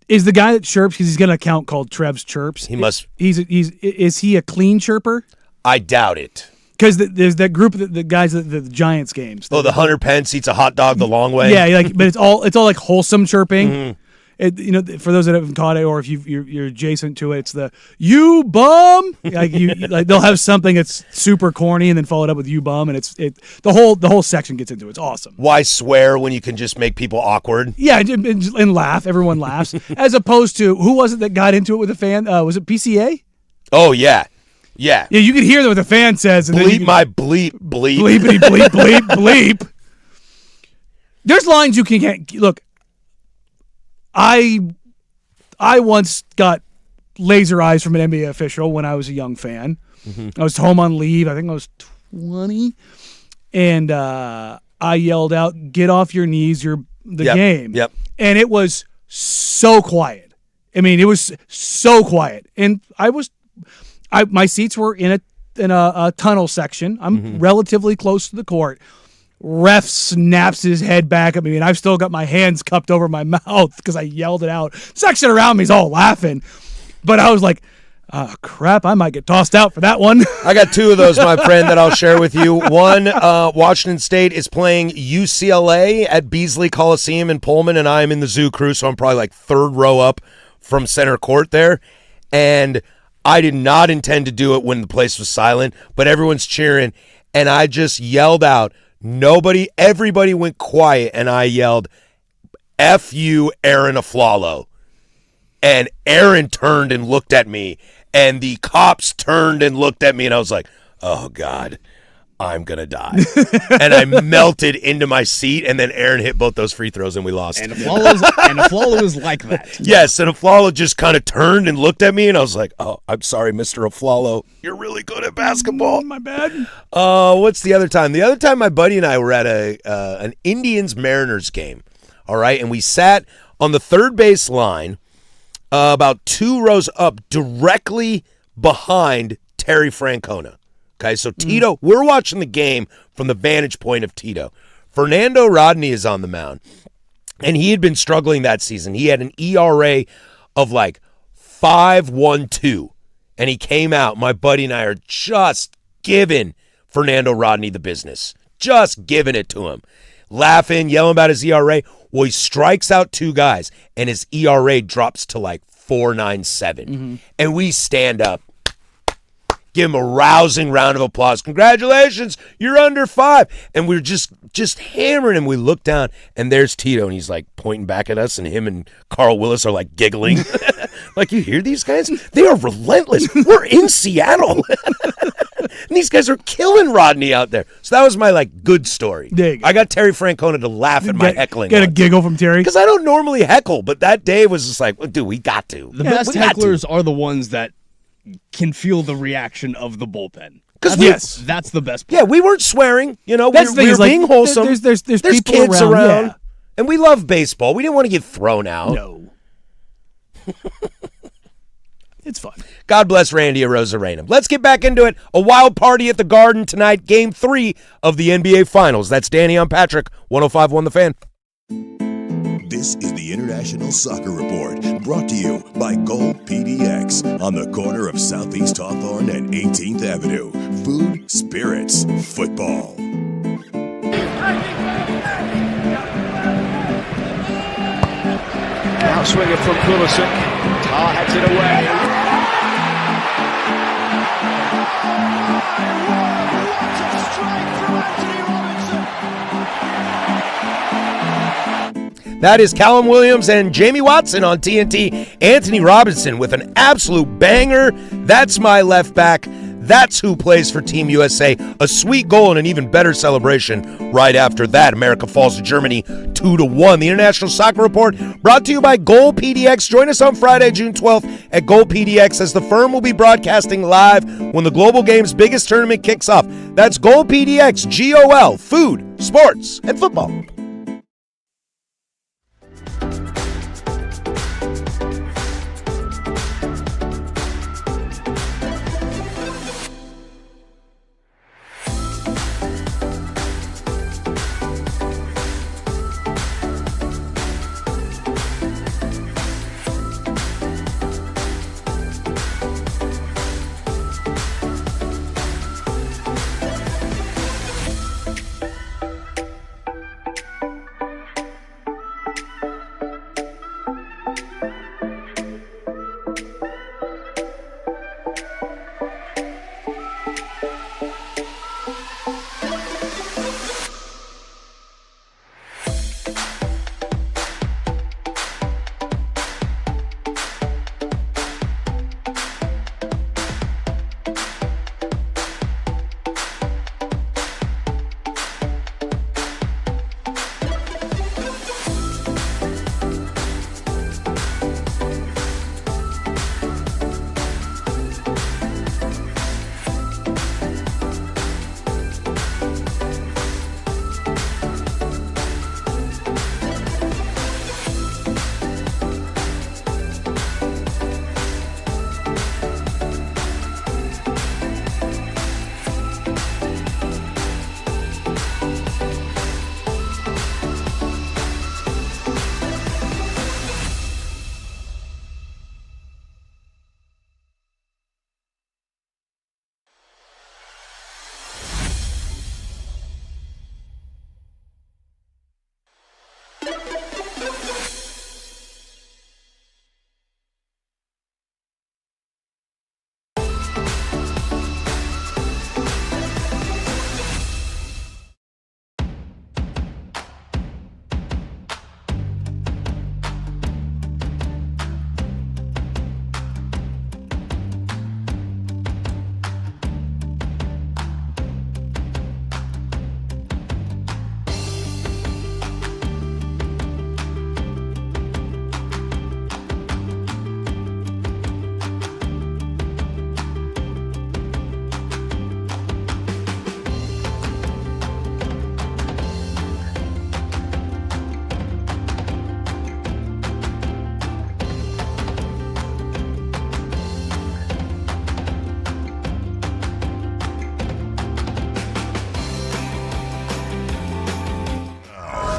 Is the guy that chirps, because he's got an account called Trev's Chirps. He must. Is he a clean chirper? I doubt it. Because there's that group of the guys at the Giants games. The Hunter Pence eats a hot dog the long way. Yeah, but it's all like wholesome chirping. For those that haven't caught it, or if you're adjacent to it, it's the "you bum." Like they'll have something that's super corny and then follow it up with "you bum," and the whole section gets into it. It's awesome. Why swear when you can just make people awkward? Yeah, and laugh. Everyone laughs, as opposed to who was it that got into it with a fan? Was it PCA? Oh yeah. Yeah. Yeah, you could hear what the fan says. And bleep my bleep bleep. Bleepity bleep bleep bleep. There's lines you can't look. I once got laser eyes from an NBA official when I was a young fan. I was home on leave. I think I was 20, and I yelled out, "Get off your knees! You're the game." Yep. And it was so quiet. I mean, it was so quiet, and my seats were in a tunnel section. I'm relatively close to the court. Ref snaps his head back at me, and I've still got my hands cupped over my mouth because I yelled it out. Section around me is all laughing, but I was like, "Oh crap! I might get tossed out for that one." I got two of those, my friend, that I'll share with you. One, Washington State is playing UCLA at Beasley Coliseum in Pullman, and I'm in the Zoo Crew, so I'm probably like third row up from center court there, and I did not intend to do it when the place was silent, but everyone's cheering, and I just yelled out. Everybody went quiet, and I yelled, "F you, Aaron Aflalo." And Aaron turned and looked at me, and the cops turned and looked at me, and I was like, oh, God, I'm going to die. And I melted into my seat, and then Aaron hit both those free throws, and we lost. And Aflalo is like that. Yes, and Aflalo just kind of turned and looked at me, and I was like, oh, I'm sorry, Mr. Aflalo. You're really good at basketball. My bad. What's the other time? The other time my buddy and I were at an Indians-Mariners game, all right? And we sat on the third base line about 2 rows up directly behind Terry Francona. Okay, so Tito, we're watching the game from the vantage point of Tito. Fernando Rodney is on the mound, and he had been struggling that season. He had an ERA of like 5.12, and he came out. My buddy and I are just giving Fernando Rodney the business, just giving it to him, laughing, yelling about his ERA. Well, he strikes out 2 guys, and his ERA drops to like 4.97, and we stand up. Give him a rousing round of applause. Congratulations, you're under 5. And we're just hammering him. We look down, and there's Tito, and he's like pointing back at us, and him and Carl Willis are like giggling. Like, you hear these guys? They are relentless. We're in Seattle. And these guys are killing Rodney out there. So that was my like good story. There you go. I got Terry Francona to laugh at my heckling. Get a giggle from Terry. Because I don't normally heckle, but that day was just like, well, dude, we got to. The best hecklers are the ones that can feel the reaction of the bullpen. Because that's the best part. Yeah, we weren't swearing. You know, That's we were like, being wholesome. There's people kids around. Yeah. And we love baseball. We didn't want to get thrown out. No. It's fun. God bless Randy Arozarena. Let's get back into it. A wild party at the Garden tonight. Game 3 of the NBA Finals. That's Danny on Patrick. 105.1 The Fan. This is the International Soccer Report, brought to you by Gold PDX on the corner of Southeast Hawthorne and 18th Avenue. Food, spirits, football. Now swinging from Pulisic. Tar heads it away. That is Callum Williams and Jamie Watson on TNT. Anthony Robinson with an absolute banger. That's my left back. That's who plays for Team USA. A sweet goal and an even better celebration right after that. America falls to Germany 2-1. The International Soccer Report brought to you by Goal PDX. Join us on Friday, June 12th at Goal PDX as the firm will be broadcasting live when the Global Games biggest tournament kicks off. That's Goal PDX, GOL, food, sports, and football.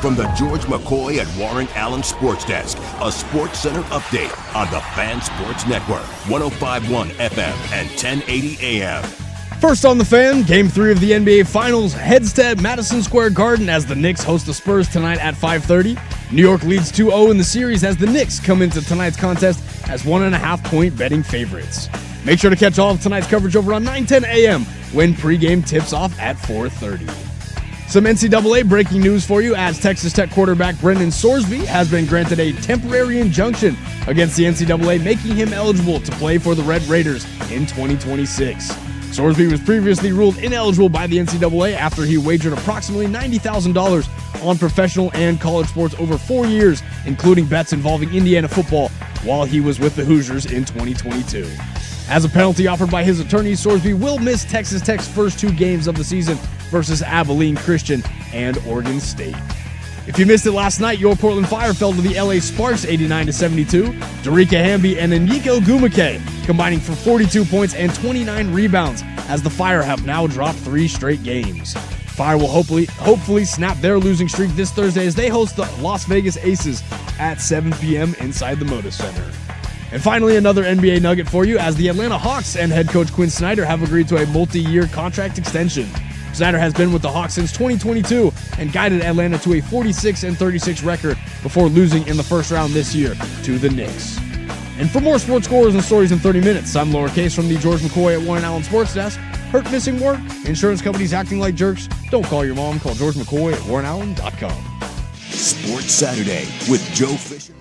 From the George McCoy and Warren Allen Sports Desk, a Sports Center update on the Fan Sports Network, 105.1 FM and 1080 AM. First on the Fan, Game 3 of the NBA Finals heads to Madison Square Garden as the Knicks host the Spurs tonight at 5:30. New York leads 2-0 in the series as the Knicks come into tonight's contest as 1.5-point betting favorites. Make sure to catch all of tonight's coverage over on 9:10 AM when pregame tips off at 4:30. Some NCAA breaking news for you as Texas Tech quarterback Brendan Sorsby has been granted a temporary injunction against the NCAA, making him eligible to play for the Red Raiders in 2026. Sorsby was previously ruled ineligible by the NCAA after he wagered approximately $90,000 on professional and college sports over 4 years, including bets involving Indiana football, while he was with the Hoosiers in 2022. As a penalty offered by his attorneys, Sorsby will miss Texas Tech's first 2 games of the season versus Abilene Christian and Oregon State. If you missed it last night, your Portland Fire fell to the LA Sparks 89-72. Darica Hamby and Enyiko Gumake combining for 42 points and 29 rebounds as the Fire have now dropped 3 straight games. Fire will hopefully snap their losing streak this Thursday as they host the Las Vegas Aces at 7 p.m. inside the Moda Center. And finally, another NBA nugget for you as the Atlanta Hawks and head coach Quinn Snyder have agreed to a multi-year contract extension. Snyder has been with the Hawks since 2022 and guided Atlanta to a 46-36 record before losing in the first round this year to the Knicks. And for more sports scores and stories in 30 minutes, I'm Laura Case from the George McCoy at Warren Allen Sports Desk. Hurt, missing work? Insurance companies acting like jerks? Don't call your mom. Call George McCoy at WarrenAllen.com. Sports Saturday with Joe Fisher.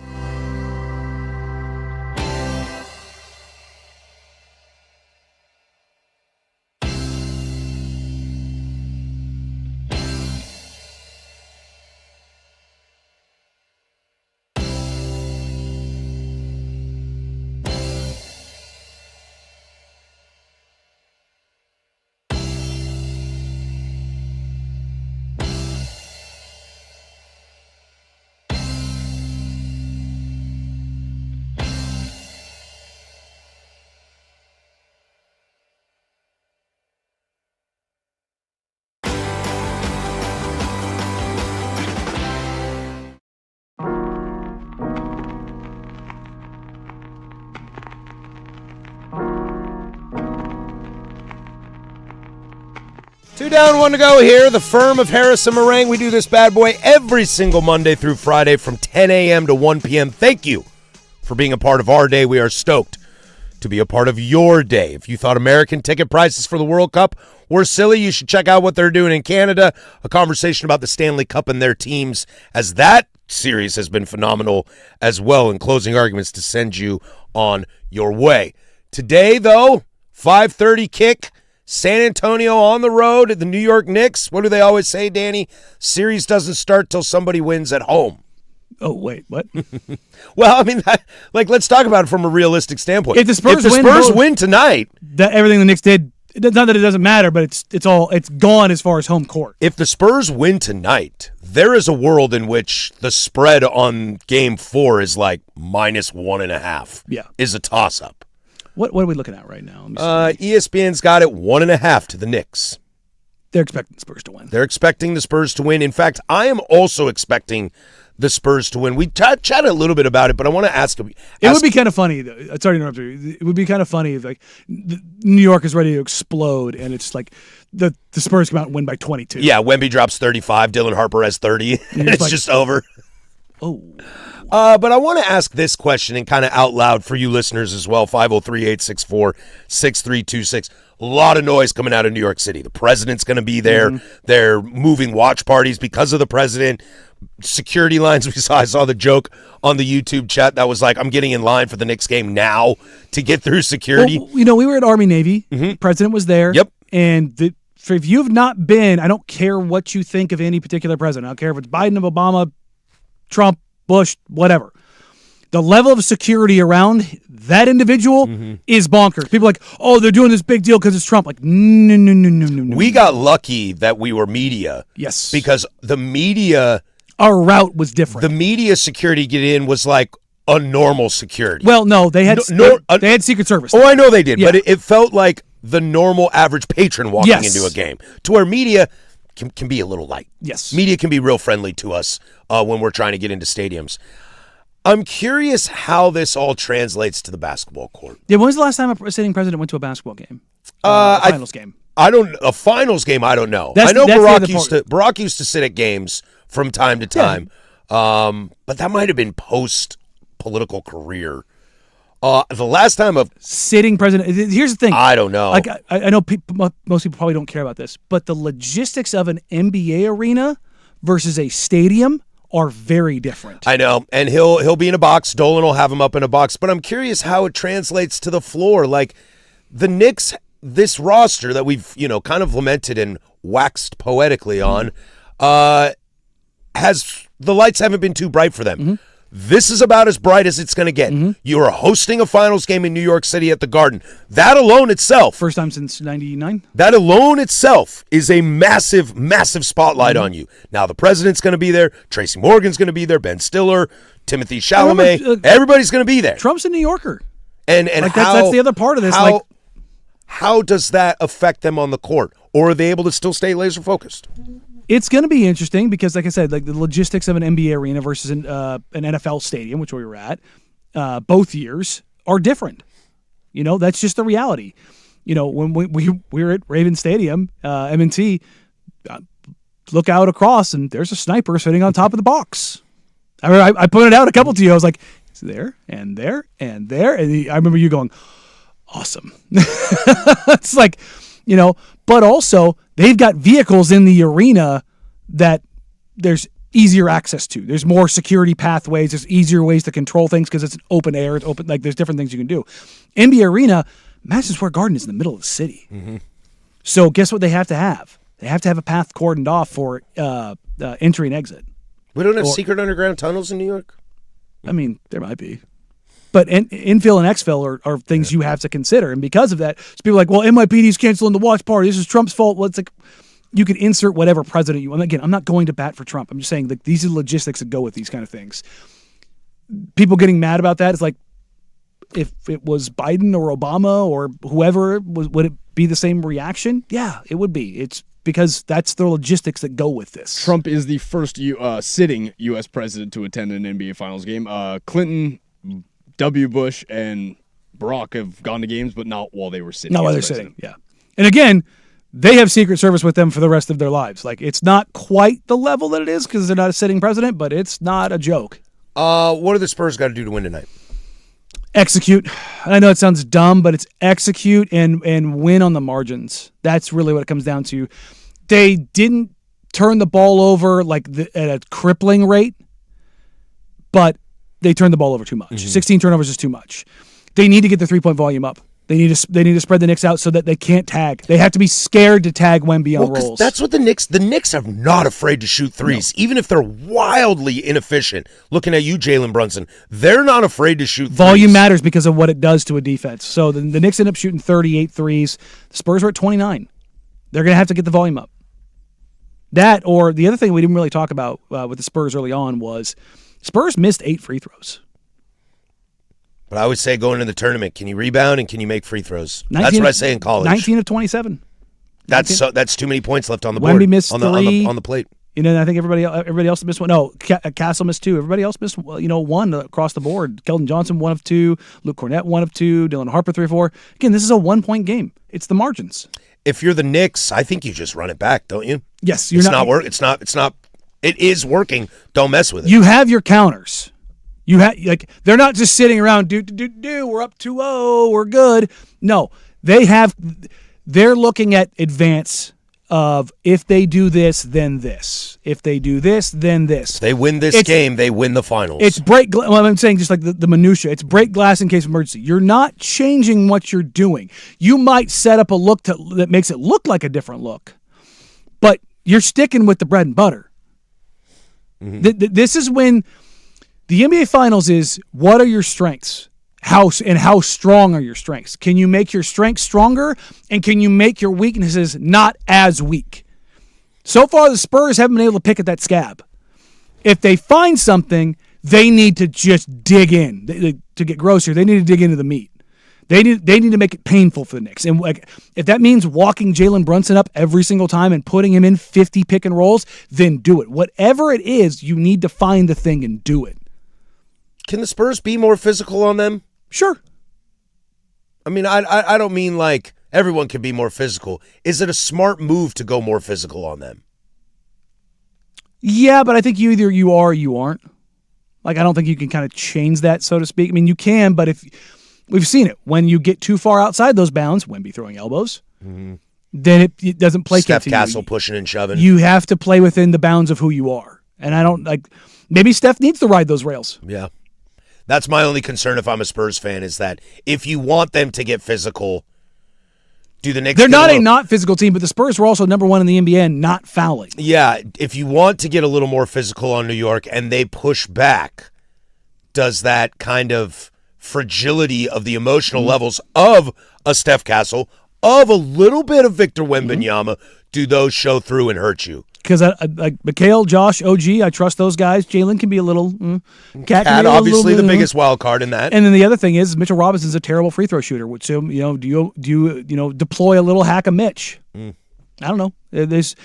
Two down, one to go here. The firm of Harris and Marang. We do this bad boy every single Monday through Friday from 10 a.m. to 1 p.m. Thank you for being a part of our day. We are stoked to be a part of your day. If you thought American ticket prices for the World Cup were silly, you should check out what they're doing in Canada. A conversation about the Stanley Cup and their teams, as that series has been phenomenal as well, in closing arguments to send you on your way. Today, though, 5:30 kick. San Antonio on the road at the New York Knicks. What do they always say, Danny? Series doesn't start till somebody wins at home. Oh, wait, what? Well, I mean, let's talk about it from a realistic standpoint. If the Spurs win tonight, everything the Knicks did, not that it doesn't matter, but it's gone as far as home court. If the Spurs win tonight, there is a world in which the spread on Game 4 is like -1.5. Yeah, is a toss-up. What are we looking at right now? ESPN's got it 1.5 to the Knicks. They're expecting the Spurs to win. They're expecting the Spurs to win. In fact, I am also expecting the Spurs to win. We chatted a little bit about it, but I want to ask. It would be kind of funny. Sorry to interrupt you. It would be kind of funny if New York is ready to explode, and it's like the Spurs come out and win by 22. Yeah, Wemby drops 35. Dylan Harper has 30. And it's just over. Oh. But I want to ask this question and kind of out loud for you listeners as well. 503-864-6326. A lot of noise coming out of New York City. The president's going to be there. Mm-hmm. They're moving watch parties because of the president. Security lines. I saw the joke on the YouTube chat that was like, I'm getting in line for the Knicks game now to get through security. Well, we were at Army-Navy. Mm-hmm. The president was there. Yep. And if you've not been, I don't care what you think of any particular president. I don't care if it's Biden, Obama, Trump, Bush, whatever. The level of security around that individual is bonkers. People are like, oh, they're doing this big deal because it's Trump. Like, no. We got lucky that we were media. Yes. Because the media... Our route was different. The media security get in was like a normal security. Well, no, they had they had Secret Service. Oh, I know they did, yeah. But it felt like the normal average patron walking into a game. To where media... Can be a little light. Yes. Media can be real friendly to us when we're trying to get into stadiums. I'm curious how this all translates to the basketball court. Yeah, when was the last time a sitting president went to a basketball game? A finals game. A finals game, I don't know. I know Barack used to sit at games from time to time, but that might have been post-political career. The last time a sitting president. Here's the thing. I don't know. Like I know most people probably don't care about this, but the logistics of an NBA arena versus a stadium are very different. I know, and he'll be in a box. Dolan will have him up in a box. But I'm curious how it translates to the floor. Like the Knicks, this roster that we've kind of lamented and waxed poetically on, has the lights haven't been too bright for them. Mm-hmm. This is about as bright as it's going to get. Mm-hmm. You are hosting a finals game in New York City at the Garden. That alone itself. First time since 99? That alone itself is a massive, massive spotlight on you. Now, the president's going to be there. Tracy Morgan's going to be there. Ben Stiller, Timothy Chalamet. Everybody's going to be there. Trump's a New Yorker. And that's the other part of this. How does that affect them on the court? Or are they able to still stay laser focused? It's going to be interesting because, like I said, like the logistics of an NBA arena versus an NFL stadium, which we were at, both years are different. That's just the reality. When we were at Raven Stadium, M&T, look out across and there's a sniper sitting on top of the box. I pointed out a couple to you. I was like, it's there and there and there. And I remember you going, awesome. It's like, but also they've got vehicles in the arena that there's easier access to. There's more security pathways. There's easier ways to control things because it's open air. It's open. Like there's different things you can do. NBA Arena, Madison Square Garden is in the middle of the city. Mm-hmm. So guess what they have to have? They have to have a path cordoned off for entry and exit. We don't have secret underground tunnels in New York? I mean, there might be. But infill and exfil are things you have to consider. And because of that, so people are like, well, NYPD's canceling the watch party. This is Trump's fault. Well, it's like, you can insert whatever president you want. Again, I'm not going to bat for Trump. I'm just saying, like, these are the logistics that go with these kind of things. People getting mad about that is like, if it was Biden or Obama or whoever, would it be the same reaction? Yeah, it would be. It's because that's the logistics that go with this. Trump is the first sitting U.S. president to attend an NBA Finals game. Clinton, W. Bush, and Barack have gone to games, but not while they were sitting. Not while they're sitting, yeah. And again, they have Secret Service with them for the rest of their lives. Like, it's not quite the level that it is because they're not a sitting president, but it's not a joke. What do the Spurs got to do to win tonight? Execute. I know it sounds dumb, but it's execute and win on the margins. That's really what it comes down to. They didn't turn the ball over like at a crippling rate, but they turned the ball over too much. 16 turnovers is too much. They need to get the 3-point volume up. They need to spread the Knicks out so that they can't tag. They have to be scared to tag Wemby on rolls. That's what the Knicks are not afraid to shoot threes, even if they're wildly inefficient. Looking at you, Jalen Brunson, they're not afraid to shoot Volume threes. matters because of what it does to a defense. So the Knicks end up shooting 38 threes. The Spurs were at 29. They're going to have to get the volume up. That, or the other thing we didn't really talk about with the Spurs early on was Spurs missed 8 free throws. But I would say going into the tournament, can you rebound and can you make free throws? That's what I say in college. 19 of 27. That's too many points left on the board. Wemby missed 3 on the plate. You know, I think everybody else missed one. No, Castle missed 2. Everybody else missed 1 across the board. Keldon Johnson 1 of 2. Luke Cornett 1 of 2. Dylan Harper 3 of 4. Again, this is a 1-point game. It's the margins. If you're the Knicks, I think you just run it back, don't you? Yes, It's not. It is working. Don't mess with it. You have your counters. You have they're not just sitting around. We're up 2-0. We're good. No, they're looking at advance of if they do this, then this. If they do this, then this. If they win this game, they win the finals. It's well, I'm saying just like the minutia. It's break glass in case of emergency. You're not changing what you're doing. You might set up a look that makes it look like a different look, but you're sticking with the bread and butter. Mm-hmm. This is when the NBA Finals is, what are your strengths? How strong are your strengths? Can you make your strengths stronger? And can you make your weaknesses not as weak? So far, the Spurs haven't been able to pick at that scab. If they find something, they need to just dig in. To get grosser, they need to dig into the meat. They need to make it painful for the Knicks. And if that means walking Jalen Brunson up every single time and putting him in 50 pick and rolls, then do it. Whatever it is, you need to find the thing and do it. Can the Spurs be more physical on them? Sure. I mean, I don't mean like everyone can be more physical. Is it a smart move to go more physical on them? Yeah, but I think either you are or you aren't. Like, I don't think you can kind of change that, so to speak. I mean, you can, but if we've seen it. When you get too far outside those bounds, Wemby throwing elbows, then it doesn't play. Steph Castle pushing and shoving. You have to play within the bounds of who you are. And I don't like. Maybe Steph needs to ride those rails. Yeah. That's my only concern if I'm a Spurs fan is that if you want them to get physical, do the Knicks... They're not a not physical team, but the Spurs were also number 1 in the NBA in not fouling. Yeah, if you want to get a little more physical on New York and they push back, does that kind of fragility of the emotional levels of a Steph Castle, of a little bit of Victor Wembanyama, do those show through and hurt you? Because like Mikhail, Josh, OG, I trust those guys. Jalen can be a little Cat obviously the biggest wild card in that. And then the other thing is Mitchell Robinson's a terrible free throw shooter. Which do you deploy a little hack of Mitch? I don't know. That's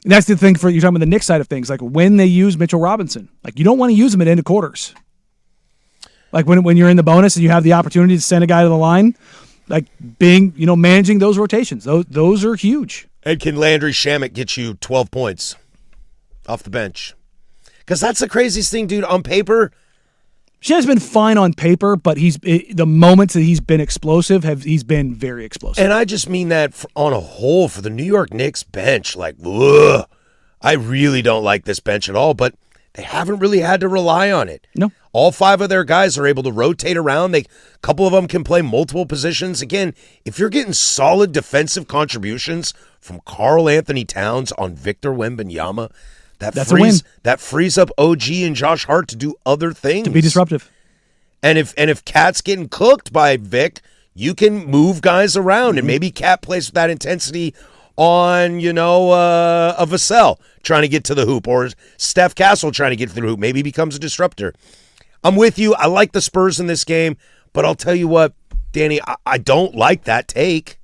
the thing for you're talking about the Knicks side of things. Like when they use Mitchell Robinson, like you don't want to use him at end of quarters. Like when you're in the bonus and you have the opportunity to send a guy to the line, like being managing those rotations. Those are huge. And can Landry Shamet get you 12 points off the bench? Because that's the craziest thing, dude. On paper, Shamet's been fine on paper, but the moments that he's been explosive, he's been very explosive. And I just mean that on a whole for the New York Knicks bench. Like, ugh, I really don't like this bench at all. But They haven't really had to rely on it. No. All 5 of their guys are able to rotate around. A couple of them can play multiple positions. Again, if you're getting solid defensive contributions from Karl Anthony Towns on Victor Wembanyama, that frees up OG and Josh Hart to do other things. To be disruptive. And if Cat's getting cooked by Vic, you can move guys around, and maybe Cat plays with that intensity on, a Vassell trying to get to the hoop, or Steph Castle trying to get to the hoop. Maybe he becomes a disruptor. I'm with you. I like the Spurs in this game, but I'll tell you what, Danny, I don't like that take.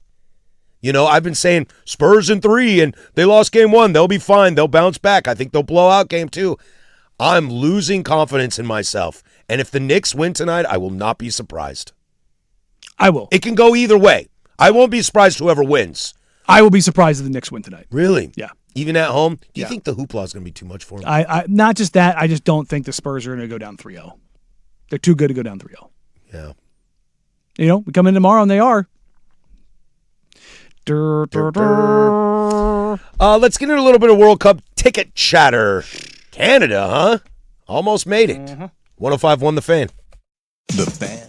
I've been saying Spurs in 3, and they lost game 1. They'll be fine. They'll bounce back. I think they'll blow out game 2. I'm losing confidence in myself. And if the Knicks win tonight, I will not be surprised. I will. It can go either way. I won't be surprised whoever wins. I will be surprised if the Knicks win tonight. Really? Yeah. Even at home? Do you think the hoopla is going to be too much for them? I not just that, I just don't think the Spurs are going to go down 3-0. They're too good to go down 3-0. Yeah. We come in tomorrow and they are. Let's get into a little bit of World Cup ticket chatter. Canada, huh? Almost made it. 105.1 The Fan. The Fan.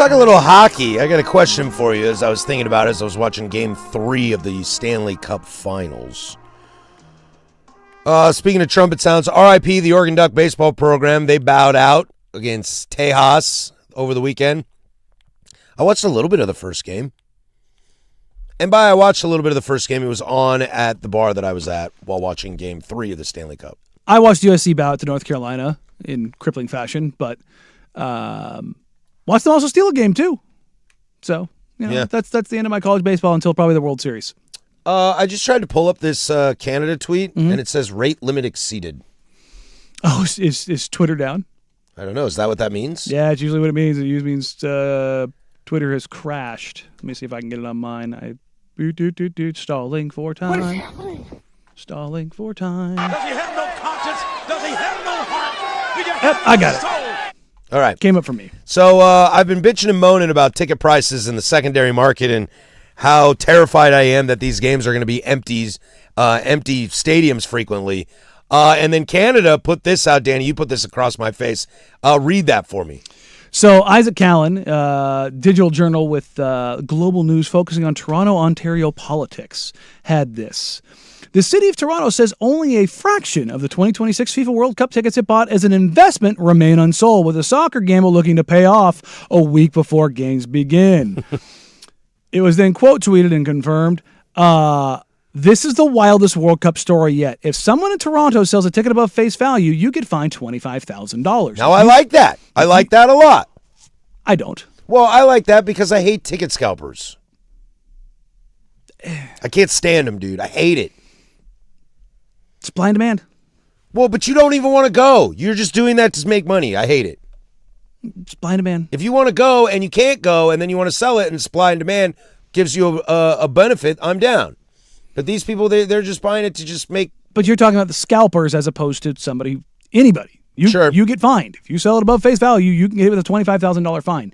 talk a little hockey. I got a question for you as I was thinking about it as I was watching Game 3 of the Stanley Cup Finals. Speaking of trumpet sounds, RIP, the Oregon Duck baseball program. They bowed out against Tejas over the weekend. I watched a little bit of the first game. And by I watched a little bit of the first game, it was on at the bar that I was at while watching Game 3 of the Stanley Cup. I watched USC bow out to North Carolina in crippling fashion, but watched them also steal a game too. So, that's the end of my college baseball until probably the World Series. I just tried to pull up this Canada tweet, and it says rate limit exceeded. Oh, is Twitter down? I don't know. Is that what that means? Yeah, it's usually what it means. It usually means Twitter has crashed. Let me see if I can get it on mine. Stalling for time. What is happening? Stalling for time. Does he have no conscience? Does he have no heart? Yep, I got it. All right. Came up for me. So I've been bitching and moaning about ticket prices in the secondary market and how terrified I am that these games are going to be empty stadiums frequently. And then Canada put this out, Danny. You put this across my face. Read that for me. So Isaac Callan, digital journal with global news focusing on Toronto, Ontario politics, had this. The city of Toronto says only a fraction of the 2026 FIFA World Cup tickets it bought as an investment remain unsold, with a soccer gamble looking to pay off a week before games begin. It was then quote tweeted and confirmed, this is the wildest World Cup story yet. If someone in Toronto sells a ticket above face value, you get fined $25,000. Now, I like that. I like that a lot. I don't. Well, I like that because I hate ticket scalpers. I can't stand them, dude. I hate it. It's blind demand. Well, but you don't even want to go. You're just doing that to make money. I hate it. It's blind demand. If you want to go and you can't go and then you want to sell it and supply and demand gives you a benefit, I'm down. But these people, they're just buying it to just make... But you're talking about the scalpers as opposed to anybody. Sure. You get fined. If you sell it above face value, you can get it with a $25,000 fine.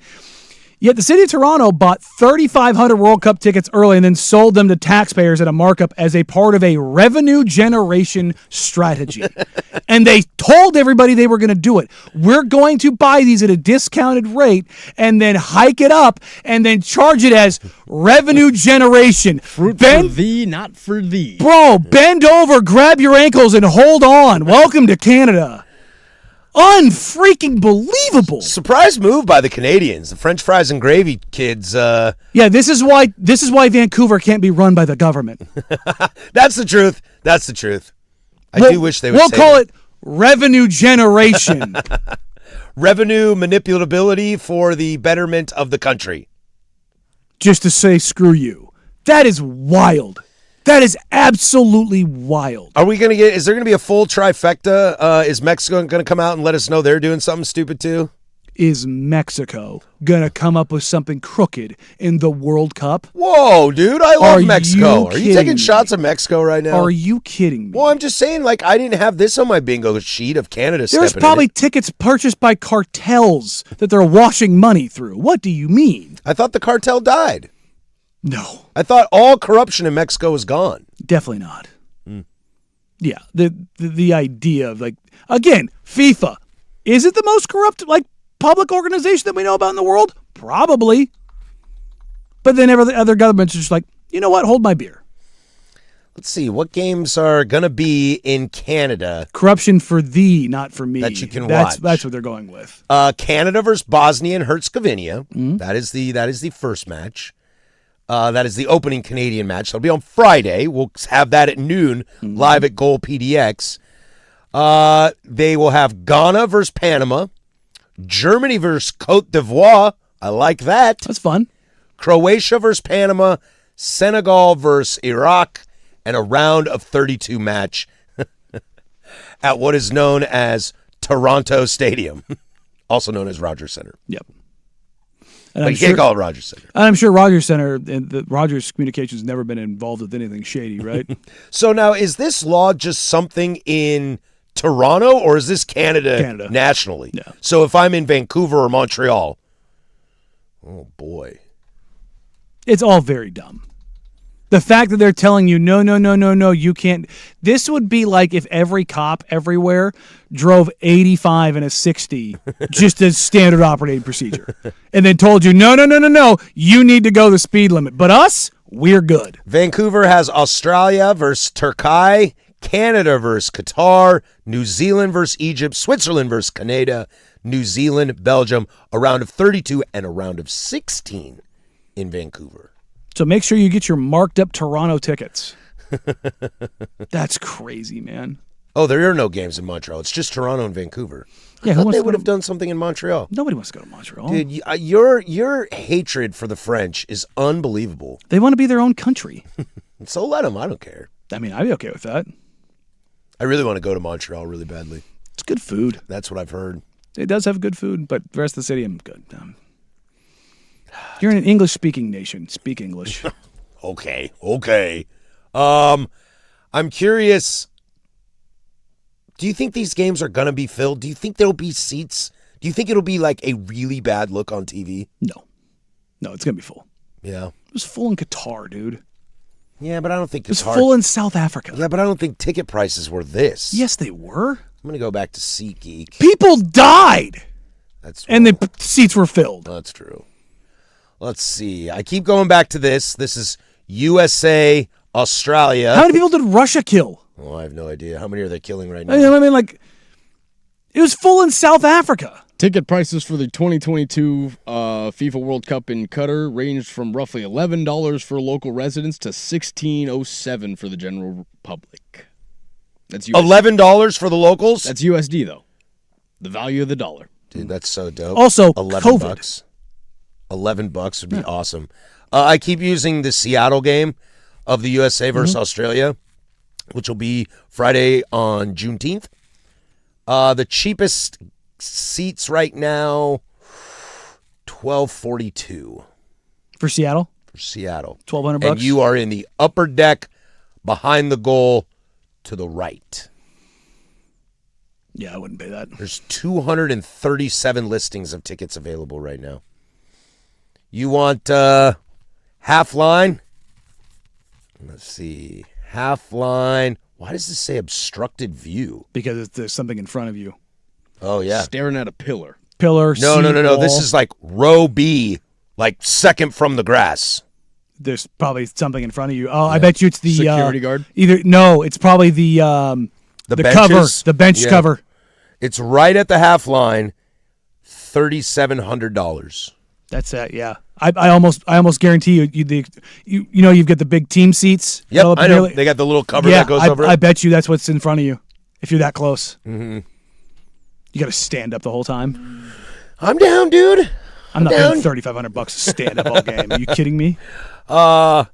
Yet the city of Toronto bought 3,500 World Cup tickets early and then sold them to taxpayers at a markup as a part of a revenue generation strategy. And they told everybody they were going to do it. We're going to buy these at a discounted rate and then hike it up and then charge it as revenue generation. Fruit for thee, not for thee. Bro, bend over, grab your ankles, and hold on. Welcome to Canada. Unfreaking believable. Surprise move by the Canadians. The French fries and gravy kids. Yeah, this is why Vancouver can't be run by the government. That's the truth. That's the truth. I do wish they would. We'll call it revenue generation. Revenue manipulability for the betterment of the country. Just to say screw you. That is wild. That is absolutely wild. Are we going to get, is there going to be a full trifecta? Is Mexico going to come out and let us know they're doing something stupid too? Is Mexico going to come up with something crooked in the World Cup? Whoa, dude, I love Mexico. Are you taking me? shots of Mexico right now? Are you kidding me? Well, I'm just saying, like, I didn't have this on my bingo sheet of Canada There's stepping probably in it. tickets purchased by cartels that they're washing money through. What do you mean? I thought the cartel died. No. I thought all corruption in Mexico was gone. Definitely not. Yeah, the idea of, like, again, FIFA, is it the most corrupt, like, public organization that we know about in the world? Probably. But then every other government's just like, you know what? Hold my beer. Let's see, what games are going to be in Canada? Corruption for thee, not for me. That you can watch. That's what they're going with. Canada versus Bosnia and Herzegovina. That is the first match. That is the opening Canadian match. That'll be on Friday. We'll have that at noon, live at Goal PDX. They will have Ghana versus Panama, Germany versus Cote d'Ivoire. I like that. That's fun. Croatia versus Panama, Senegal versus Iraq, and a round of 32 match at what is known as Toronto Stadium, also known as Rogers Center. Yep. But you can't call it Rogers Center. I'm sure Rogers Center and the Rogers Communications never been involved with anything shady, right? So now, is this law just something in Toronto, or is this Canada. Nationally? Yeah. So if I'm in Vancouver or Montreal, oh boy. It's all very dumb. The fact that they're telling you, no, you can't. This would be like if every cop everywhere drove 85 and a 60 just as standard operating procedure and then told you, no, you need to go the speed limit. But us, we're good. Vancouver has Australia versus Turkey, Canada versus Qatar, New Zealand versus Egypt, Switzerland versus Canada, New Zealand, Belgium, a round of 32 and a round of 16 in Vancouver. So make sure you get your marked up Toronto tickets. That's crazy, man. Oh, there are no games in Montreal. It's just Toronto and Vancouver. Yeah, I who thought wants they to go would to- have done something in Montreal. Nobody wants to go to Montreal. Dude, your hatred for the French is unbelievable. They want to be their own country. So let them. I don't care. I mean, I'd be okay with that. I really want to go to Montreal really badly. It's good food. That's what I've heard. It does have good food, but the rest of the city, I'm good. You're in an English-speaking nation. Speak English. Okay. I'm curious. Do you think these games are going to be filled? Do you think there'll be seats? Do you think it'll be like a really bad look on TV? No, it's going to be full. Yeah. It was full in Qatar, dude. Yeah, but I don't think It was it's hard. full in South Africa. Yeah, but I don't think ticket prices were this. Yes, they were. I'm going to go back to SeatGeek. People died, That's and the seats were filled. That's true. Let's see. I keep going back to this. This is USA, Australia. How many people did Russia kill? Oh, I have no idea. How many are they killing right now? I mean, like, it was full in South Africa. Ticket prices for the 2022 FIFA World Cup in Qatar ranged from roughly $11 for local residents to $16.07 for the general public. That's USD. $11 for the locals? That's USD though. The value of the dollar. Dude, that's so dope. Also, 11 COVID. bucks. $11 would be awesome. I keep using the Seattle game of the USA versus Australia, which will be Friday on Juneteenth. The cheapest seats right now, $12.42 For Seattle? for Seattle. $1,200 And you are in the upper deck behind the goal to the right. Yeah, I wouldn't pay that. There's 237 listings of tickets available right now. You want half line? Let's see. Half line. Why does this say obstructed view? Because there's something in front of you. Oh, yeah. Staring at a pillar. Pillar, No. seat, This wall. is like row B, like second from the grass. There's probably something in front of you. Oh, I bet you it's the Security guard? It's probably the cover, benches? the bench Yeah. cover. It's right at the half line, $3,700. That's that. Yeah, I almost guarantee you've got the big team seats. Yep, up I know. there. They got the little cover Yeah, that goes over I it. bet you that's what's in front of you if you're that close. Mm-hmm. You got to stand up the whole time. I'm down, dude. I'm not down. paying $3,500 to stand up all game. Are you kidding me? I've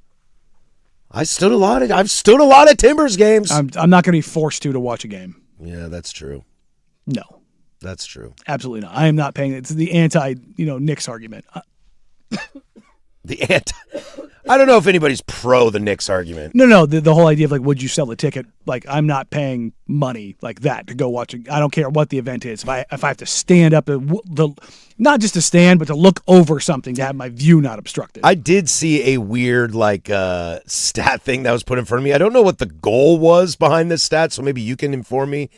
stood a lot of Timbers games. I'm not going to be forced to watch a game. Yeah, that's true. No, That's true. absolutely not. I am not paying. It's the anti Knicks argument. I don't know if anybody's pro the Knicks argument. No. The whole idea of like, would you sell the ticket? Like, I'm not paying money like that to go watch it. I don't care what the event is. If I have to stand up, not just to stand, but to look over something to have my view not obstructed. I did see a weird stat thing that was put in front of me. I don't know what the goal was behind this stat, so maybe you can inform me.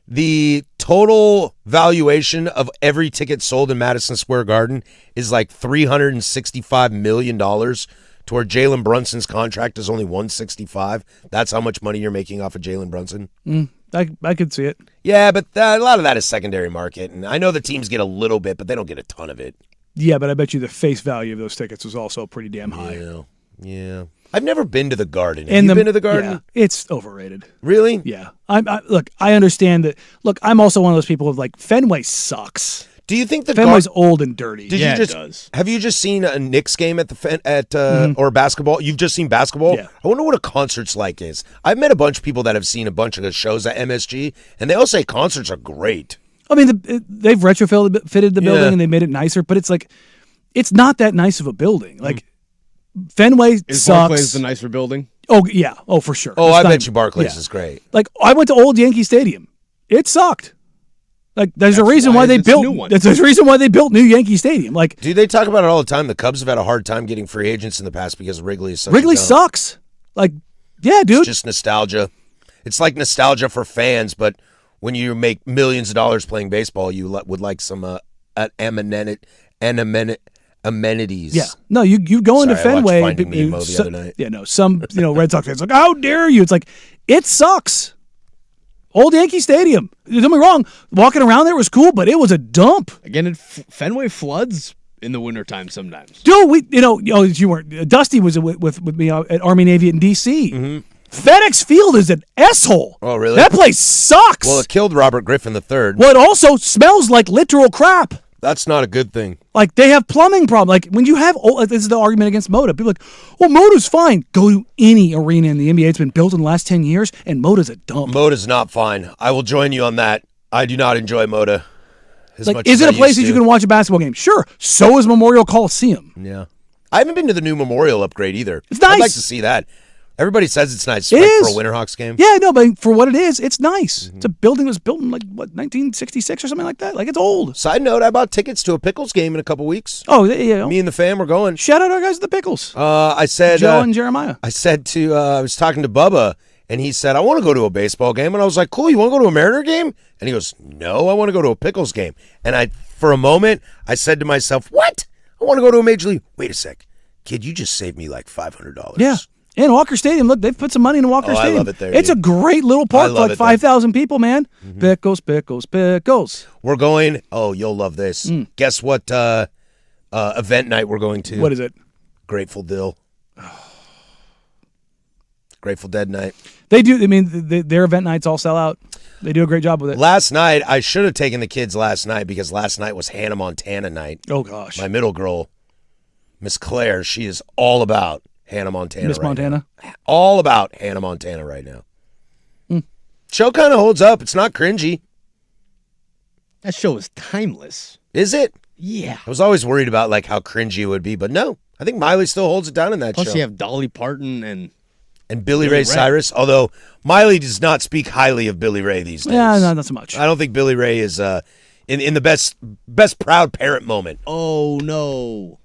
The total valuation of every ticket sold in Madison Square Garden is like $365 million, to where Jalen Brunson's contract is only $165. That's how much money you're making off of Jalen Brunson. I could see it. Yeah, but a lot of that is secondary market, and I know the teams get a little bit, but they don't get a ton of it. Yeah, but I bet you the face value of those tickets was also pretty damn high. Yeah. I've never been to the Garden. Have you been to the Garden? Yeah, it's overrated. Really? Yeah. Look, I understand that. Look, I'm also one of those people who like Fenway sucks. Do you think the Fenway's old and dirty. Did Yeah, you just it does. have you just seen a Knicks game or basketball? You've just seen basketball? Yeah. I wonder what a concert's like is. I've met a bunch of people that have seen a bunch of the shows at MSG, and they all say concerts are great. I mean, they've retrofitted the building Yeah. and they made it nicer, but it's like, it's not that nice of a building. Like, Fenway Is sucks. Barclays the nicer building? Oh, yeah. Oh, for sure. Oh, It's I not bet even- you Barclays yeah. is great. Like, I went to Old Yankee Stadium. It sucked. Like, there's a That's reason why why they it's a built. new one. There's a reason why they built new Yankee Stadium. Like, Dude, they talk about it all the time. The Cubs have had a hard time getting free agents in the past because Wrigley is such Wrigley a dump. sucks. Like, yeah, dude. It's just nostalgia. It's like nostalgia for fans, but when you make millions of dollars playing baseball, you would like some amenities. Yeah. No, you go into Sorry, I watched Fenway. Finding Nemo the other night. Yeah, no. Some Red Sox fans are like, how dare you? It's like, it sucks. Old Yankee Stadium. Don't get me wrong. Walking around there was cool, but it was a dump. Again, Fenway floods in the wintertime sometimes. Dude, you weren't. Dusty was with me at Army Navy in D.C. Mm-hmm. FedEx Field is an asshole. Oh, really? That place sucks. Well, it killed Robert Griffin III. Well, it also smells like literal crap. That's not a good thing. Like, they have plumbing problems. Like, when you have, this is the argument against Moda. People are like, well, Moda's fine. Go to any arena in the NBA. It's been built in the last 10 years, and Moda's a dump. Moda's not fine. I will join you on that. I do not enjoy Moda as Like, much is as it a I place used that you to. can watch a basketball game? Sure. So is Memorial Coliseum. Yeah. I haven't been to the new Memorial upgrade either. It's nice. I'd like to see that. Everybody says it's nice It like, is. for a Winterhawks game. Yeah, no, but for what it is, it's nice. Mm-hmm. It's a building that was built in, 1966 or something like that. Like, it's old. Side note, I bought tickets to a Pickles game in a couple weeks. Oh, yeah. Me and the fam were going. Shout out our guys at the Pickles. I said, Joe and Jeremiah. I was talking to Bubba, and he said, I want to go to a baseball game. And I was like, cool, you want to go to a Mariner game? And he goes, no, I want to go to a Pickles game. And for a moment, I said to myself, what? I want to go to a Major League. Wait a sec. Kid, you just saved me like $500. Yeah. And Walker Stadium, look, they've put some money into Walker Stadium. I love it there, It's dude. a great little park I for love like it there. 5,000 people, man. Pickles, pickles, pickles. We're going, you'll love this. Guess what event night we're going to? What is it? Grateful Dill. Grateful Dead night. They do, their event nights all sell out. They do a great job with it. Last night, I should have taken the kids last night because last night was Hannah Montana night. Oh, gosh. My middle girl, Miss Claire, she is all about Hannah Montana. Miss Montana? Now. All about Hannah Montana right now. Show kind of holds up. It's not cringy. That show is timeless. Is it? Yeah. I was always worried about like how cringy it would be, but no. I think Miley still holds it down in that Plus, show. you have Dolly Parton and Billy Ray Cyrus, although Miley does not speak highly of Billy Ray these days. Yeah, no, not so much. I don't think Billy Ray is in the best proud parent moment. oh no,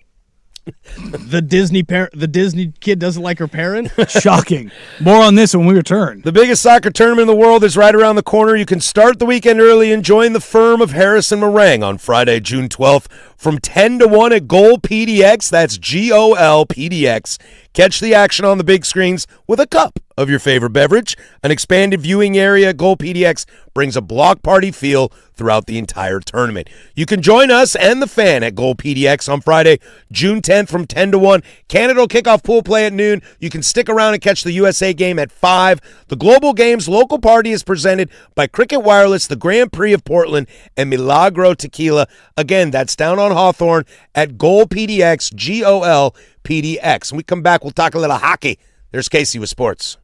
the Disney kid doesn't like her parent. Shocking. More on this when we return. The biggest soccer tournament in the world is right around the corner. You can start the weekend early and join the firm of Harris and Marang on Friday, June 12th from 10 to 1 at Goal PDX. That's GOL PDX. Catch the action on the big screens with a cup of your favorite beverage. An expanded viewing area at Goal PDX brings a block party feel throughout the entire tournament. You can join us and the fan at Goal PDX on Friday, June 10th from 10 to 1. Canada will kick off pool play at noon. You can stick around and catch the USA game at 5. The Global Games local party is presented by Cricket Wireless, the Grand Prix of Portland, and Milagro Tequila. Again, that's down on Hawthorne at Goal PDX, GOL PDX. When we come back, we'll talk a little hockey. There's Casey with sports.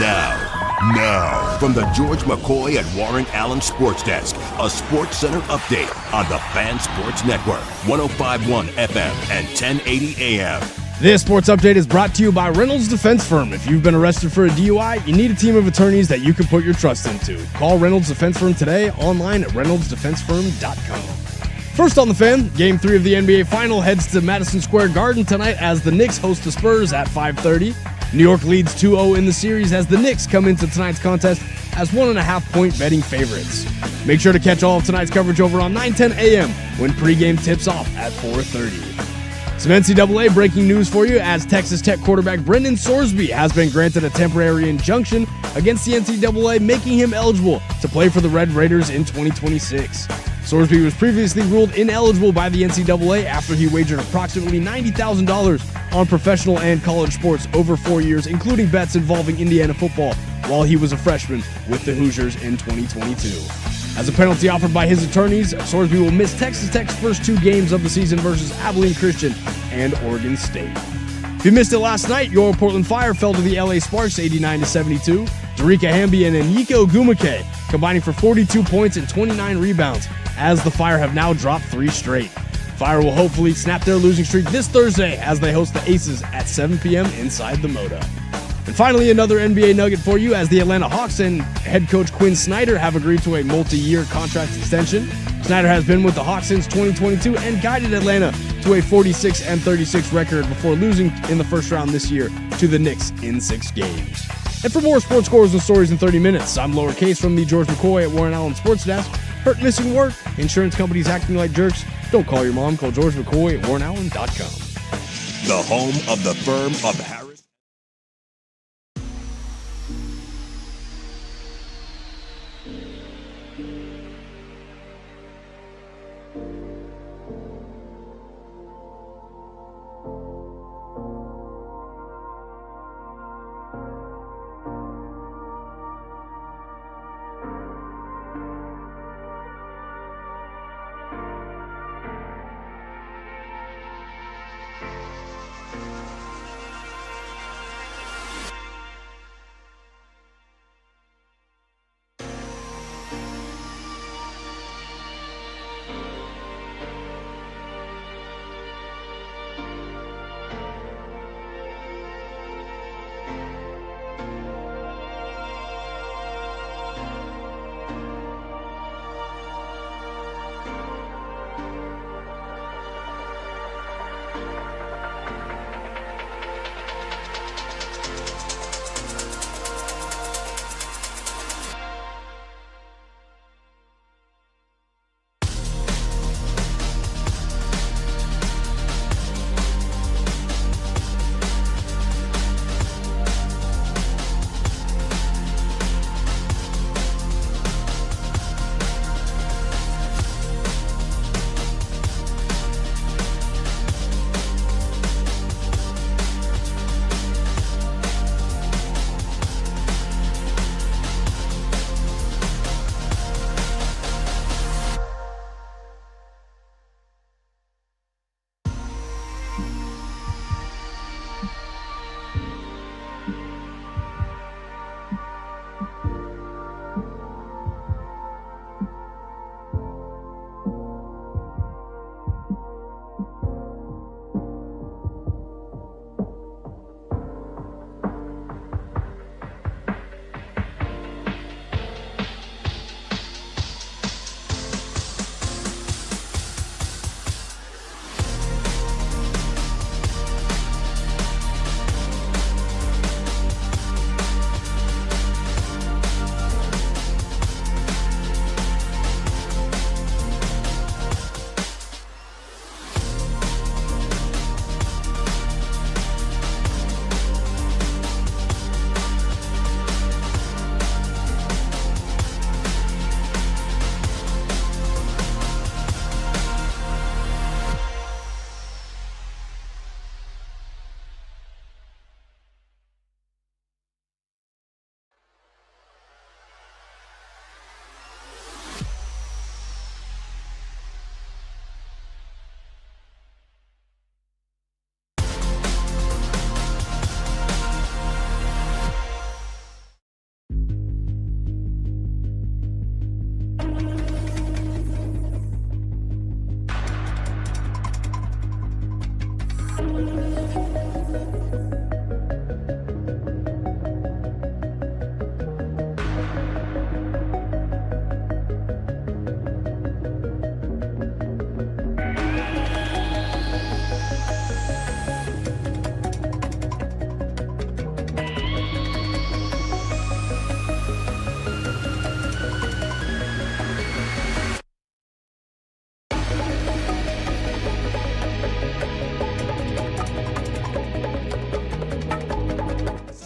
Now, from the George McCoy and Warren Allen Sports Desk, a Sports Center update on the Fan Sports Network, 105.1 FM and 1080 AM. This sports update is brought to you by Reynolds Defense Firm. If you've been arrested for a DUI, you need a team of attorneys that you can put your trust into. Call Reynolds Defense Firm today, online at reynoldsdefensefirm.com. First on the Fan, Game 3 of the NBA Final heads to Madison Square Garden tonight as the Knicks host the Spurs at 5:30. New York leads 2-0 in the series as the Knicks come into tonight's contest as 1.5-point betting favorites. Make sure to catch all of tonight's coverage over on 9:10 a.m. when pregame tips off at 4:30. Some NCAA breaking news for you as Texas Tech quarterback Brendan Sorsby has been granted a temporary injunction against the NCAA, making him eligible to play for the Red Raiders in 2026. Sorsby was previously ruled ineligible by the NCAA after he wagered approximately $90,000 on professional and college sports over 4 years, including bets involving Indiana football, while he was a freshman with the Hoosiers in 2022. As a penalty offered by his attorneys, Sorsby will miss Texas Tech's first 2 games of the season versus Abilene Christian and Oregon State. If you missed it last night, your Portland Fire fell to the LA Sparks 89-72. Darica Hambian and Yiko Gumake combining for 42 points and 29 rebounds as the Fire have now dropped 3 straight. Fire will hopefully snap their losing streak this Thursday as they host the Aces at 7 p.m. inside the Moda. And finally, another NBA nugget for you, as the Atlanta Hawks and head coach Quinn Snyder have agreed to a multi-year contract extension. Snyder has been with the Hawks since 2022 and guided Atlanta to a 46-36 record before losing in the first round this year to the Knicks in 6 games. And for more sports scores and stories in 30 minutes, I'm Lowercase from the George McCoy at Warren Allen Sports Desk. Hurt, missing work, insurance companies acting like jerks. Don't call your mom, call George McCoy at warrenallen.com. The home of the firm of Harris.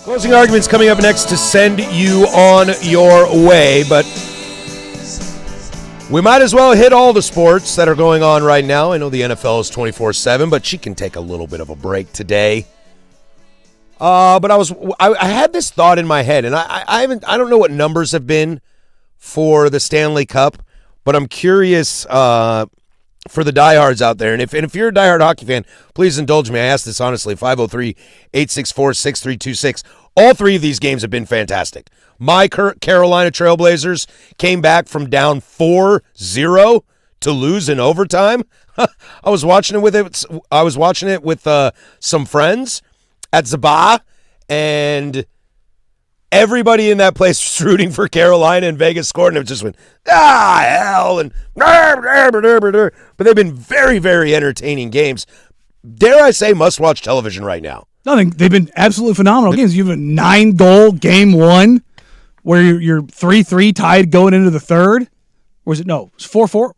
Closing arguments coming up next to send you on your way, but we might as well hit all the sports that are going on right now. I know the NFL is 24/7, but she can take a little bit of a break today. But I had this thought in my head, and I don't know what numbers have been for the Stanley Cup, but I'm curious for the diehards out there. And if you're a diehard hockey fan, please indulge me. I asked this honestly, 503-864-6326. All three of these games have been fantastic. My Carolina Trailblazers came back from down 4-0 to lose in overtime. I was watching it with some friends at Zabah, and everybody in that place was rooting for Carolina, and Vegas scored, and it just went, hell, and but they've been very, very entertaining games. Dare I say must-watch television right now. No, they've been absolutely phenomenal games. You have a 9-goal game one where you're 3-3 tied going into the third. Or was it? No, it was 4-4.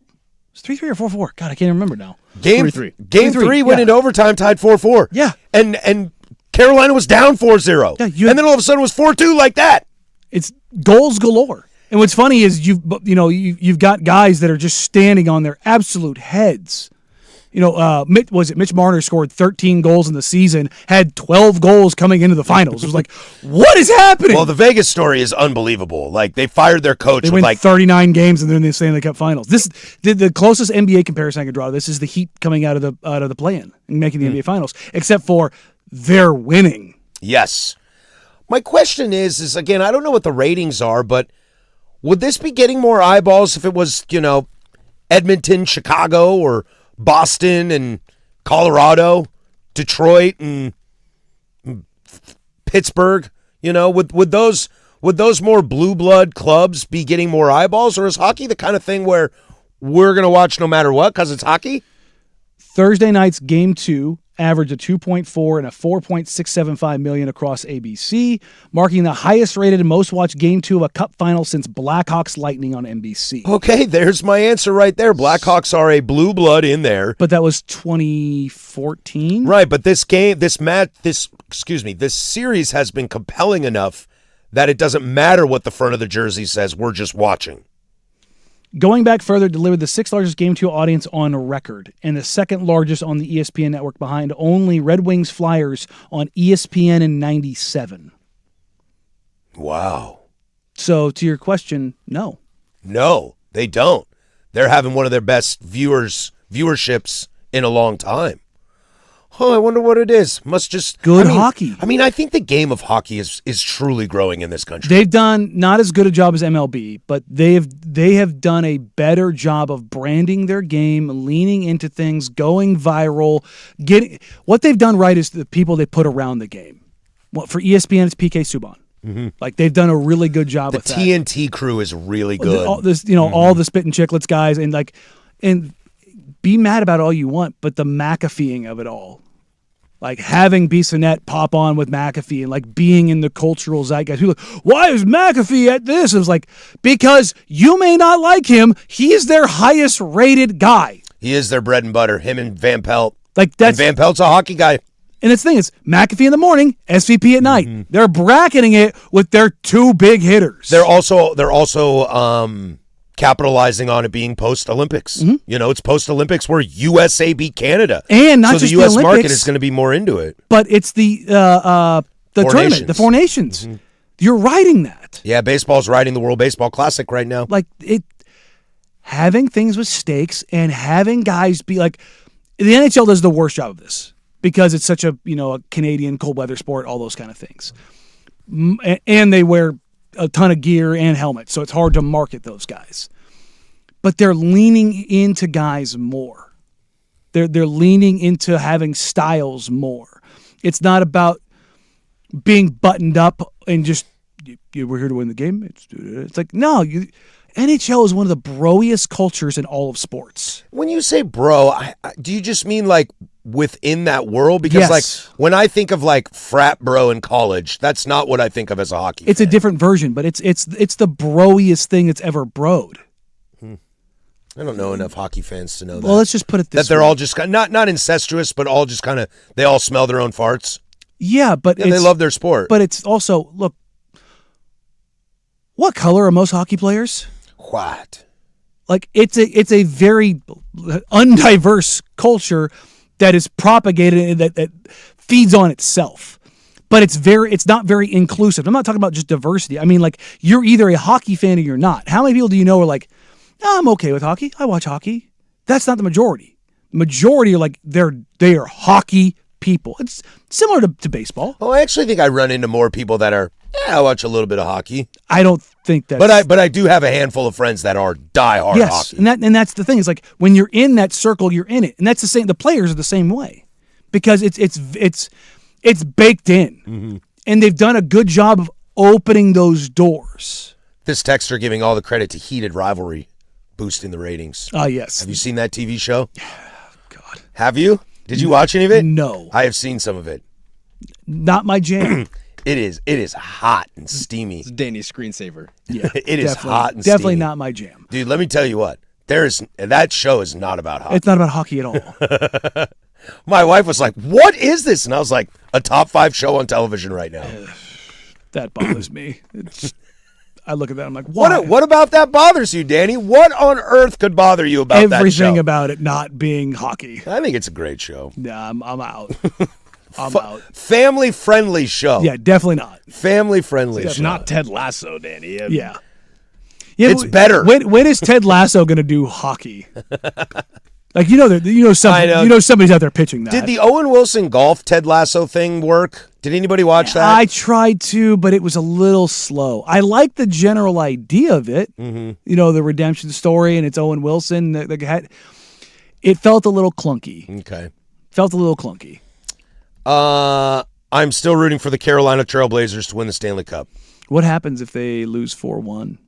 It's 3-3 or 4-4. God, I can't remember now. Game 3-3. Game 3 went into overtime, tied 4-4. Yeah. And Carolina was down 4-0. Yeah, and then all of a sudden it was 4-2 like that. It's goals galore. And what's funny is you've got guys that are just standing on their absolute heads. Mitch Marner scored 13 goals in the season, had 12 goals coming into the finals. It was like, what is happening? Well, the Vegas story is unbelievable. Like, they fired their coach They with win 39 games and they're in the Stanley Cup Finals. This the closest NBA comparison I could draw. This is the Heat coming out of the play-in and making the NBA Finals, except for they're winning. Yes. My question is again, I don't know what the ratings are, but would this be getting more eyeballs if it was, Edmonton, Chicago, or Boston and Colorado, Detroit and Pittsburgh? Would those more blue blood clubs be getting more eyeballs, or is hockey the kind of thing where we're going to watch no matter what because it's hockey? Thursday night's Game 2 averaged a 2.4 and a 4.675 million across ABC, marking the highest rated and most watched Game 2 of a Cup final since Blackhawks Lightning on NBC. Okay, there's my answer right there. Blackhawks are a blue blood in there. But that was 2014? Right, but this series has been compelling enough that it doesn't matter what the front of the jersey says. We're just watching. Going back further, delivered the 6th largest Game 2 audience on record and the 2nd largest on the ESPN network behind only Red Wings Flyers on ESPN in 97. Wow. So to your question, no. No, they don't. They're having one of their best viewerships in a long time. Oh, I wonder what it is. Must just hockey. I think the game of hockey is truly growing in this country. They've done not as good a job as MLB, but they have done a better job of branding their game, leaning into things, going viral. What they've done right is the people they put around the game. Well, for ESPN, it's PK Subban. Mm-hmm. Like, they've done a really good job with that. The TNT crew is really good. All the Spit and Chicklets guys, and be mad about it all you want, but the McAfeeing of it all. Like having Bissonnette pop on with McAfee and like being in the cultural zeitgeist. People are like, why is McAfee at this? It was like, because you may not like him. He's their highest rated guy. He is their bread and butter. Him and Van Pelt. And Van Pelt's a hockey guy. And the thing is, McAfee in the morning, SVP at night. Mm-hmm. They're bracketing it with their two big hitters. They're also capitalizing on it being post-Olympics. Mm-hmm. It's post-Olympics where USA beat Canada. And not so just the U.S. Olympics, market is going to be more into it. But it's the tournament, Nations. the Four Nations. Mm-hmm. You're riding that. Yeah, baseball's riding the World Baseball Classic right now. Like, having things with stakes and having guys be like, the NHL does the worst job of this because it's such a Canadian cold weather sport, all those kind of things. And they wear a ton of gear and helmets, so it's hard to market those guys. But they're leaning into guys more. They're leaning into having styles more. It's not about being buttoned up and just we're here to win the game. It's like, no, NHL is one of the broiest cultures in all of sports. When you say bro, do you just mean like within that world? Because yes. like when I think of like frat bro in college, that's not what I think of as a hockey It's fan. a different version, but it's the broiest thing that's ever broed. I don't know enough hockey fans to know that. Well, let's just put it this way. That they're all just not incestuous, but all just kind of, they all smell their own farts. Yeah, but they love their sport. But it's also, look, what color are most hockey players? What? Like, it's a very undiverse culture that is propagated, that feeds on itself. But it's not very inclusive. I'm not talking about just diversity. I mean, like, you're either a hockey fan or you're not. How many people do you know are like, no, I'm okay with hockey. I watch hockey. That's not the majority. The majority are like, they are hockey people. It's similar to baseball. Well, I actually think I run into more people that are, I watch a little bit of hockey. I don't think that's... But I do have a handful of friends that are diehard hockey. And that's the thing. It's like, when you're in that circle, you're in it. And that's the same. The players are the same way. Because it's baked in. Mm-hmm. and they've done a good job of opening those doors. This texter giving all the credit to Heated Rivalry, boosting the ratings. Yes. Have you seen that TV show? God. Have you? Did you watch any of it? No. I have seen some of it. Not my jam. It is hot and steamy. It's Danny's screensaver. Yeah. It is hot and definitely steamy. not my jam. Dude, let me tell you what. That show is not about hockey. It's not about hockey at all. My wife was like, "What is this?" And I was like, "A top 5 show on television right now." That bothers me. I look at that, I'm like, why? What about that bothers you, Danny? What on earth could bother you about that show? Everything about it not being hockey. I think it's a great show. Nah, I'm out. I'm out. Family-friendly show. Yeah, definitely not. Family-friendly It's show. not Ted Lasso, Danny. Yeah. It's better. When is Ted Lasso going to do hockey? Like I know. somebody's out there pitching that. Did the Owen Wilson golf Ted Lasso thing work? Did anybody watch that? I tried to, but it was a little slow. I like the general idea of it. Mm-hmm. The redemption story, and it's Owen Wilson. It felt a little clunky. Okay. Felt a little clunky. I'm still rooting for the Carolina Trailblazers to win the Stanley Cup. What happens if they lose 4-1?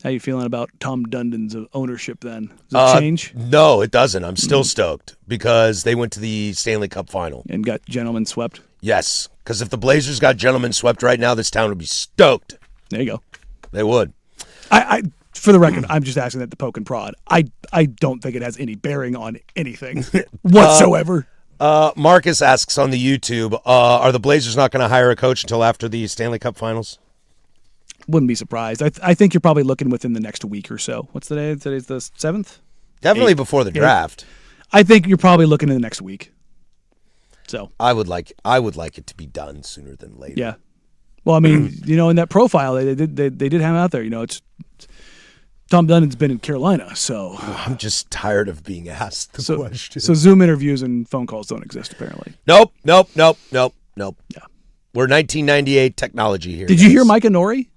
How you feeling about Tom Dundon's ownership then? Does it change? No, it doesn't. I'm still stoked because they went to the Stanley Cup final. And got gentlemen swept? Yes, because if the Blazers got gentlemen swept right now, this town would be stoked. There you go. They would. I for the record, I'm just asking that to poke and prod. I don't think it has any bearing on anything whatsoever. Marcus asks on the YouTube, are the Blazers not going to hire a coach until after the Stanley Cup finals? Wouldn't be surprised. I think you're probably looking within the next week or so. What's the day? Today's the 7th? Definitely before the draft. I think you're probably looking in the next week. So I would like it to be done sooner than later. yeah. Well, I mean, in that profile they did have out there. It's Tom Dundon's been in Carolina, so I'm just tired of being asked the question. So Zoom interviews and phone calls don't exist apparently. Nope. Yeah. We're 1998 technology here. Did you hear Micah Nori?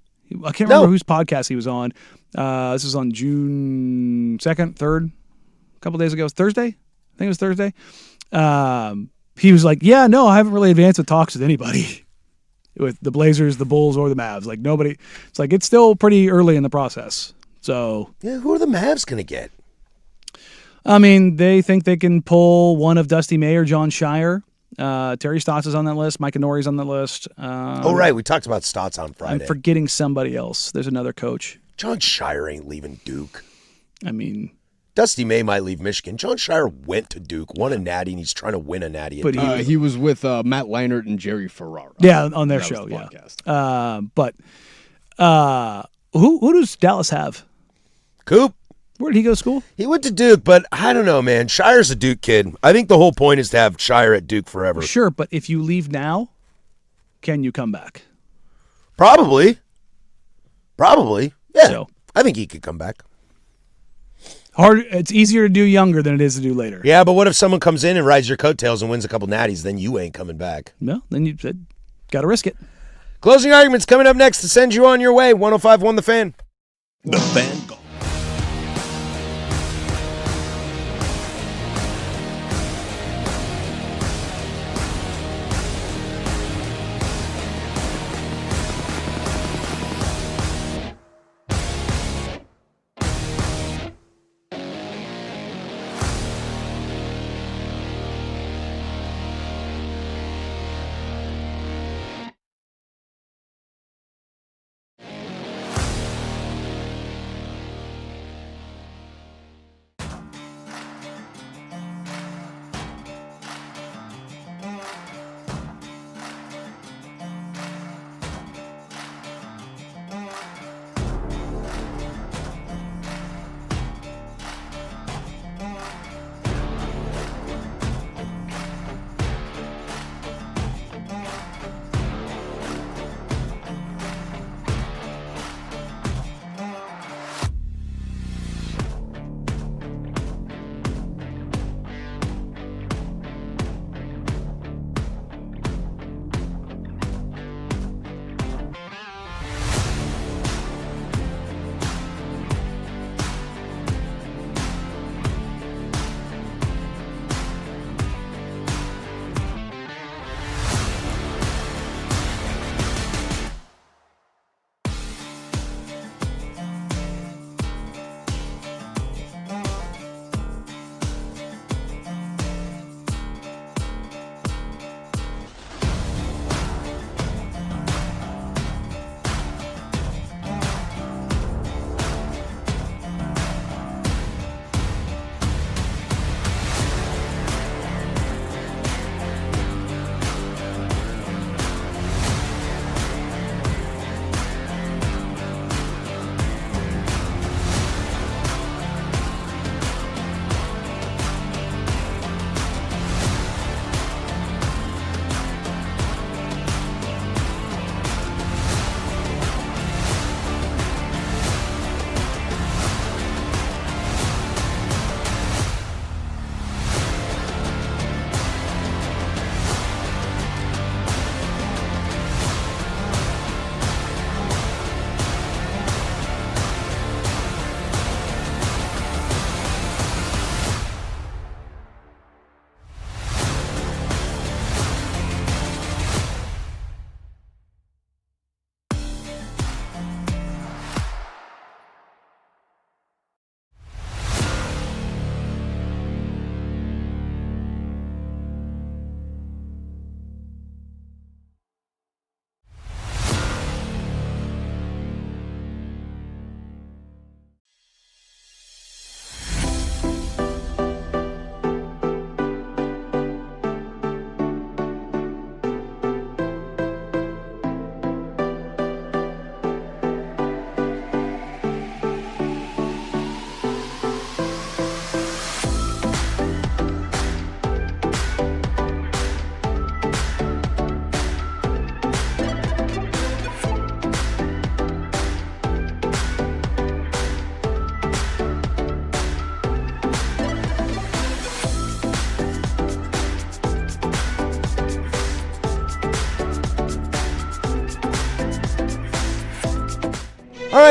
I can't remember No. whose podcast he was on. This was on June 2nd, 3rd, a couple days ago. It was Thursday? I think it was Thursday. He was like, yeah, no, I haven't really advanced with talks with anybody. With the Blazers, the Bulls, or the Mavs. Like, nobody. It's like, it's still pretty early in the process. So. Yeah, who are the Mavs going to get? I mean, they think they can pull one of Dusty May or John Shire. Terry Stotts is on that list. Micah Nori's on that list. Right. We talked about Stotts on Friday. I'm forgetting somebody else. There's another coach. John Shire ain't leaving Duke. I mean, Dusty May might leave Michigan. John Shire went to Duke, won a natty, and he's trying to win a natty. But He was with Matt Leinart and Jerry Ferrara. yeah, on their That was show, the yeah. podcast. Who does Dallas have? Coop. Where did he go to school? He went to Duke, but I don't know, man. Shire's a Duke kid. I think the whole point is to have Shire at Duke forever. Sure, but if you leave now, can you come back? Probably. Yeah. So. I think he could come back. It's easier to do younger than it is to do later. Yeah, but what if someone comes in and rides your coattails and wins a couple natties, then you ain't coming back? No, then you got to risk it. Closing arguments coming up next to send you on your way. 105.1 The Fan. The Fan Golf.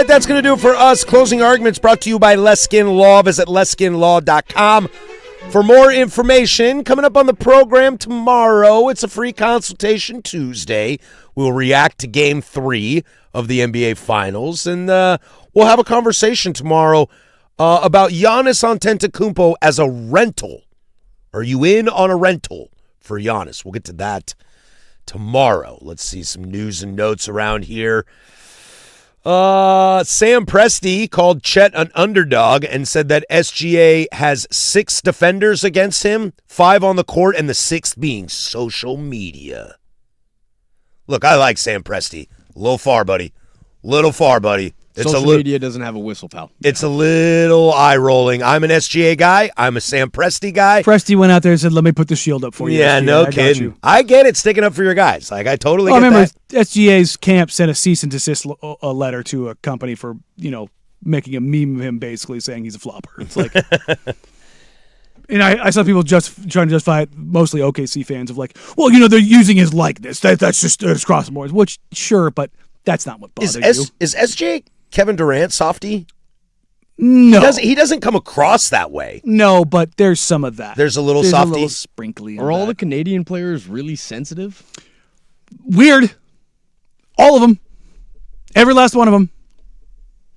right, that's going to do it for us. Closing Arguments brought to you by Les Skin Law. Visit lesskinlaw.com for more information. Coming up on the program tomorrow, it's a free consultation Tuesday. We'll react to Game 3 of the NBA Finals, and we'll have a conversation tomorrow about Giannis Antetokounmpo as a rental. Are you in on a rental for Giannis? We'll get to that tomorrow. Let's see some news and notes around here. Sam Presti called Chet an underdog and said that SGA has 6 defenders against him, 5 on the court, and the 6th being social media. Look, I like Sam Presti. A little far, buddy. Social media doesn't have a whistle, pal. It's a little eye-rolling. I'm an SGA guy. I'm a Sam Presti guy. Presti went out there and said, let me put the shield up for you. Yeah, SGA. no I got kidding. you. I get it, sticking up for your guys. Like, I totally get I remember that. SGA's camp sent a cease and desist letter to a company for, making a meme of him basically saying he's a flopper. It's like... And I saw people just trying to justify it, mostly OKC fans, of like, well, they're using his likeness. That's just across the board. Which, sure, but that's not what bothers you. Is SJ Kevin Durant softy? No. He doesn't come across that way. No, but there's some of that. There's a little There's softy. a little sprinkly. Are all the Canadian players really sensitive? Weird. All of them. Every last one of them.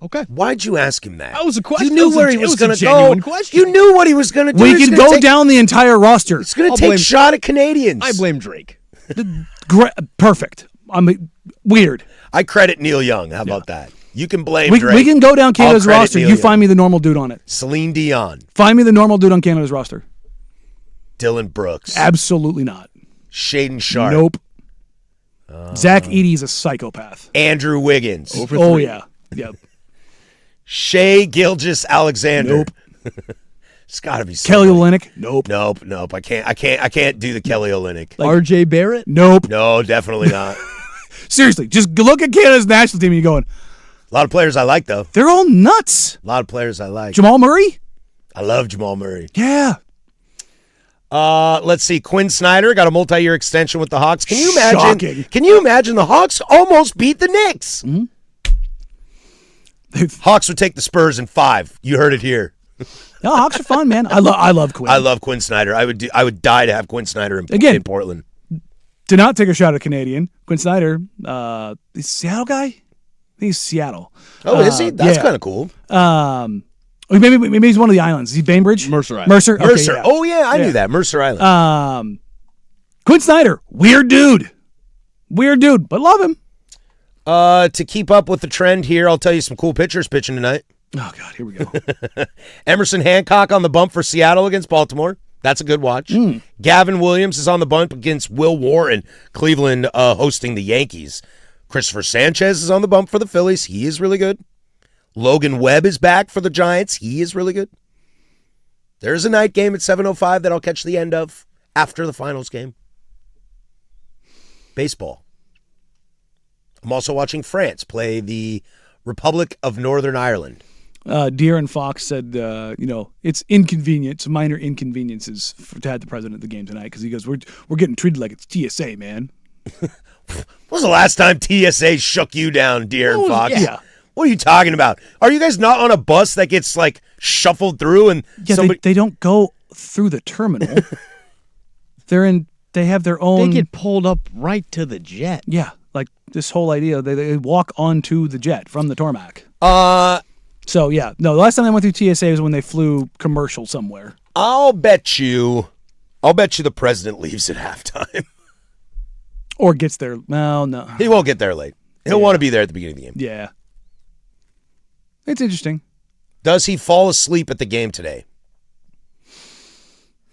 Okay. Why'd you ask him that? That was a question. You knew where he was going to go. Genuine question. You knew what he was going to do. We can go down the entire roster. It's going to take shot at Canadians. I blame Drake. Perfect. Weird. I credit Neil Young. How about that? You can blame Drake. We can go down Canada's I'll credit roster. Neil You Young. find me the normal dude on it. Celine Dion. Find me the normal dude on Canada's roster. Dylan Brooks. Absolutely not. Shaden Sharp. Nope. Zach Edey's a psychopath. Andrew Wiggins. Oh, yeah. Yep. Shea Gilgeous-Alexander. Nope. It's got to be Kelly somebody. Olynyk. Nope. Nope. I can't do the Kelly Olynyk. RJ Barrett? Nope. No, definitely not. Seriously, just look at Canada's national team and you're going, A lot of players I like, though. they're all nuts. A lot of players I like. Jamal Murray? I love Jamal Murray. Yeah. Let's see. Quinn Snyder got a multi-year extension with the Hawks. Can you imagine? Shocking. Can you imagine the Hawks almost beat the Knicks? Mm-hmm. Hawks would take the Spurs in 5. You heard it here. No, Hawks are fun, man. I love Quinn. I love Quinn Snyder. I would die to have Quinn Snyder in Portland. To not take a shot at Canadian, Quinn Snyder, he's a Seattle guy? He's Seattle. Oh, is he? That's kind of cool. Maybe he's one of the islands. Is he Bainbridge? Mercer Island. Mercer? Okay, Mercer. yeah. Oh, yeah, I knew that. Mercer Island. Quinn Snyder, weird dude, but love him. To keep up with the trend here, I'll tell you some cool pitchers pitching tonight. Oh, God, here we go. Emerson Hancock on the bump for Seattle against Baltimore. That's a good watch. Gavin Williams is on the bump against Will Warren. Cleveland hosting the Yankees. Christopher Sanchez is on the bump for the Phillies. He is really good. Logan Webb is back for the Giants. He is really good. There's a night game at 7:05 that I'll catch the end of after the finals game. Baseball. I'm also watching France play the Republic of Northern Ireland. Deere and Fox said, it's inconvenient, minor inconveniences to have the president at the game tonight because he goes, we're getting treated like it's TSA, man. When was the last time TSA shook you down, Deere and Fox? Yeah. What are you talking about? Are you guys not on a bus that gets like shuffled through and somebody? They don't go through the terminal. They have their own. They get pulled up right to the jet. Yeah, like this whole idea. They walk onto the jet from the tarmac. So yeah, no. The last time they went through TSA was when they flew commercial somewhere. I'll bet you the president leaves at halftime. Or gets there. Well, no. He won't get there late. He'll want to be there at the beginning of the game. Yeah. It's interesting. Does he fall asleep at the game today?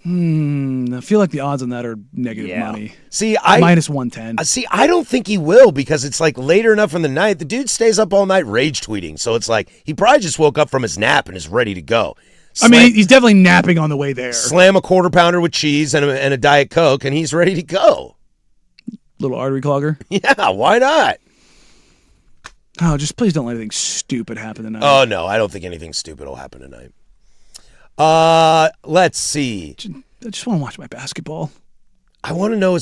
I feel like the odds on that are negative money. See, minus 110. See, I don't think he will because it's like later enough in the night. The dude stays up all night rage tweeting. So it's like he probably just woke up from his nap and is ready to go. He's definitely napping on the way there. Slam a quarter pounder with cheese and a Diet Coke and he's ready to go. Little artery clogger. Yeah, why not? Oh, just please don't let anything stupid happen tonight. Oh, no, I don't think anything stupid will happen tonight. Let's see. I just want to watch my basketball. I want to know,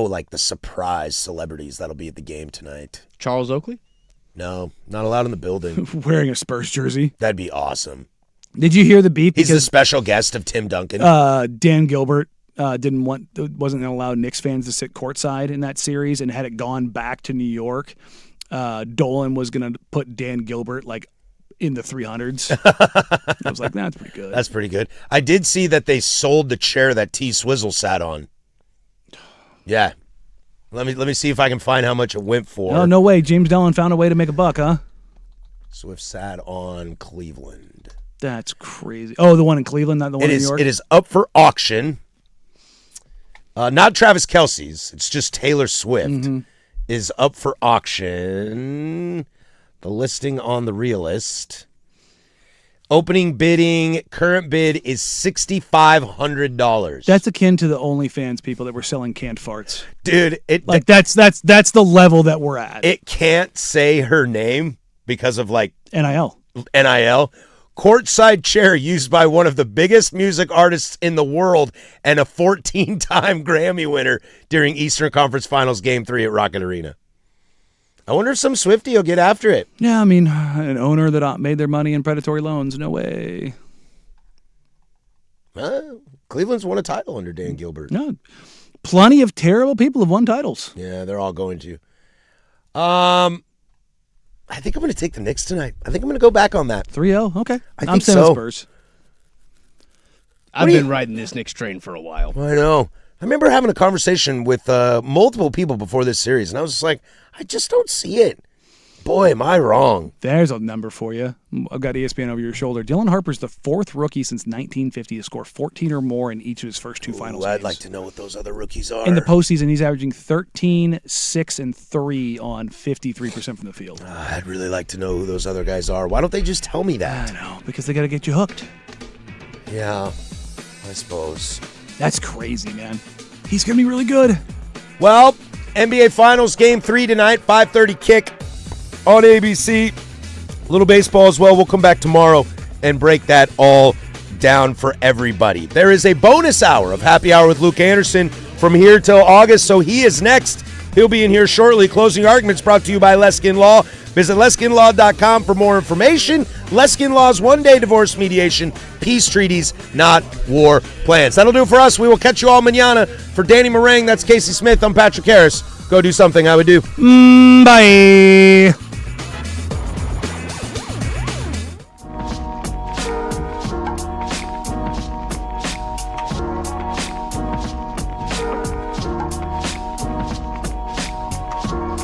like the surprise celebrities that'll be at the game tonight. Charles Oakley? No, not allowed in the building. Wearing a Spurs jersey. That'd be awesome. Did you hear the beat? He's the Because special guest of Tim Duncan. Dan Gilbert wasn't going to allow Knicks fans to sit courtside in that series, and had it gone back to New York, Dolan was going to put Dan Gilbert like in the 300s. I was like, that's pretty good. That's pretty good. I did see that they sold the chair that T Swizzle sat on. Yeah. Let me see if I can find how much it went for. Oh, no way. James Dolan found a way to make a buck, huh? Swift sat on Cleveland. That's crazy. Oh, the one in Cleveland, not the one in New York? It is up for auction. Not Travis Kelce's. It's just Taylor Swift is up for auction. The listing on the Realist. Opening bidding, current bid is $6,500. That's akin to the OnlyFans people that were selling canned farts. Dude, that's the level that we're at. It can't say her name because of like NIL. Courtside chair used by one of the biggest music artists in the world and a 14-time Grammy winner during Eastern Conference Finals Game 3 at Rocket Arena. I wonder if some Swiftie will get after it. Yeah, I mean, an owner that made their money in predatory loans. No way. Cleveland's won a title under Dan Gilbert. No, plenty of terrible people have won titles. Yeah, they're all going to. I think I'm going to take the Knicks tonight. I think I'm going to go back on that. 3-0? Okay. I'm staying with so. Spurs. I've been riding this Knicks train for a while. I know. I remember having a conversation with multiple people before this series, and I was just like, I just don't see it. Boy, am I wrong. There's a number for you. I've got ESPN over your shoulder. Dylan Harper's the fourth rookie since 1950 to score 14 or more in each of his first two finals games. I'd like to know what those other rookies are. In the postseason, he's averaging 13, 6, and 3 on 53% from the field. I'd really like to know who those other guys are. Why don't they just tell me that? I know, because they got to get you hooked. Yeah, I suppose. That's crazy, man. He's going to be really good. Well, NBA Finals Game 3 tonight, 5:30 kick on ABC. A little baseball as well. We'll come back tomorrow and break that all down for everybody. There is a bonus hour of Happy Hour with Luke Anderson from here till August, so he is next. He'll be in here shortly. Closing Arguments brought to you by Leskin Law. Visit LeskinLaw.com for more information. Leskin Law's one-day divorce mediation, peace treaties, not war plans. That'll do it for us. We will catch you all mañana. For Danny Marang, that's Casey Smith. I'm Patrick Harris. Go do something I would do. Bye.